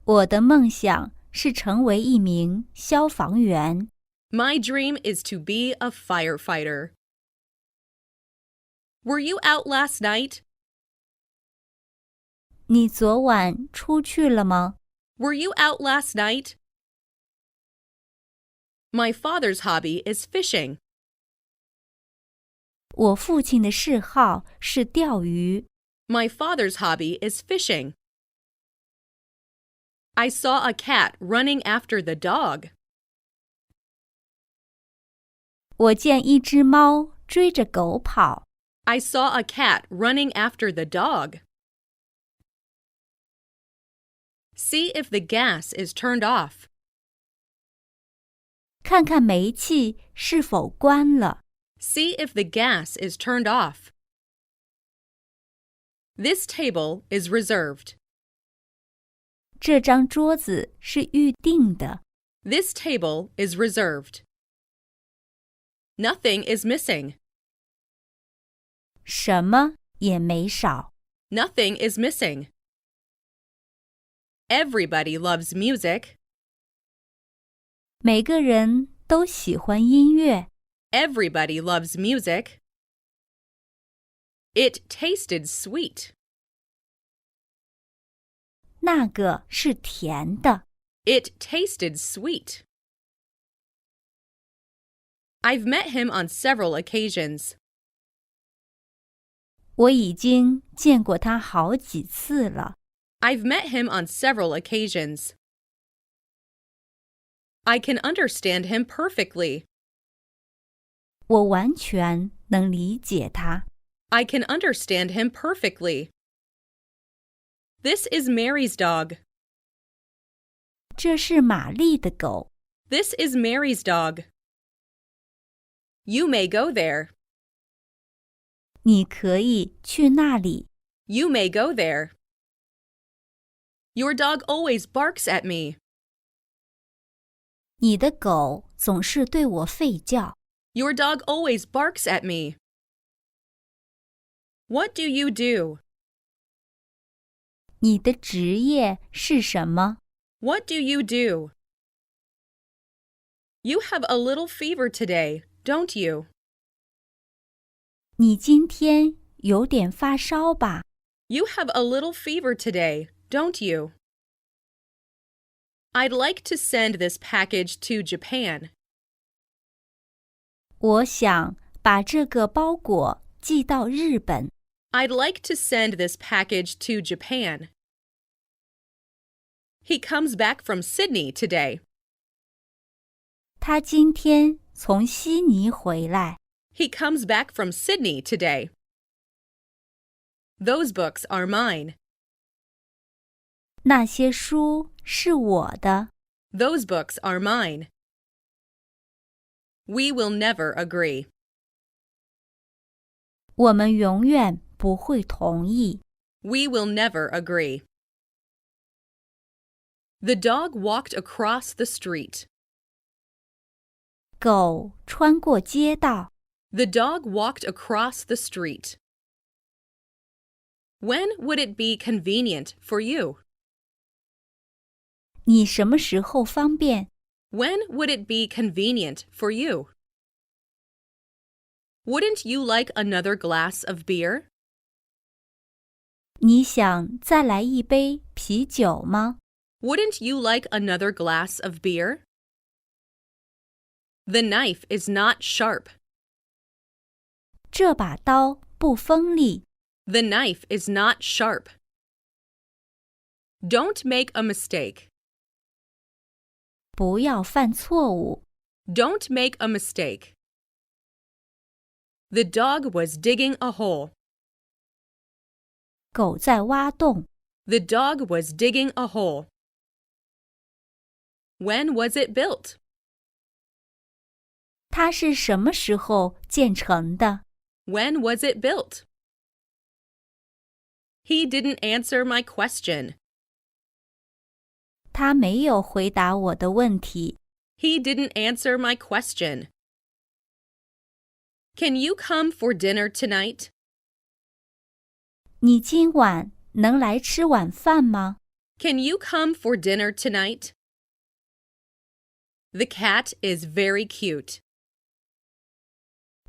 我的梦想是成为一名消防员。My dream is to be a firefighter. Were you out last night? 你昨晚出去了吗？ Were you out last night? My father's hobby is fishing. 我父亲的嗜好是钓鱼。My father's hobby is fishing. I saw a cat running after the dog. 我见一只猫追着狗跑。I saw a cat running after the dog. See if the gas is turned off. 看看煤气是否关了。See if the gas is turned off. This table is reserved. 这张桌子是预定的。This table is reserved. Nothing is missing. 什么也没少。 Nothing is missing. Everybody loves music. 每个人都喜欢音乐。Everybody loves music. It tasted sweet. 那个是甜的。 It tasted sweet. I've met him on several occasions. 我已经见过他好几次了。I've met him on several occasions. I can understand him perfectly. 我完全能理解他。I can understand him perfectly. This is Mary's dog. 这是玛丽的狗。 This is Mary's dog. You may go there. 你可以去那里。 You may go there. Your dog always barks at me. 你的狗总是对我吠叫。 Your dog always barks at me. What do you do? 你的职业是什么？ What do you do? You have a little fever today, don't you? 你今天有点发烧吧？ You have a little fever today, don't you? I'd like to send this package to Japan. 我想把这个包裹寄到日本。 I'd like to send this package to Japan. He comes back from Sydney today. 他今天从悉尼回来。 He comes back from Sydney today. Those books are mine. 那些书是我的。 Those books are mine. We will never agree. 我们永远不会同意。 We will never agree. The dog walked across the street. 狗穿过街道。 The dog walked across the street. When would it be convenient for you? 你什么时候方便？ When would it be convenient for you? Wouldn't you like another glass of beer? 你想再来一杯啤酒吗？ Wouldn't you like another glass of beer? The knife is not sharp. 这把刀不锋利。 The knife is not sharp. Don't make a mistake. 不要犯错误。Don't make a mistake. The dog was digging a hole. 狗在挖洞。The dog was digging a hole. When was it built? 它是什么时候建成的？ When was it built? He didn't answer my question. 他没有回答我的问题。He didn't answer my question. Can you come for dinner tonight? 你今晚能来吃晚饭吗？ Can you come for dinner tonight? The cat is very cute.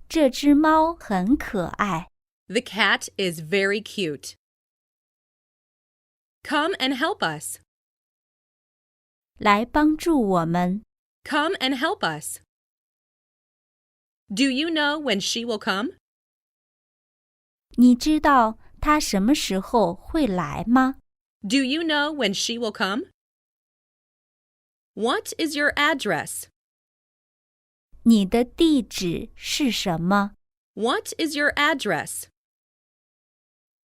这只猫很可爱。 The cat is very cute. Come and help us. 来帮助我们。 Come and help us. Do you know when she will come? 你知道它什么时候会来吗？ Do you know when she will come? What is your address? 你的地址是什么？ What is your address?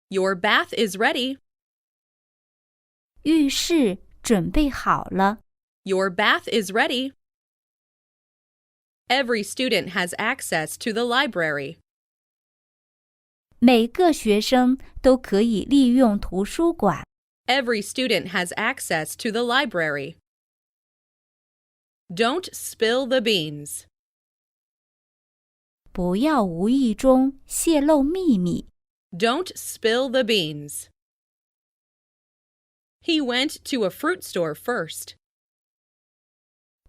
Your bath is ready. 浴室准备好了。 Your bath is ready. Every student has access to the library. 每个学生都可以利用图书馆。 Every student has access to the library. Don't spill the beans. 不要无意中泄露秘密。 Don't spill the beans. He went to a fruit store first.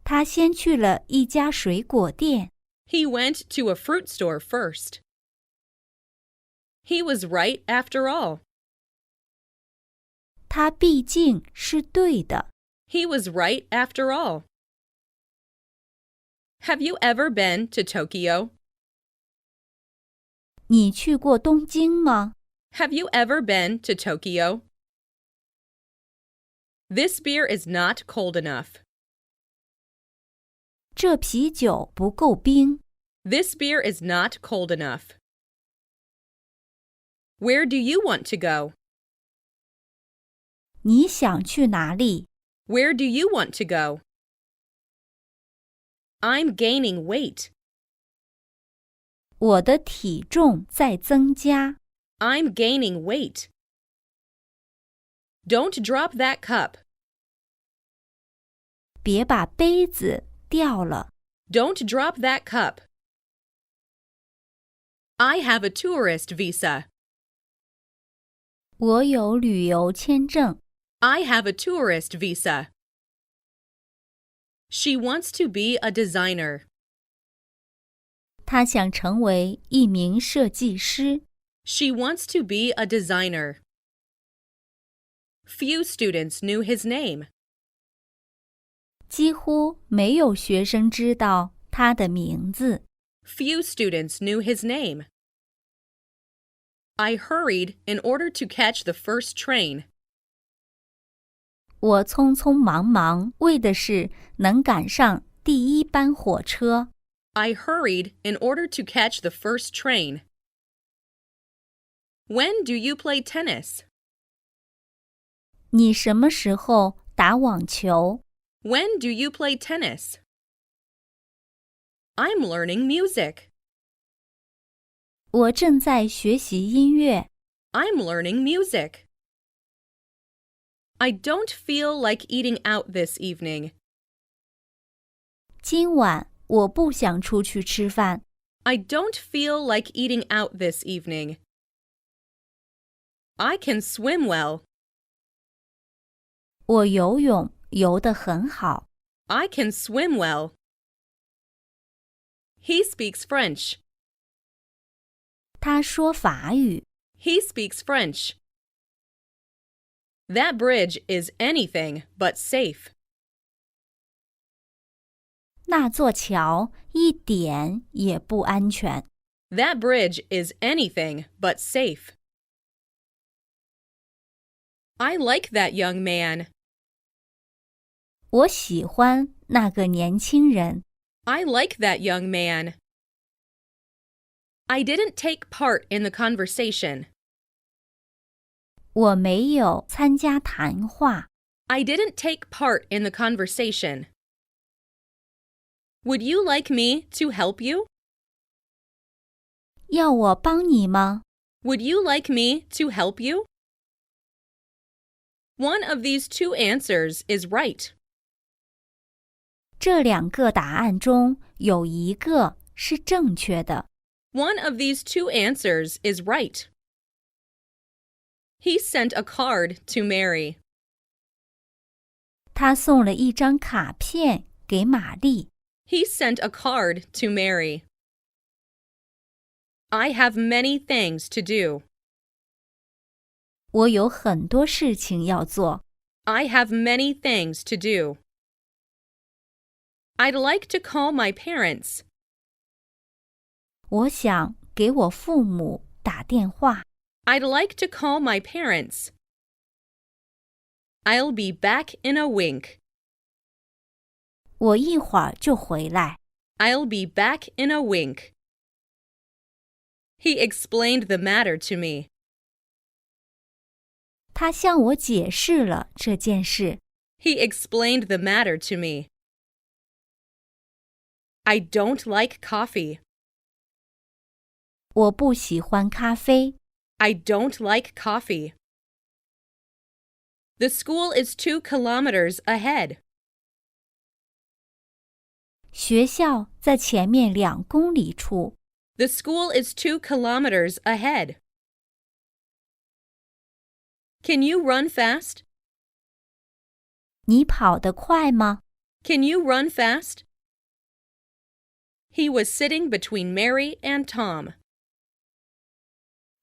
他先去了一家水果店。 He went to a fruit store first. He was right after all. 他毕竟是对的。 He was right after all. Have you ever been to Tokyo? 你去过东京吗？ Have you ever been to Tokyo? This beer is not cold enough. 这啤酒不够冰。 This beer is not cold enough. Where do you want to go? 你想去哪里？ Where do you want to go? I'm gaining weight. 我的体重在增加。 I'm gaining weight. Don't drop that cup. 别把杯子掉了。 Don't drop that cup. I have a tourist visa. 我有旅游签证。 I have a tourist visa. She wants to be a designer. 她想成为一名设计师。 She wants to be a designer. Few students knew his name. 几乎没有学生知道他的名字。 Few students knew his name. I hurried in order to catch the first train. 我匆匆忙忙，为的是能赶上第一班火车。 I hurried in order to catch the first train. When do you play tennis? 你什么时候打网球？ When do you play tennis? I'm learning music. 我正在学习音乐。 I'm learning music. I don't feel like eating out this evening. 今晚我不想出去吃饭。 I don't feel like eating out this evening. I can swim well. 我游泳游得很好。 I can swim well. He speaks French. 他说法语。 He speaks French. That bridge is anything but safe. 那座桥一点也不安全。 That bridge is anything but safe. I like that young man. 我喜欢那个年轻人。I like that young man. I didn't take part in the conversation. 我没有参加谈话。I didn't take part in the conversation. Would you like me to help you? 要我帮你吗？ Would you like me to help you? One of these two answers is right. 这两个答案中有一个是正确的。One of these two answers is right. He sent a card to Mary. 他送了一张卡片给玛丽。He sent a card to Mary. I have many things to do. 我有很多事情要做。I have many things to do. I'd like to call my parents. 我想给我父母打电话。I'd like to call my parents. I'll be back in a wink. 我一会儿就回来。I'll be back in a wink. He explained the matter to me. 他向我解释了这件事。He explained the matter to me. I don't like coffee. 我不喜欢咖啡。I don't like coffee. The school is 2 kilometers ahead. 学校在前面2公里处。The school is 2 kilometers ahead. Can you run fast? 你跑得快吗？ Can you run fast? He was sitting between Mary and Tom.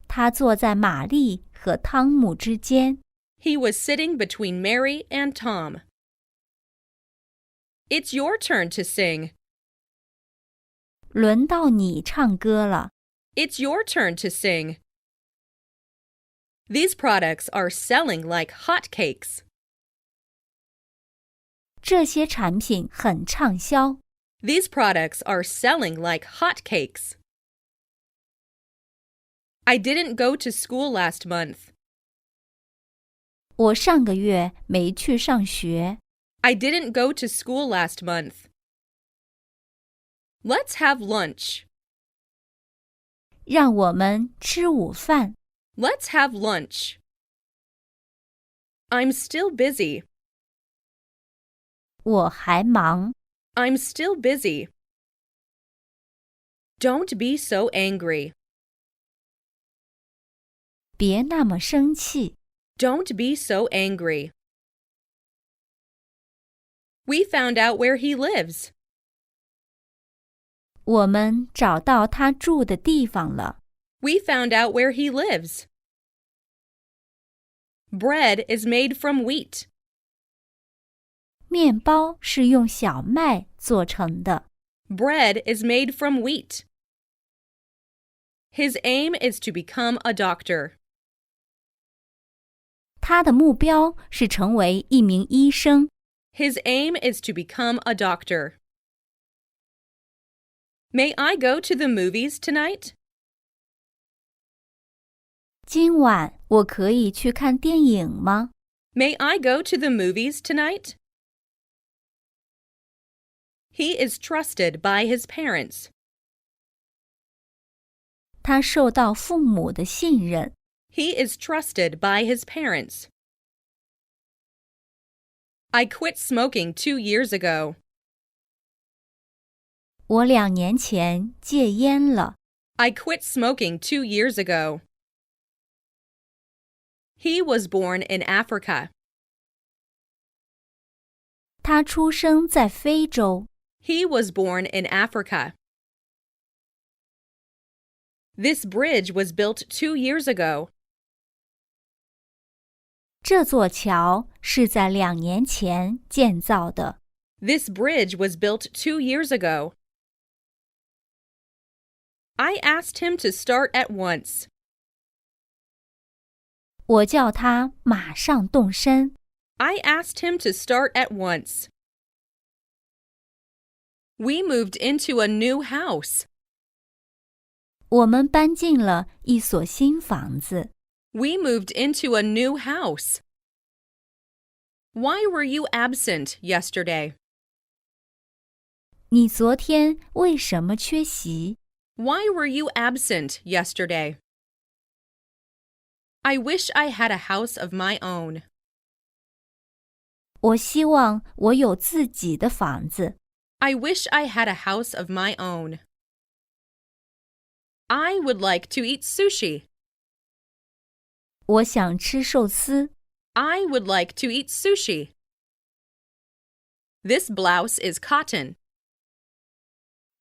他坐在玛丽和汤姆之间。He was sitting between Mary and Tom. It's your turn to sing. 轮到你唱歌了。It's your turn to sing. These products are selling like hotcakes. 这些产品很畅销。These products are selling like hotcakes. I didn't go to school last month. 我上个月没去上学。I didn't go to school last month. Let's have lunch. 让我们吃午饭。Let's have lunch. I'm still busy. 我还忙。I'm still busy. Don't be so angry. 别那么生气。Don't be so angry. We found out where he lives. 我们找到他住的地方了。We found out where he lives. Bread is made from wheat. 面包是用小麦做成的。Bread is made from wheat. His aim is to become a doctor. 他的目标是成为一名医生。His aim is to become a doctor. May I go to the movies tonight? 今晚我可以去看电影吗？ May I go to the movies tonight? He is trusted by his parents. 他受到父母的信任。He is trusted by his parents. I quit smoking 2 years ago. 我2年前戒烟了。I quit smoking 2 years ago. He was born in Africa. 他出生在非洲。He was born in Africa. This bridge was built 2 years ago. 这座桥是在2年前建造的。This bridge was built 2 years ago. I asked him to start at once. 我叫他马上动身。I asked him to start at once. We moved into a new house. 我们搬进了一所新房子。We moved into a new house. Why were you absent yesterday? 你昨天为什么缺席？ Why were you absent yesterday? I wish I had a house of my own. 我希望我有自己的房子。I wish I had a house of my own. I would like to eat sushi. 我想吃寿司。I would like to eat sushi. This blouse is cotton.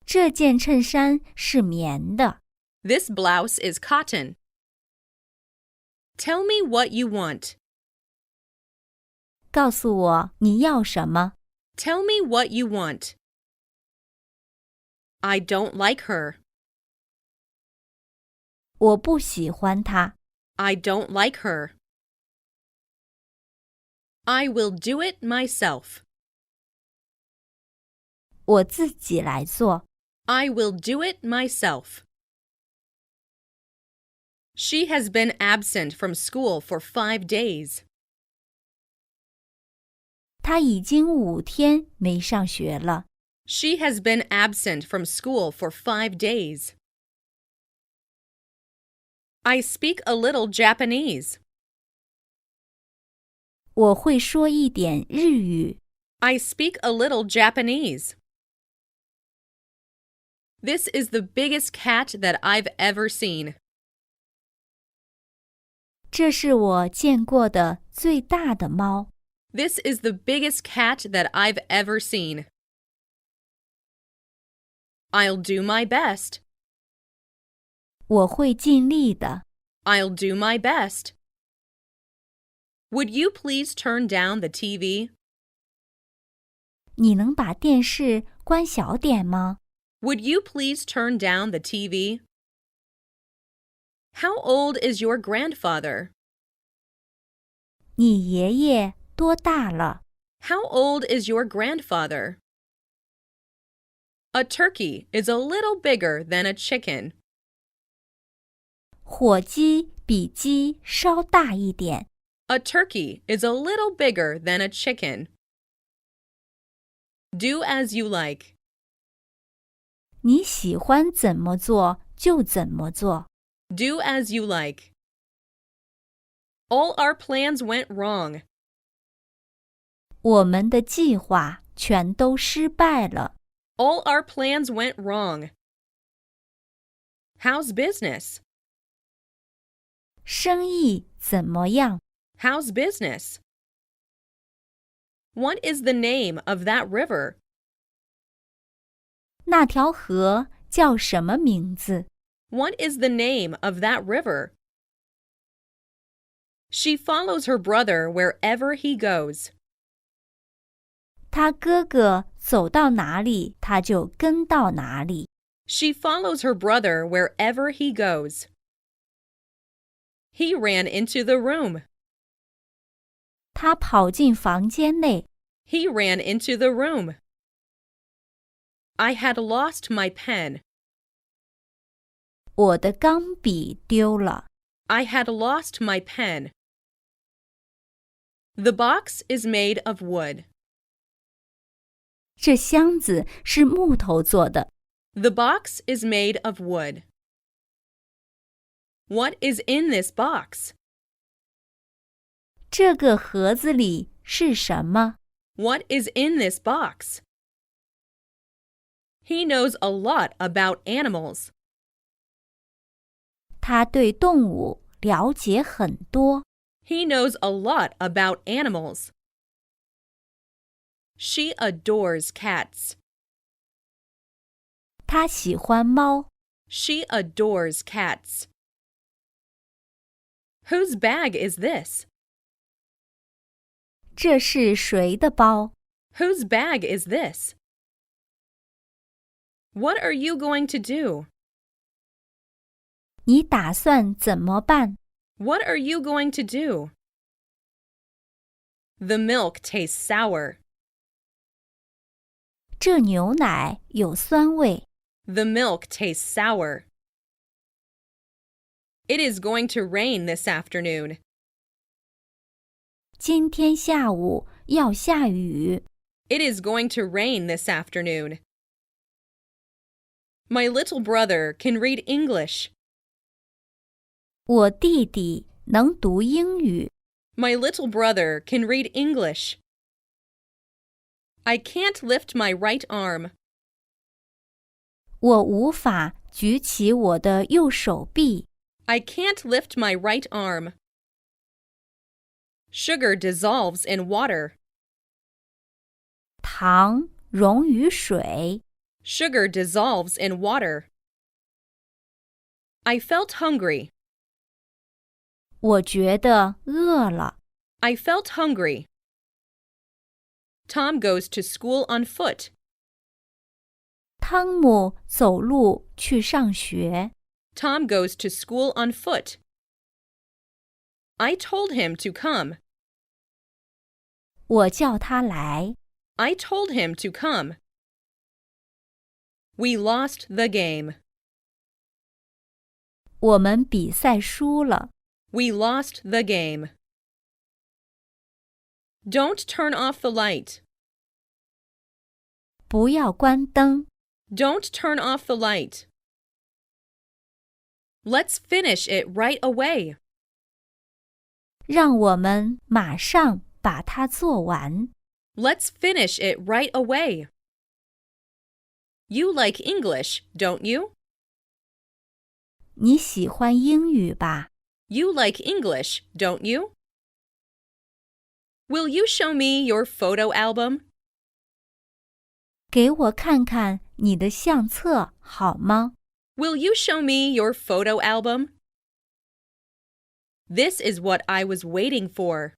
这件衬衫是棉的。This blouse is cotton. Tell me what you want. 告诉我你要什么。Tell me what you want. I don't like her. 我不喜欢她。I don't like her. I will do it myself. 我自己来做。I will do it myself. She has been absent from school for 5 days. 她已经5天没上学了。She has been absent from school for 5 days. I speak a little Japanese. 我会说一点日语。I speak a little Japanese. This is the biggest cat that I've ever seen. 这是我见过的最大的猫。This is the biggest cat that I've ever seen. I'll do my best. 我会尽力的。I'll do my best. Would you please turn down the TV? 你能把电视关小点吗？ Would you please turn down the TV? How old is your grandfather? 你爷爷多大了？ How old is your grandfather? A turkey is a little bigger than a chicken. 火鸡比鸡稍大一点。A turkey is a little bigger than a chicken. Do as you like. 你喜欢怎么做就怎么做。Do as you like. All our plans went wrong. 我们的计划全都失败了。All our plans went wrong. How's business? 生意怎么样？ How's business? What is the name of that river? 那条河叫什么名字？ What is the name of that river? She follows her brother wherever he goes. 他哥哥走到哪里，他就跟到哪里。She follows her brother wherever he goes. He ran into the room. 他跑进房间内。He ran into the room. I had lost my pen. 我的钢笔丢了。I had lost my pen. The box is made of wood. 这箱子是木头做的。The box is made of wood. What is in this box? 这个盒子里是什么？ What is in this box? He knows a lot about animals. 他对动物了解很多。He knows a lot about animals. She adores cats. 他喜欢猫。She adores cats. Whose bag is this? 这是谁的包？ Whose bag is this? What are you going to do? 你打算怎么办？ What are you going to do? The milk tastes sour. 这牛奶有酸味。The milk tastes sour. It is going to rain this afternoon. 今天下午要下雨。It is going to rain this afternoon. My little brother can read English. 我弟弟能读英语。My little brother can read English. I can't lift my right arm. 我无法举起我的右手臂。I can't lift my right arm. Sugar dissolves in water. 糖溶于水。Sugar dissolves in water. I felt hungry. 我觉得饿了。I felt hungry. Tom goes to school on foot. 汤姆走路去上学。Tom goes to school on foot. I told him to come. 我叫他来。I told him to come. We lost the game. 我们比赛输了。We lost the game. Don't turn off the light. 不要关灯。Don't turn off the light. Let's finish it right away. 让我们马上把它做完。Let's finish it right away. You like English, don't you? 你喜欢英语吧？ You like English, don't you? Will you show me your photo album? 给我看看你的相册好吗？ Will you show me your photo album? This is what I was waiting for.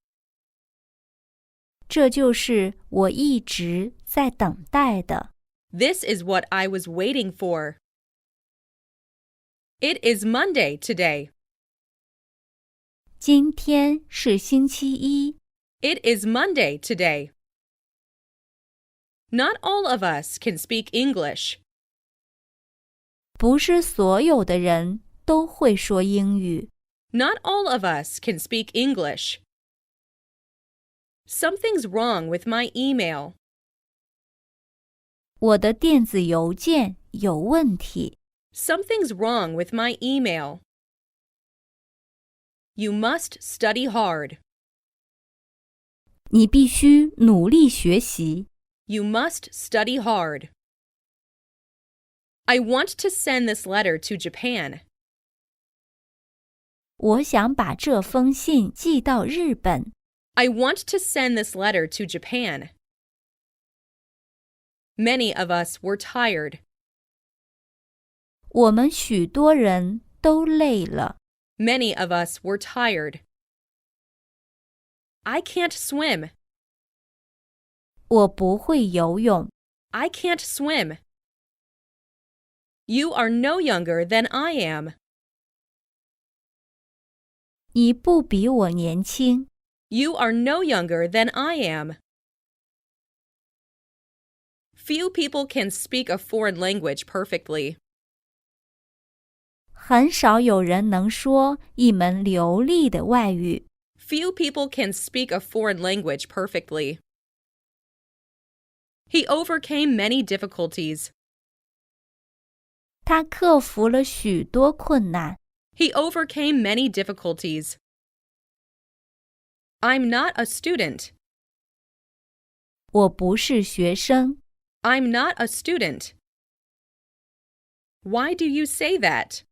这就是我一直在等待的。This is what I was waiting for. It is Monday today. 今天是星期一。It is Monday today. Not all of us can speak English. 不是所有的人都会说英语。Not all of us can speak English. Something's wrong with my email. 我的电子邮件有问题。Something's wrong with my email. You must study hard. 你必须努力学习。You must study hard. I want to send this letter to Japan. 我想把这封信寄到日本。I want to send this letter to Japan. Many of us were tired. 我们许多人都累了。Many of us were tired. I can't swim. 我不会游泳。I can't swim. You are no younger than I am. 你不比我年轻。You are no younger than I am. Few people can speak a foreign language perfectly. 很少有人能说一门流利的外语。Few people can speak a foreign language perfectly. He overcame many difficulties. 他克服了许多困难。He overcame many difficulties. I'm not a student. 我不是学生。I'm not a student. Why do you say that?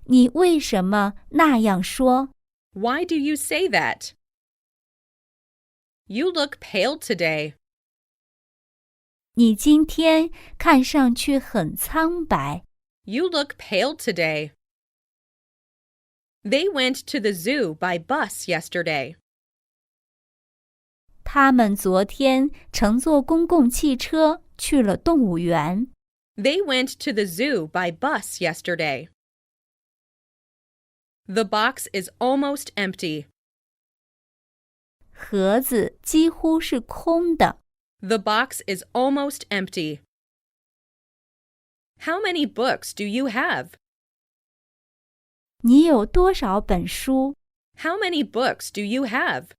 你为什么那样说？ Why do you say that? You look pale today. 你今天看上去很苍白。You look pale today. They went to the zoo by bus yesterday. 他们昨天乘坐公共汽车去了动物园。They went to the zoo by bus yesterday. The box is almost empty. 盒子几乎是空的。The box is almost empty. How many books do you have? 你有多少本书？ How many books do you have?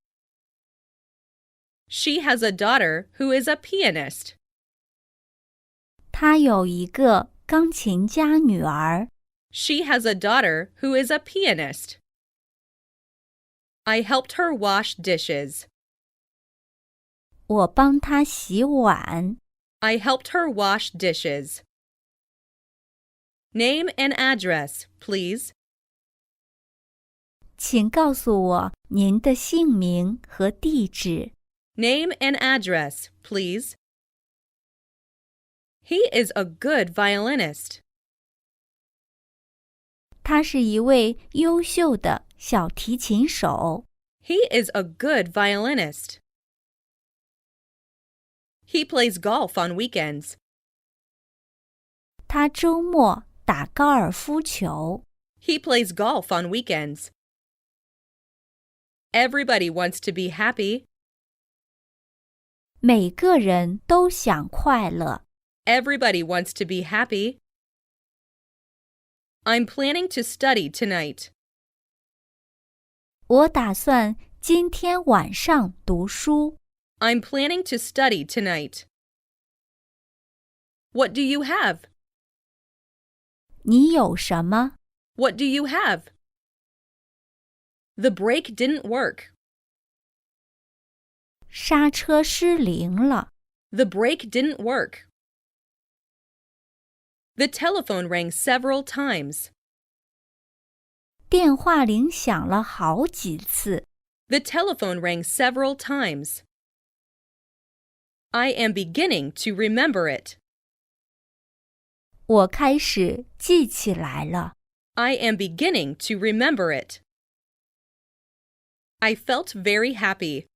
She has a daughter who is a pianist. 她有一个钢琴家女儿。She has a daughter who is a pianist. I helped her wash dishes. 我帮她洗碗。I helped her wash dishes. Name and address, please. 请告诉我您的姓名和地址。Name and address, please. He is a good violinist. 他是一位优秀的小提琴手。He is a good violinist. He plays golf on weekends. 他周末打高尔夫球。He plays golf on weekends. Everybody wants to be happy. 每个人都想快乐。Everybody wants to be happy. I'm planning to study tonight. 我打算今天晚上读书。I'm planning to study tonight. What do you have? 你有什么？ What do you have? The brake didn't work. 刹车失灵了。The brake didn't work. The telephone rang several times. 电话铃响了好几次。The telephone rang several times. I am beginning to remember it. 我开始记起来了。I am beginning to remember it. I felt very happy.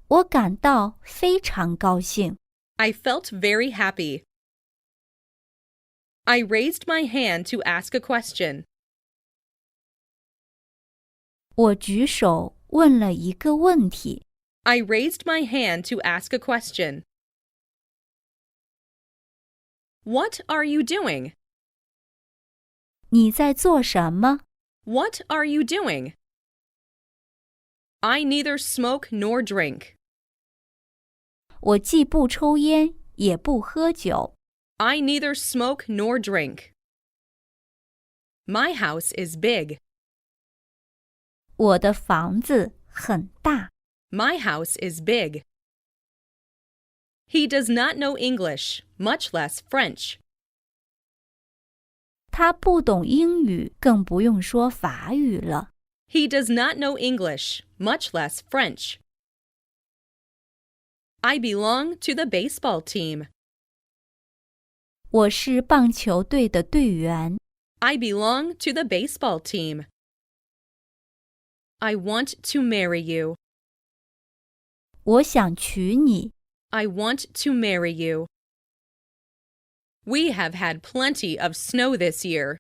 我感到非常高兴。I felt very happy. I raised my hand to ask a question. 我举手问了一个问题。I raised my hand to ask a question. What are you doing? 你在做什么？ What are you doing? I neither smoke nor drink. 我既不抽烟，也不喝酒。I neither smoke nor drink. My house is big. 我的房子很大。My house is big. He does not know English, much less French. 他不懂英语，更不用说法语了。He does not know English, much less French. I belong to the baseball team. 我是棒球队的队员。I belong to the baseball team. I want to marry you. 我想娶你。I want to marry you. We have had plenty of snow this year.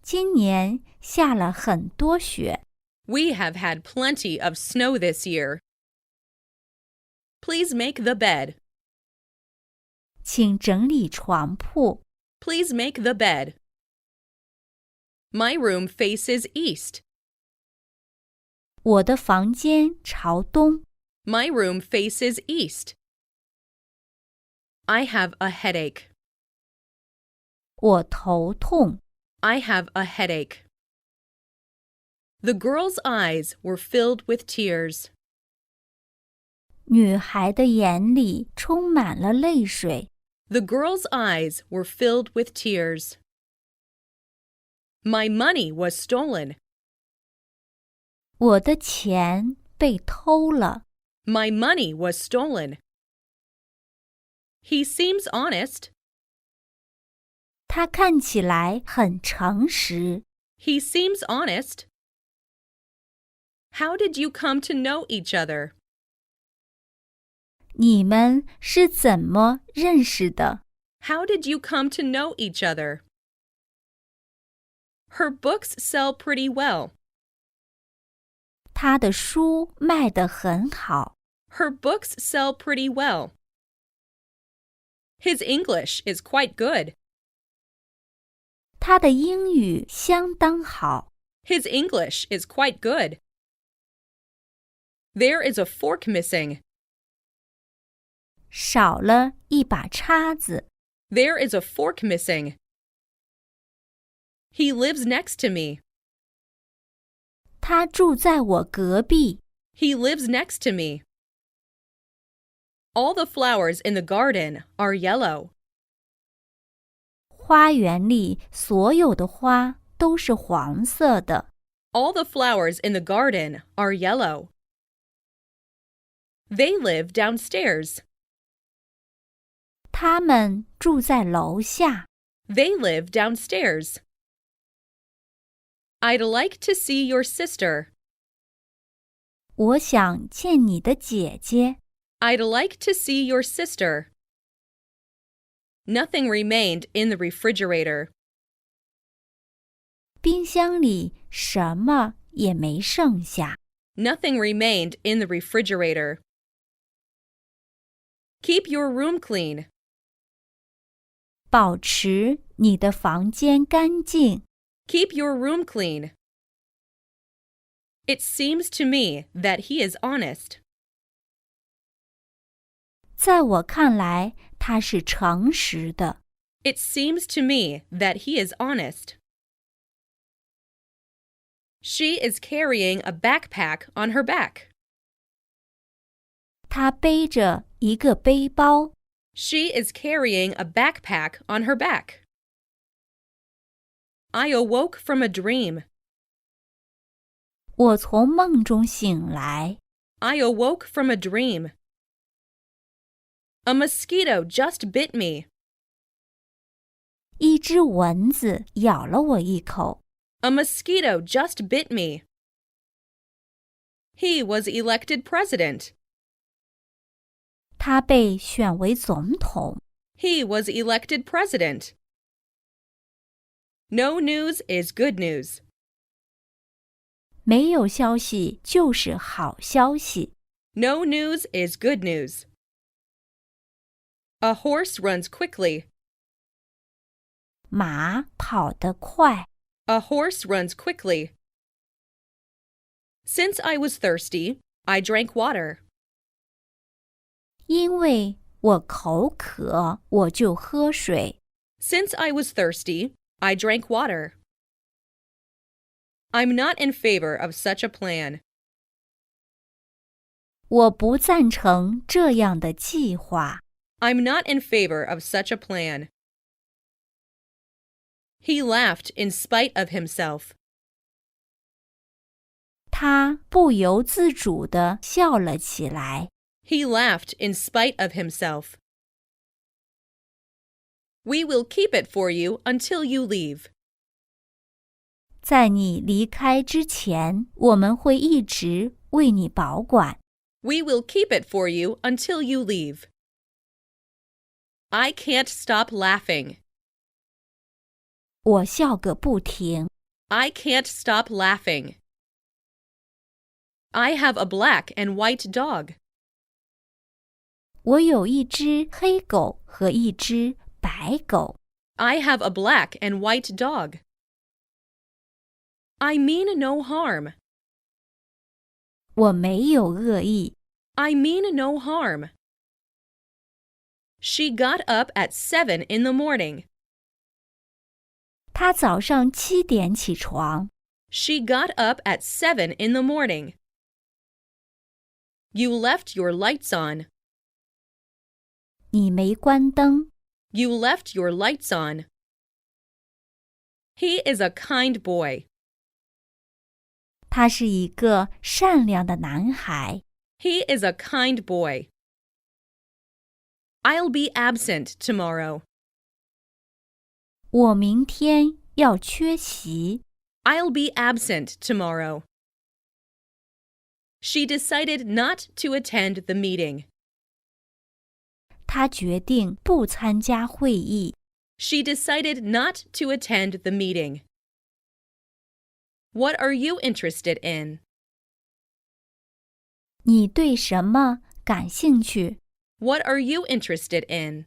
今年下了很多雪。We have had plenty of snow this year. Please make the bed. 请整理床铺。Please make the bed. My room faces east. 我的房间朝东。My room faces east. I have a headache. 我头痛。I have a headache. The girl's eyes were filled with tears. 女孩的眼里充满了泪水。The girl's eyes were filled with tears. My money was stolen. 我的钱被偷了。My money was stolen. He seems honest. 他看起来很诚实。He seems honest. How did you come to know each other? 你们是怎么认识的？ How did you come to know each other? Her books sell pretty well. 他的书卖得很好。Her books sell pretty well. His English is quite good. 他的英语相当好。His English is quite good. There is a fork missing. 少了一把叉子。There is a fork missing. He lives next to me. 他住在我隔壁。He lives next to me. All the flowers in the garden are yellow. 花园里所有的花都是黄色的。All the flowers in the garden are yellow. They live downstairs. 他们住在楼下。They live downstairs. I'd like to see your sister. 我想见你的姐姐。I'd like to see your sister. Nothing remained in the refrigerator. 冰箱里什么也没剩下。Nothing remained in the refrigerator. Keep your room clean. 保持你的房间干净。Keep your room clean. It seems to me that he is honest. 在我看来，他是诚实的。It seems to me that he is honest. She is carrying a backpack on her back. 他背着一个背包。She is carrying a backpack on her back. I awoke from a dream. 我从梦中醒来。I awoke from a dream. A mosquito just bit me. 一只蚊子咬了我一口。A mosquito just bit me. He was elected president. 他被选为总统。He was elected president. No news is good news. 没有消息就是好消息。No news is good news. A horse runs quickly. 马跑得快。A horse runs quickly. Since I was thirsty, I drank water. 因为我口渴，我就喝水。Since I was thirsty, I drank water. I'm not in favor of such a plan. 我不赞成这样的计划。I'm not in favor of such a plan. He laughed in spite of himself. 他不由自主地笑了起来。He laughed in spite of himself. We will keep it for you until you leave. 在你离开之前，我们会一直为你保管。We will keep it for you until you leave. I can't stop laughing. 我笑个不停。I can't stop laughing. I have a black and white dog. 我有一只黑狗和一只白狗。I have a black and white dog. I mean no harm. 我没有恶意。I mean no harm. She got up at 7 in the morning. 她早上7点起床。She got up at 7 in the morning. You left your lights on. 你没关灯。You left your lights on. He is a kind boy. 他是一个善良的男孩。He is a kind boy. I'll be absent tomorrow. 我明天要缺席。I'll be absent tomorrow. She decided not to attend the meeting. 她决定不参加会议。She decided not to attend the meeting. What are you interested in? 你对什么感兴趣？ What are you interested in?